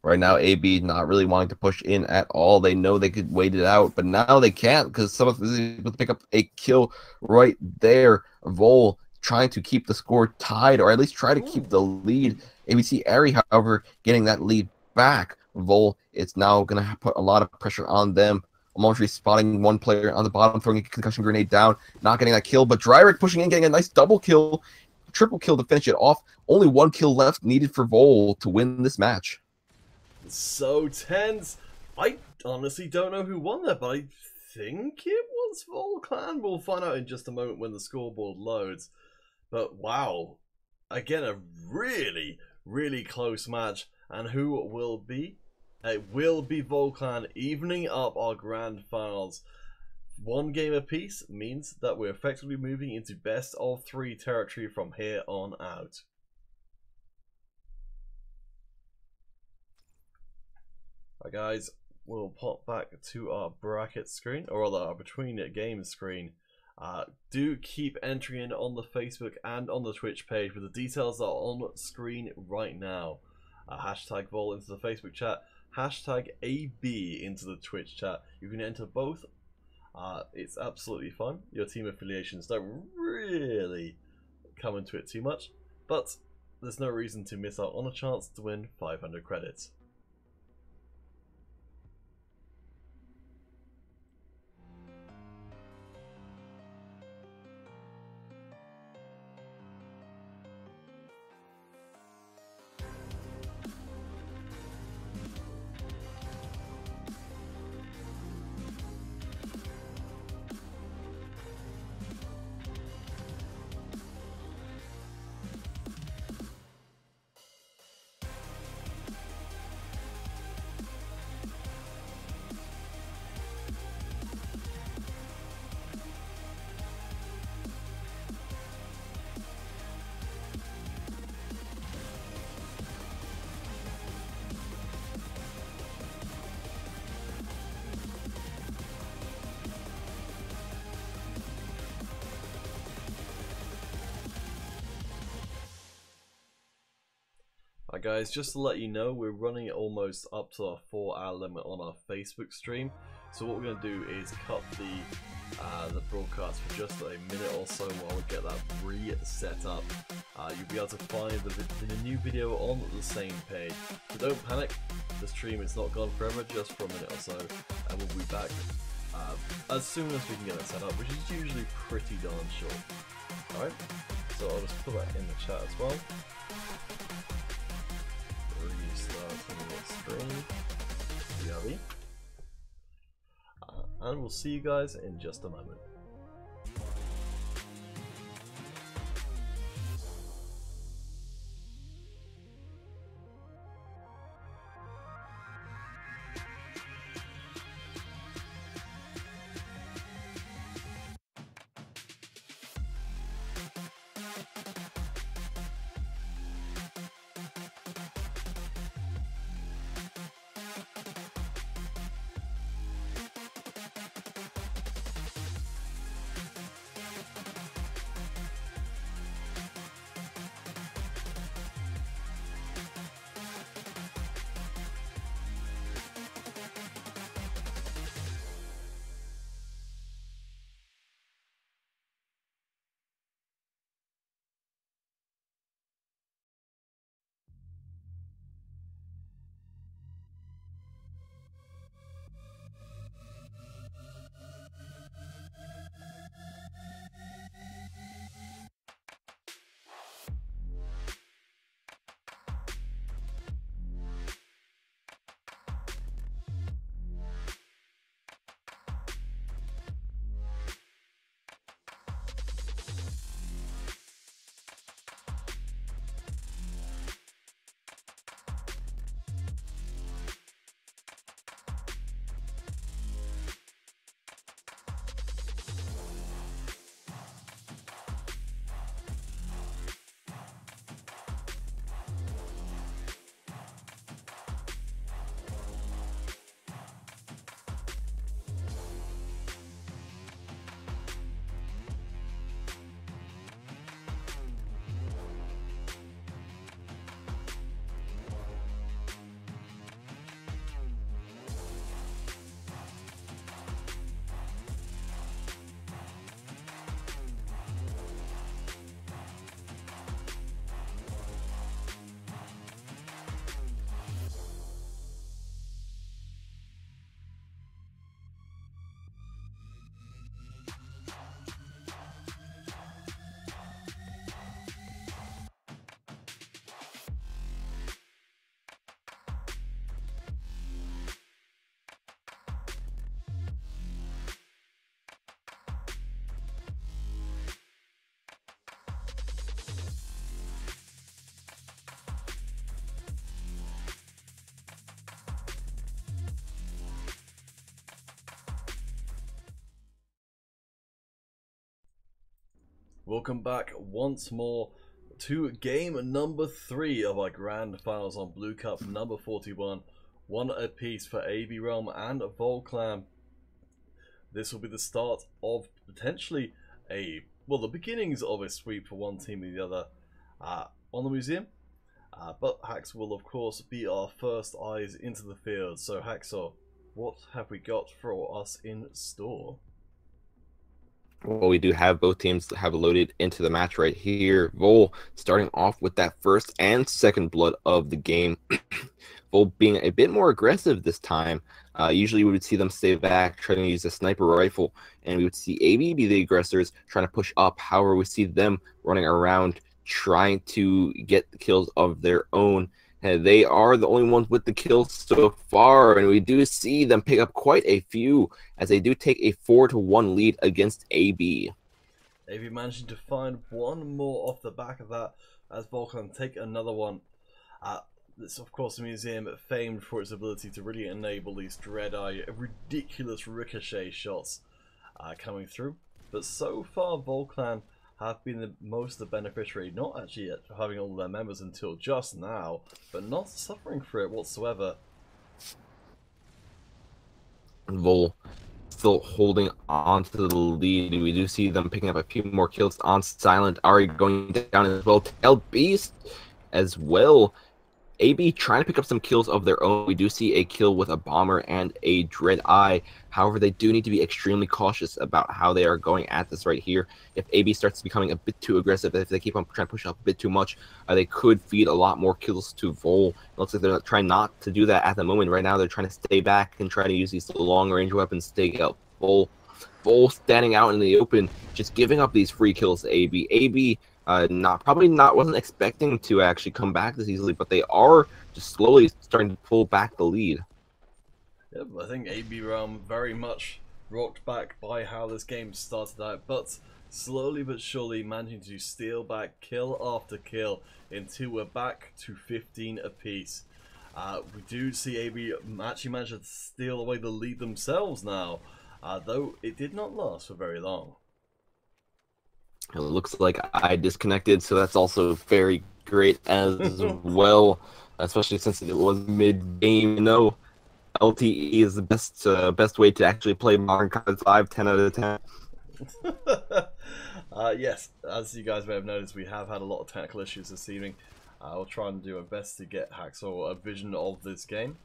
Right now, AB not really wanting to push in at all. They know they could wait it out, but now they can't, because some of them is able to pick up a kill right there. Vol trying to keep the score tied, or at least try to keep the lead. ABC Airy, however, getting that lead back. Vol, it's now going to put a lot of pressure on them. Almost spotting one player on the bottom, throwing a concussion grenade down, not getting that kill, but Dryrick pushing in, getting a nice double kill, triple kill to finish it off. Only 1 kill left needed for Vol to win this match. So tense. I honestly don't know who won that, but I think it was Vol Clan. We'll find out in just a moment when the scoreboard loads. But wow, again, a really, really close match. And who will be? It will be Vol Clan evening up our grand finals. 1 game apiece means that we're effectively moving into best of 3 territory from here on out. Alright guys, we'll pop back to our bracket screen, or rather our between games screen. Do keep entering in on the Facebook and on the Twitch page, with the details are on screen right now. Hashtag Vol into the Facebook chat, hashtag AB into the Twitch chat. You can enter both. It's absolutely fun. Your team affiliations don't really come into it too much, but there's no reason to miss out on a chance to win 500 credits. Alright guys, just to let you know, we're running almost up to our 4-hour limit on our Facebook stream. So what we're going to do is cut the broadcast for just a minute or so while we get that reset up. You'll be able to find the new video on the same page. So don't panic, the stream is not gone forever, just for a minute or so, and we'll be back as soon as we can get it set up, which is usually pretty darn short. Alright, so I'll just put that in the chat as well. Restarting the stream. Yummy. And we'll see you guys in just a moment. Welcome back once more to game number 3 of our grand finals on Blue Cup number 41. One apiece for AB Realm and Volclan. This will be the start of potentially the beginnings of a sweep for one team and the other on the museum. But Hax will of course be our first eyes into the field. So Haxor, what have we got for us in store? Well, we do have both teams have loaded into the match right here. Vol starting off with that first and second blood of the game. Vol being a bit more aggressive this time. Usually we would see them stay back, trying to use a sniper rifle, and we would see AB be the aggressors, trying to push up. However, we see them running around, trying to get the kills of their own. And they are the only ones with the kills so far, and we do see them pick up quite a few as they do take a 4-1 lead against AB. AB managing to find one more off the back of that as Volclan take another one. It's of course a museum famed for its ability to really enable these dread-eye, ridiculous ricochet shots coming through. But so far Volclan have been the most the beneficiary, not actually having all their members until just now, but not suffering for it whatsoever. Vol still holding on to the lead. We do see them picking up a few more kills on Silent. Ari going down as well. Tail Beast as well. AB trying to pick up some kills of their own. We do see a kill with a bomber and a dread eye. However, they do need to be extremely cautious about how they are going at this right here. If AB starts becoming a bit too aggressive, if they keep on trying to push up a bit too much, they could feed a lot more kills to Vol. It looks like they're trying not to do that at the moment. Right now, they're trying to stay back and try to use these long-range weapons to take out Vol. Vol standing out in the open, just giving up these free kills to AB. AB wasn't expecting to actually come back this easily, but they are just slowly starting to pull back the lead. Yep, I think AB Realm very much rocked back by how this game started out, but slowly but surely managing to steal back kill after kill until we're back to 15 apiece. We do see AB actually manage to steal away the lead themselves now, though it did not last for very long. It looks like I disconnected, so that's also very great as well, especially since it was mid-game. You know, LTE is the best way to actually play Modern Combat 5, 10 out of 10. Yes, as you guys may have noticed, we have had a lot of technical issues this evening. I'll try and do our best to get Haxor a vision of this game,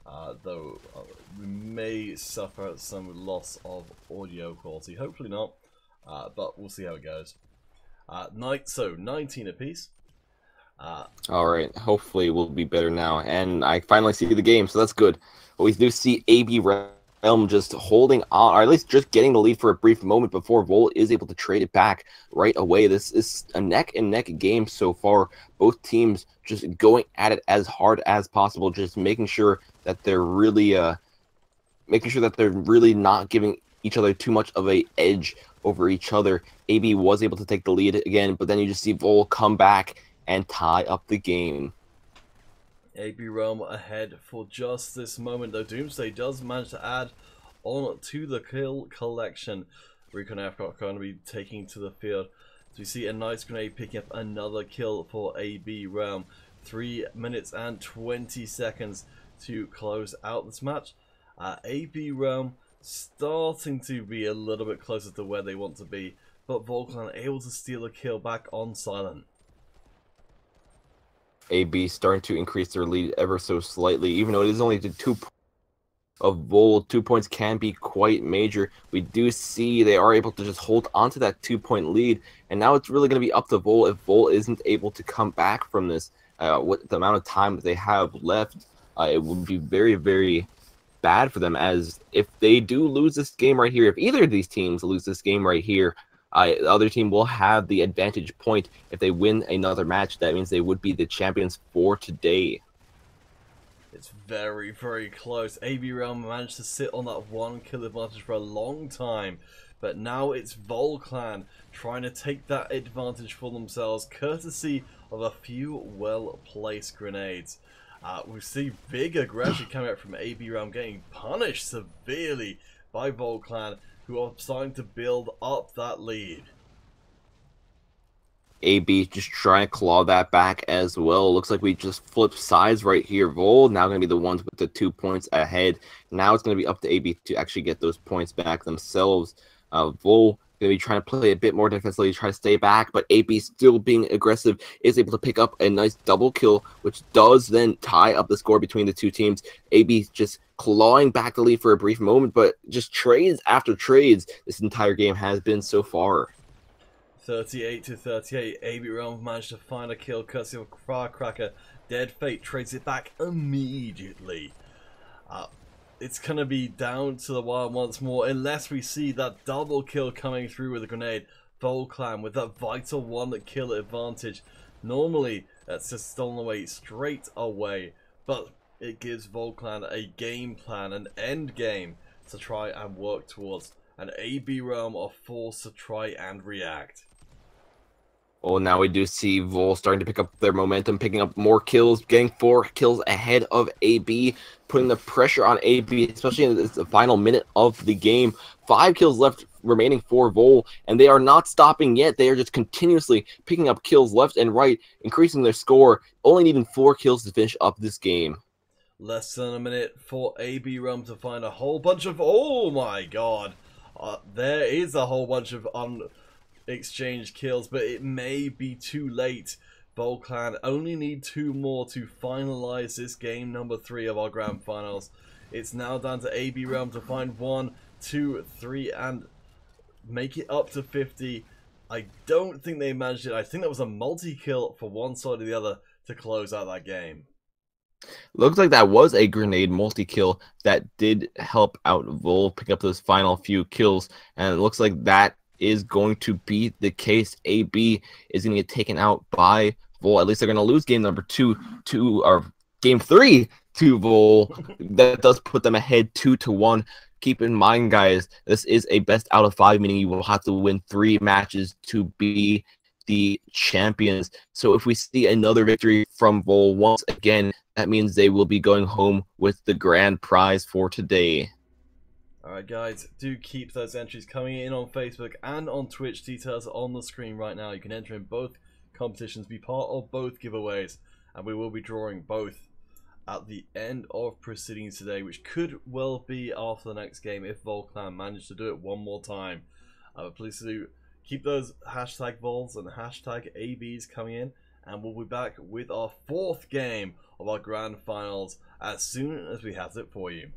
though we may suffer some loss of audio quality. Hopefully not. But we'll see how it goes. So 19 apiece. Alright, hopefully we'll be better now. And I finally see the game, so that's good. But we do see AB Realm just holding on, or at least just getting the lead for a brief moment before Vol is able to trade it back right away. This is a neck-and-neck game so far. Both teams just going at it as hard as possible, just making sure that they're really not giving each other too much of a edge over each other. AB was able to take the lead again, but then you just see Vol come back and tie up the game. AB Realm ahead for just this moment, though Doomsday does manage to add on to the kill collection. Recon Aircraft going to be taking to the field. So we see a nice grenade picking up another kill for AB Realm. 3 minutes and 20 seconds to close out this match. AB Realm starting to be a little bit closer to where they want to be, but Volclan able to steal a kill back on Silent. AB starting to increase their lead ever so slightly, even though it is only to 2 points of Vol. 2 points can be quite major. We do see they are able to just hold onto that 2-point lead, and now it's really going to be up to Vol. If Vol isn't able to come back from this, with the amount of time that they have left, it would be very, very bad for them, as if they do lose this game right here, if either of these teams lose this game right here, the other team will have the advantage point. If they win another match, that means they would be the champions for today. It's very, very close. AB Realm managed to sit on that 1 kill advantage for a long time, but now it's Volclan trying to take that advantage for themselves, courtesy of a few well-placed grenades. We see big aggression coming out from AB Realm, getting punished severely by Volclan, who are starting to build up that lead. AB just trying to claw that back as well. Looks like we just flipped sides right here. Vol now going to be the ones with the 2 points ahead. Now it's going to be up to AB to actually get those points back themselves. Vol going to be trying to play a bit more defensively, try to stay back, but AB still being aggressive, is able to pick up a nice double kill, which does then tie up the score between the two teams. AB just clawing back the lead for a brief moment, but just trades after trades this entire game has been so far. 38-38, AB Realm managed to find a kill courtesy of Firecracker. Dead Fate trades it back immediately. It's going to be down to the wire once more unless we see that double kill coming through with a grenade. Volclan with that vital one kill advantage. Normally, that's just stolen away straight away, but it gives Volclan a game plan, an end game to try and work towards. And AB Realm are forced to try and react. Well, now we do see Vol starting to pick up their momentum, picking up more kills, getting 4 kills ahead of AB, putting the pressure on AB, especially in the final minute of the game. 5 kills left remaining for Vol, and they are not stopping yet. They are just continuously picking up kills left and right, increasing their score, only needing 4 kills to finish up this game. Less than a minute for AB Realm to find a whole bunch of... Oh my god! There is a whole bunch of exchange kills, but it may be too late. Volclan only need 2 more to finalize this game number 3 of our grand finals. It's now down to AB Realm to find 1, 2, 3 and make it up to 50. I don't think they managed it. I think that was a multi-kill for one side or the other to close out that game. Looks like that was a grenade multi-kill that did help out Vol pick up those final few kills, and it looks like that is going to be the case. AB is going to get taken out by Vol. At least they're going to lose game number 2 or game 3 to Vol. That does put them ahead 2-1. Keep in mind, guys, this is a best out of 5, meaning you will have to win 3 matches to be the champions. So if we see another victory from Vol once again, that means they will be going home with the grand prize for today. Alright guys, do keep those entries coming in on Facebook and on Twitch. Details are on the screen right now. You can enter in both competitions, be part of both giveaways, and we will be drawing both at the end of proceedings today, which could well be after the next game if Volclan managed to do it one more time. But please do keep those hashtag Vols and hashtag ABs coming in, and we'll be back with our 4th game of our grand finals as soon as we have it for you.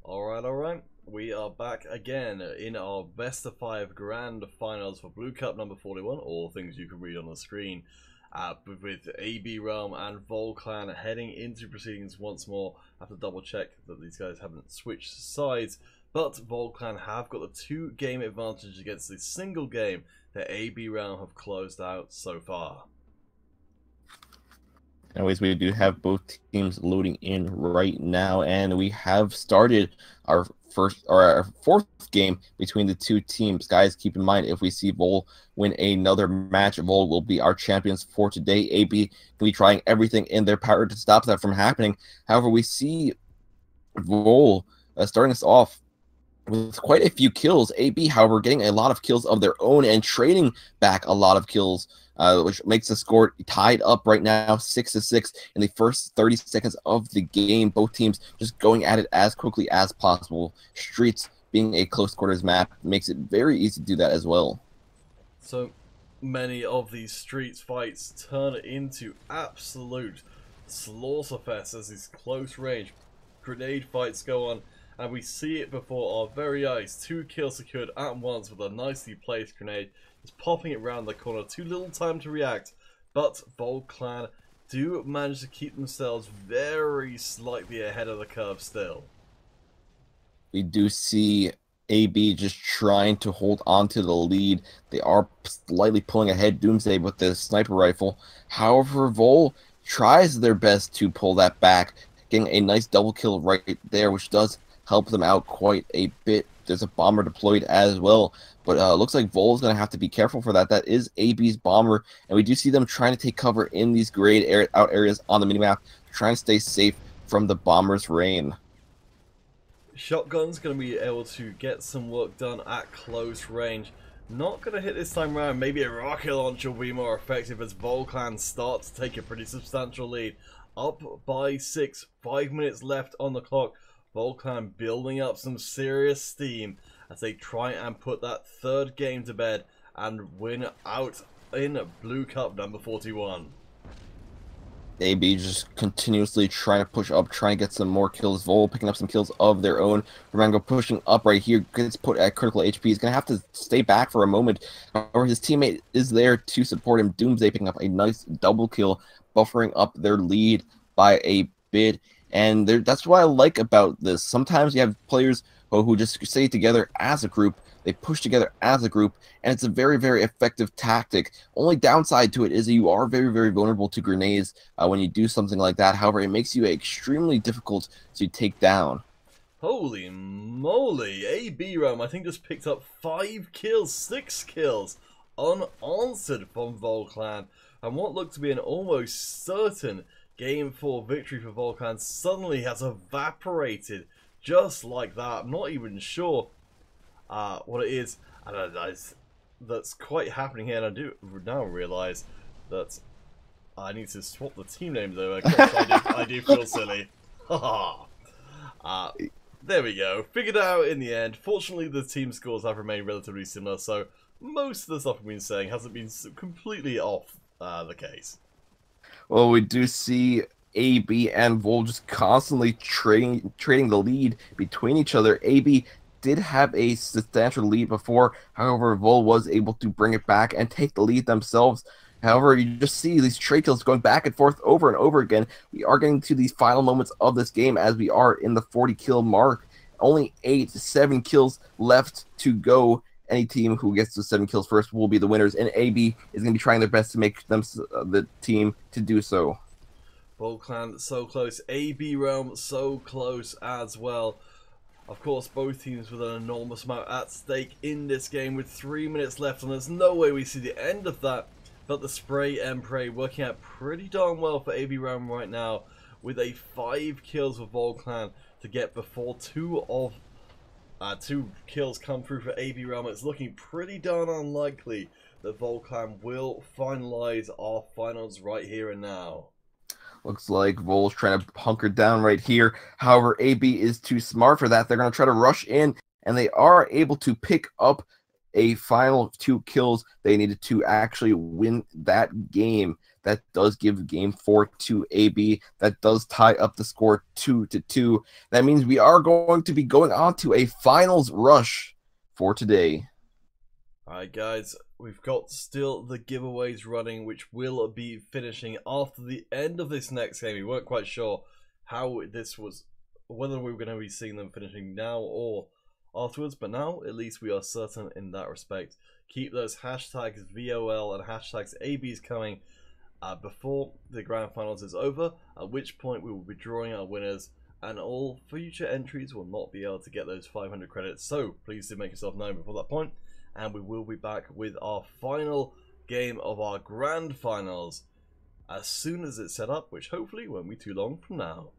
Alright. We are back again in our best of 5 grand finals for Blue Cup number 41, all things you can read on the screen. With AB Realm and Volclan heading into proceedings once more. I have to double check that these guys haven't switched sides, but Volclan have got the 2-game advantage against the single game that AB Realm have closed out so far. Anyways, we do have both teams loading in right now, and we have started our fourth game between the two teams. Guys, keep in mind, if we see Vol win another match, Vol will be our champions for today. AB will be trying everything in their power to stop that from happening. However, we see Vol starting us off with quite a few kills. AB, however, getting a lot of kills of their own and trading back a lot of kills, which makes the score tied up right now, 6-6 in the first 30 seconds of the game. Both teams just going at it as quickly as possible. Streets being a close quarters map makes it very easy to do that as well. So many of these Streets fights turn into absolute slaughterfest as these close range grenade fights go on. And we see it before our very eyes. 2 kills secured at once with a nicely placed grenade. Just popping it round the corner. Too little time to react. But Volclan do manage to keep themselves very slightly ahead of the curve still. We do see AB just trying to hold on to the lead. They are slightly pulling ahead Doomsday with the sniper rifle. However, Vol tries their best to pull that back. Getting a nice double kill right there, which does help them out quite a bit. There's a bomber deployed as well, but looks like Vol is going to have to be careful for that. That is AB's bomber, and we do see them trying to take cover in these grayed out areas on the minimap, trying to stay safe from the bomber's rain. Shotgun's going to be able to get some work done at close range. Not going to hit this time around. Maybe a rocket launcher will be more effective as Volclan start to take a pretty substantial lead. Up by 6, 5 minutes left on the clock. Volclan building up some serious steam as they try and put that 3rd game to bed and win out in Blue Cup number 41. AB just continuously trying to push up, trying to get some more kills. Vol picking up some kills of their own. Remango pushing up right here, gets put at critical HP. He's going to have to stay back for a moment. However, his teammate is there to support him. Doomsday picking up a nice double kill, buffering up their lead by a bit. And that's what I like about this. Sometimes you have players who just stay together as a group. They push together as a group, and it's a very, very effective tactic. Only downside to it is that you are very, very vulnerable to grenades when you do something like that. However, it makes you extremely difficult to take down. Holy moly, AB Realm I think just picked up 5 kills, 6 kills unanswered from Volclan, and what looked to be an almost certain Game 4 victory for Volclan suddenly has evaporated just like that. I'm not even sure what it is. I don't know, that's quite happening here, and I do now realise that I need to swap the team name though. I do feel silly. There we go. Figured it out in the end. Fortunately, the team scores have remained relatively similar, so most of the stuff I've been saying hasn't been completely off the case. Well, we do see AB and Vol just constantly trading the lead between each other. AB did have a substantial lead before, however, Vol was able to bring it back and take the lead themselves. However, you just see these trade kills going back and forth over and over again. We are getting to these final moments of this game as we are in the 40 kill mark. Only 7 kills left to go. Any team who gets to 7 kills first will be the winners, and AB is going to be trying their best to make them the team to do so. Volclan so close, AB Realm so close as well. Of course, both teams with an enormous amount at stake in this game with 3 minutes left, and there's no way we see the end of that. But the spray and pray working out pretty darn well for AB Realm right now, with a 5 kills for Volclan to get before 2 kills come through for AB Realm. It's looking pretty darn unlikely that Volclan will finalize our finals right here and now. Looks like Vol's trying to hunker down right here. However, AB is too smart for that. They're going to try to rush in, and they are able to pick up a final 2 kills they needed to actually win that game. That does give game 4 to AB. That does tie up the score 2-2. That means we are going to be going on to a finals rush for today. Alright guys, we've got still the giveaways running, which will be finishing after the end of this next game. We weren't quite sure how this was, whether we were going to be seeing them finishing now or afterwards, but now at least we are certain in that respect. Keep those hashtags VOL and hashtags ABs coming before the grand finals is over, at which point we will be drawing our winners, and all future entries will not be able to get those 500 credits, so please do make yourself known before that point. And we will be back with our final game of our grand finals as soon as it's set up, which hopefully won't be too long from now.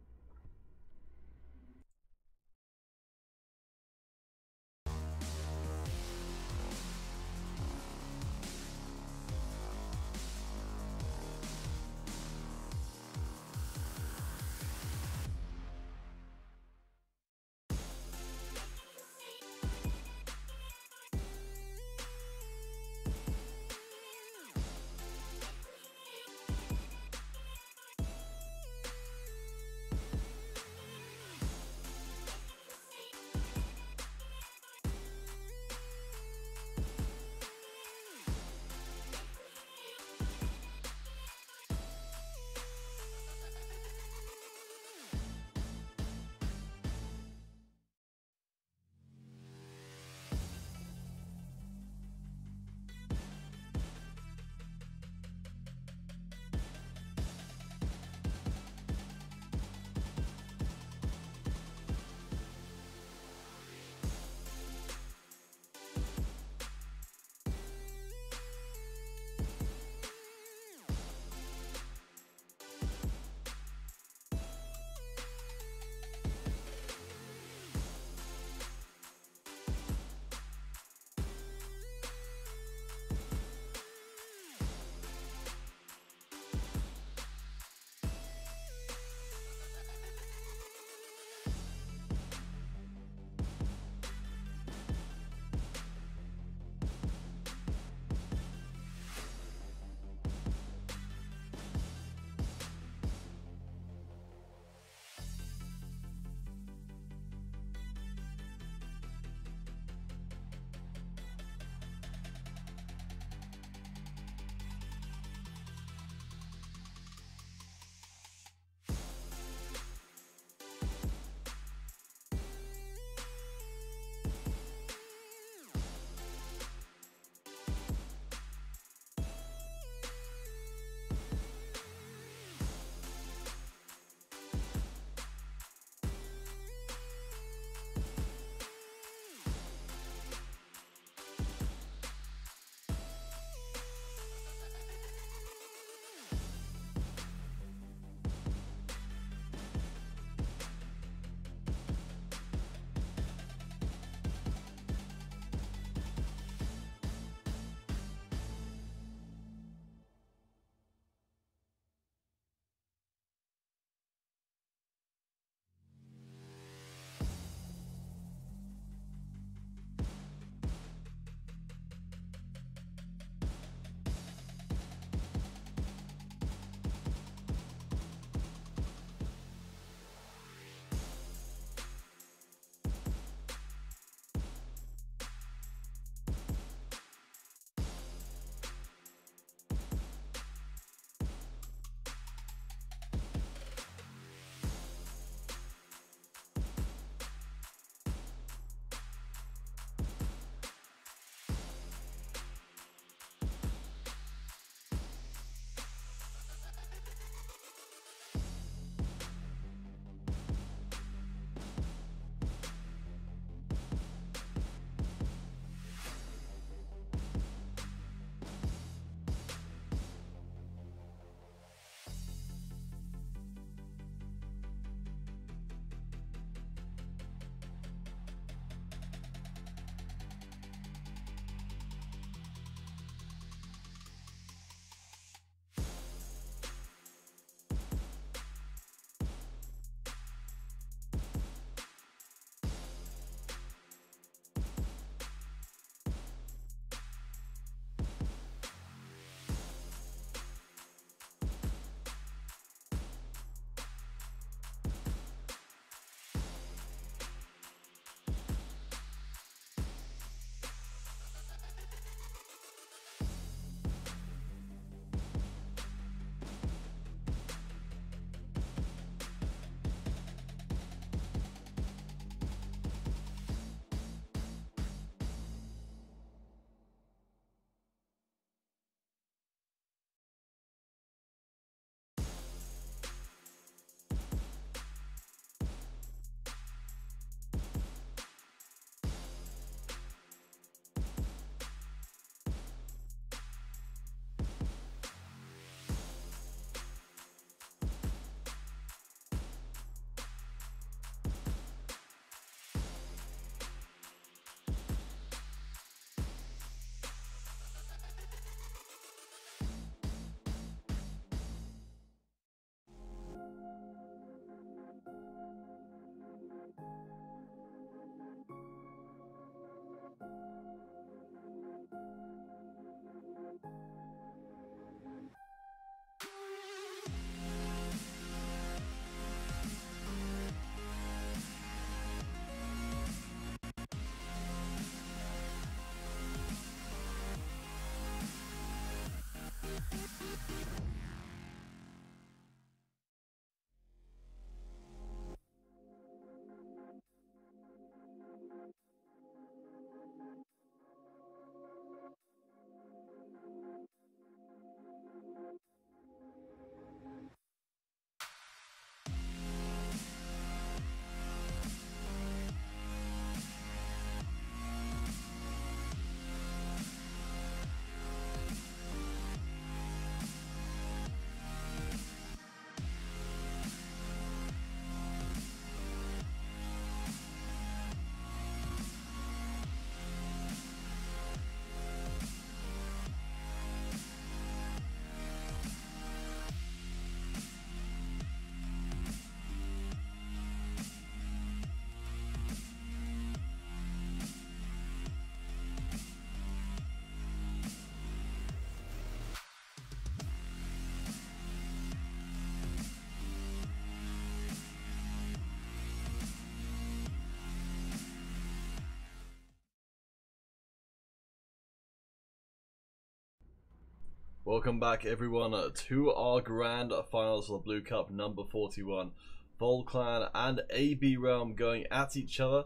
Welcome back everyone to our grand finals for the Blue Cup number 41. Vol Clan and AB Realm going at each other.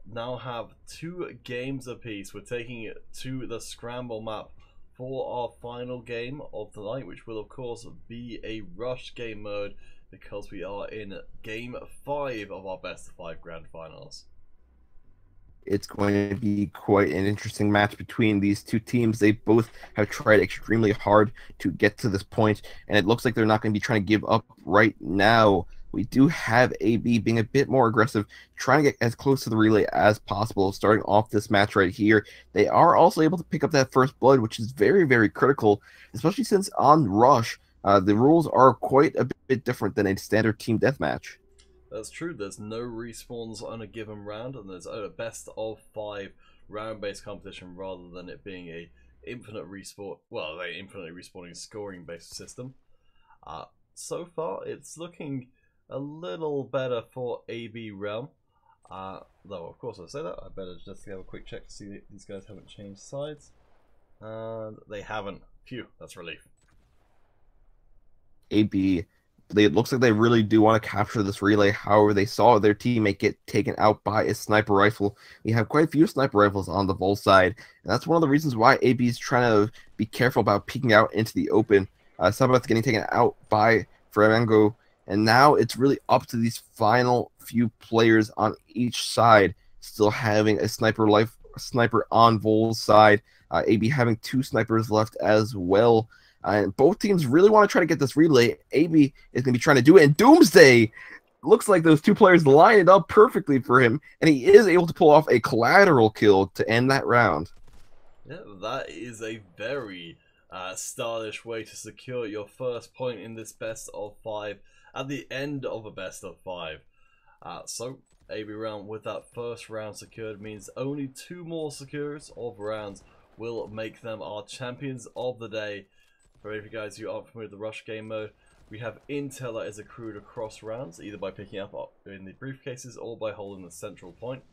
Now have 2 games apiece. We're taking it to the scramble map for our final game of the night, which will of course be a rush game mode because we are in game 5 of our best of 5 grand finals. It's going to be quite an interesting match between these two teams. They both have tried extremely hard to get to this point, and it looks like they're not going to be trying to give up right now. We do have AB being a bit more aggressive, trying to get as close to the relay as possible, starting off this match right here. They are also able to pick up that first blood, which is very, very critical, especially since on Rush, the rules are quite a bit different than a standard team deathmatch. That's true, there's no respawns on a given round, and there's a best of 5 round-based competition rather than it being a infinitely respawning scoring-based system. So far, it's looking a little better for AB Realm. Though, of course, I say that, I better just have a quick check to see that these guys haven't changed sides. And they haven't. Phew, that's relief. AB, it looks like they really do want to capture this relay. However, they saw their teammate get taken out by a sniper rifle. We have quite a few sniper rifles on the Vol side, and that's one of the reasons why AB is trying to be careful about peeking out into the open. Sabbath getting taken out by Flamengo, and now it's really up to these final few players on each side, still having a sniper on Vol's side. AB having 2 snipers left as well. And both teams really want to try to get this relay. AB is going to be trying to do it, and Doomsday looks like those 2 players lined up perfectly for him, and he is able to pull off a collateral kill to end that round. Yeah, that is a very stylish way to secure your first point in this best of 5 at the end of a best of 5. So AB Realm with that first round secured means only 2 more secures of rounds will make them our champions of the day. For any of you guys who aren't familiar with the rush game mode, we have intel that is accrued across rounds, either by picking up in the briefcases or by holding the central point.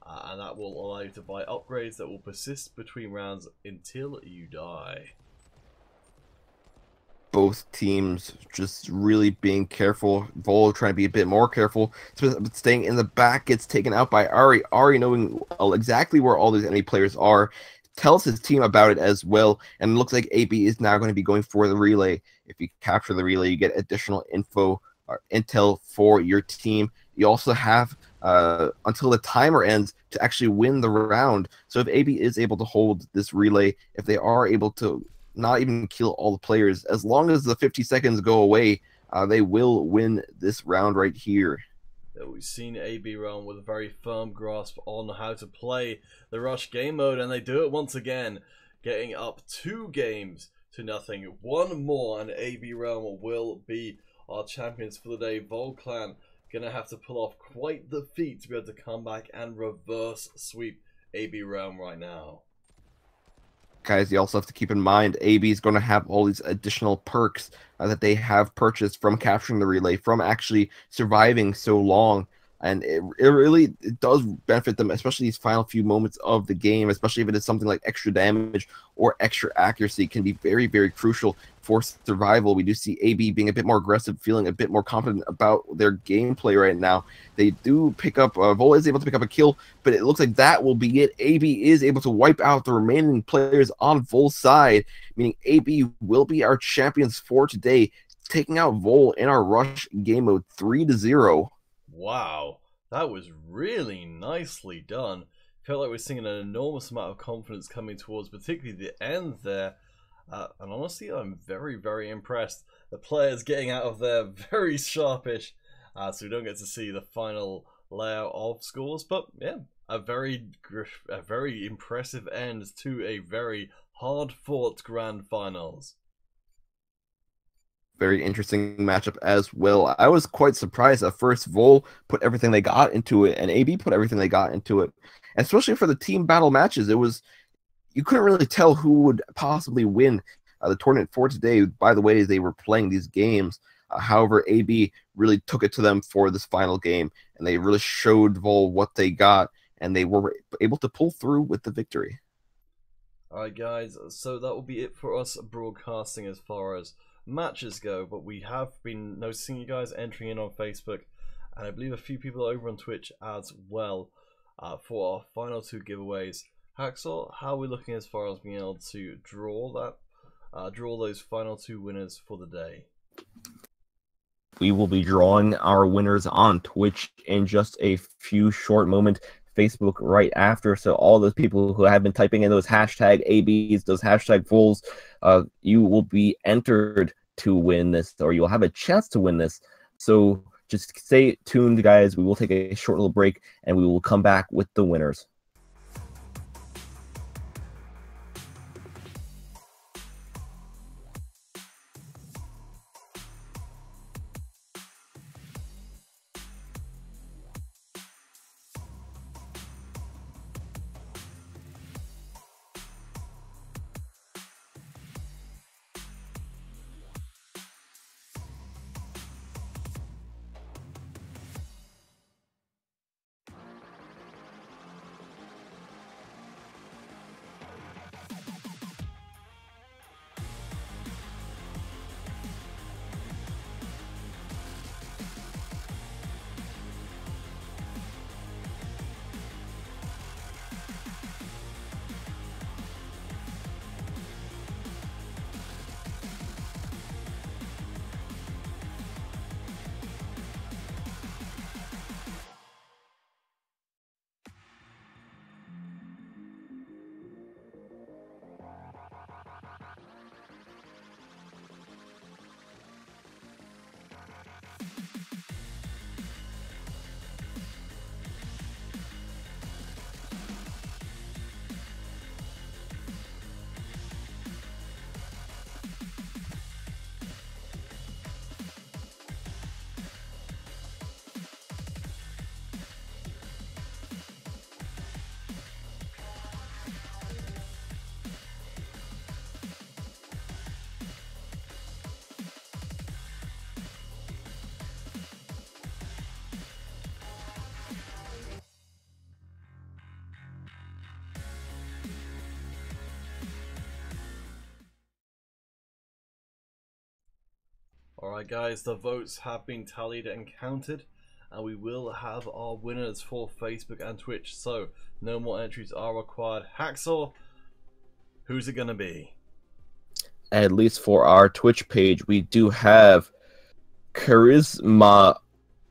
And that will allow you to buy upgrades that will persist between rounds until you die. Both teams just really being careful. Vol trying to be a bit more careful, staying in the back, gets taken out by Ari. Ari, knowing exactly where all these enemy players are, tells his team about it as well, and it looks like AB is now going to be going for the relay. If you capture the relay, you get additional info or intel for your team. You also have until the timer ends to actually win the round. So if AB is able to hold this relay, if they are able to not even kill all the players, as long as the 50 seconds go away, they will win this round right here. We've seen AB Realm with a very firm grasp on how to play the rush game mode, and they do it once again, getting up 2 games to nothing. 1 more and AB Realm will be our champions for the day. Vol Clan gonna have to pull off quite the feat to be able to come back and reverse sweep AB Realm right now. Guys, you also have to keep in mind AB is going to have all these additional perks that they have purchased from capturing the relay, from actually surviving so long, and it really does benefit them, especially these final few moments of the game, especially if it is something like extra damage or extra accuracy, can be very, very crucial for survival. We do see AB being a bit more aggressive, feeling a bit more confident about their gameplay right now. They do pick up, Vol is able to pick up a kill, but it looks like that will be it. AB is able to wipe out the remaining players on Vol's side, meaning AB will be our champions for today, taking out Vol in our rush game mode 3-0. Wow, that was really nicely done. Felt like we're seeing an enormous amount of confidence coming towards particularly the end there. And honestly, I'm very, very impressed. The players getting out of there very sharpish, so we don't get to see the final layout of scores. But yeah, a very impressive end to a very hard-fought grand finals. Very interesting matchup as well. I was quite surprised at first. Vol put everything they got into it, and AB put everything they got into it. Especially for the team battle matches, you couldn't really tell who would possibly win the tournament for today by the way they were playing these games. However, AB really took it to them for this final game, and they really showed Vol what they got, and they were able to pull through with the victory. Alright guys, so that will be it for us broadcasting as far as matches go, but we have been noticing you guys entering in on Facebook, and I believe a few people over on Twitch as well, for our final 2 giveaways. Hacksaw, how are we looking as far as being able to draw those final 2 winners for the day? We will be drawing our winners on Twitch in just a few short moments. Facebook right after. So all those people who have been typing in those hashtag ABs, those hashtag fools, you will be entered to win this, or you'll have a chance to win this. So just stay tuned, guys. We will take a short little break, and we will come back with the winners. Alright guys, the votes have been tallied and counted, and we will have our winners for Facebook and Twitch, so no more entries are required. Hacksaw, who's it gonna be? At least for our Twitch page, we do have Charisma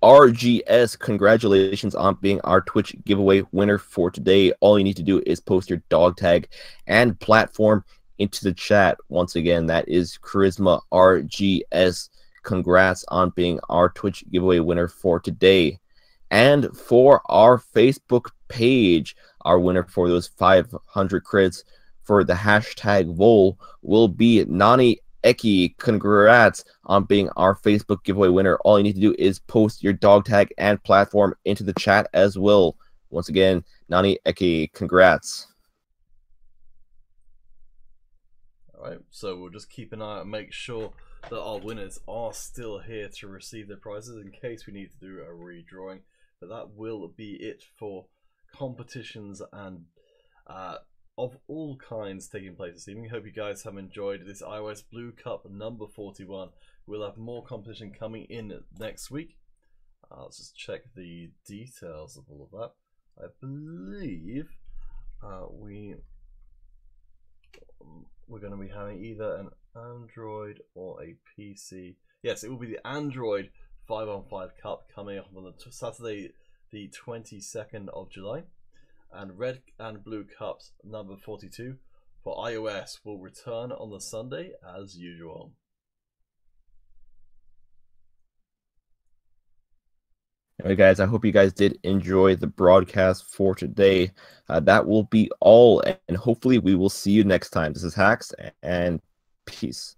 RGS. Congratulations on being our Twitch giveaway winner for today. All you need to do is post your dog tag and platform into the chat. Once again, that is Charisma RGS. Congrats on being our Twitch giveaway winner for today. And for our Facebook page, our winner for those 500 crits for the hashtag Vol will be Nani Eki. Congrats on being our Facebook giveaway winner. All you need to do is post your dog tag and platform into the chat as well. Once again, Nani Eki, congrats. Alright, so we'll just keep an eye out and make sure that our winners are still here to receive their prizes in case we need to do a redrawing. But that will be it for competitions and of all kinds taking place this evening. Hope you guys have enjoyed this iOS Blue Cup number 41. We'll have more competition coming in next week. Let's just check the details of all of that. I believe we're going to be having either an Android or a PC. Yes, it will be the Android 5-on-5 Cup coming up on the Saturday, the 22nd of July. And Red and Blue Cups number 42 for iOS will return on the Sunday as usual. Anyway, guys, I hope you guys did enjoy the broadcast for today. That will be all, and hopefully we will see you next time. This is Hacks, and peace.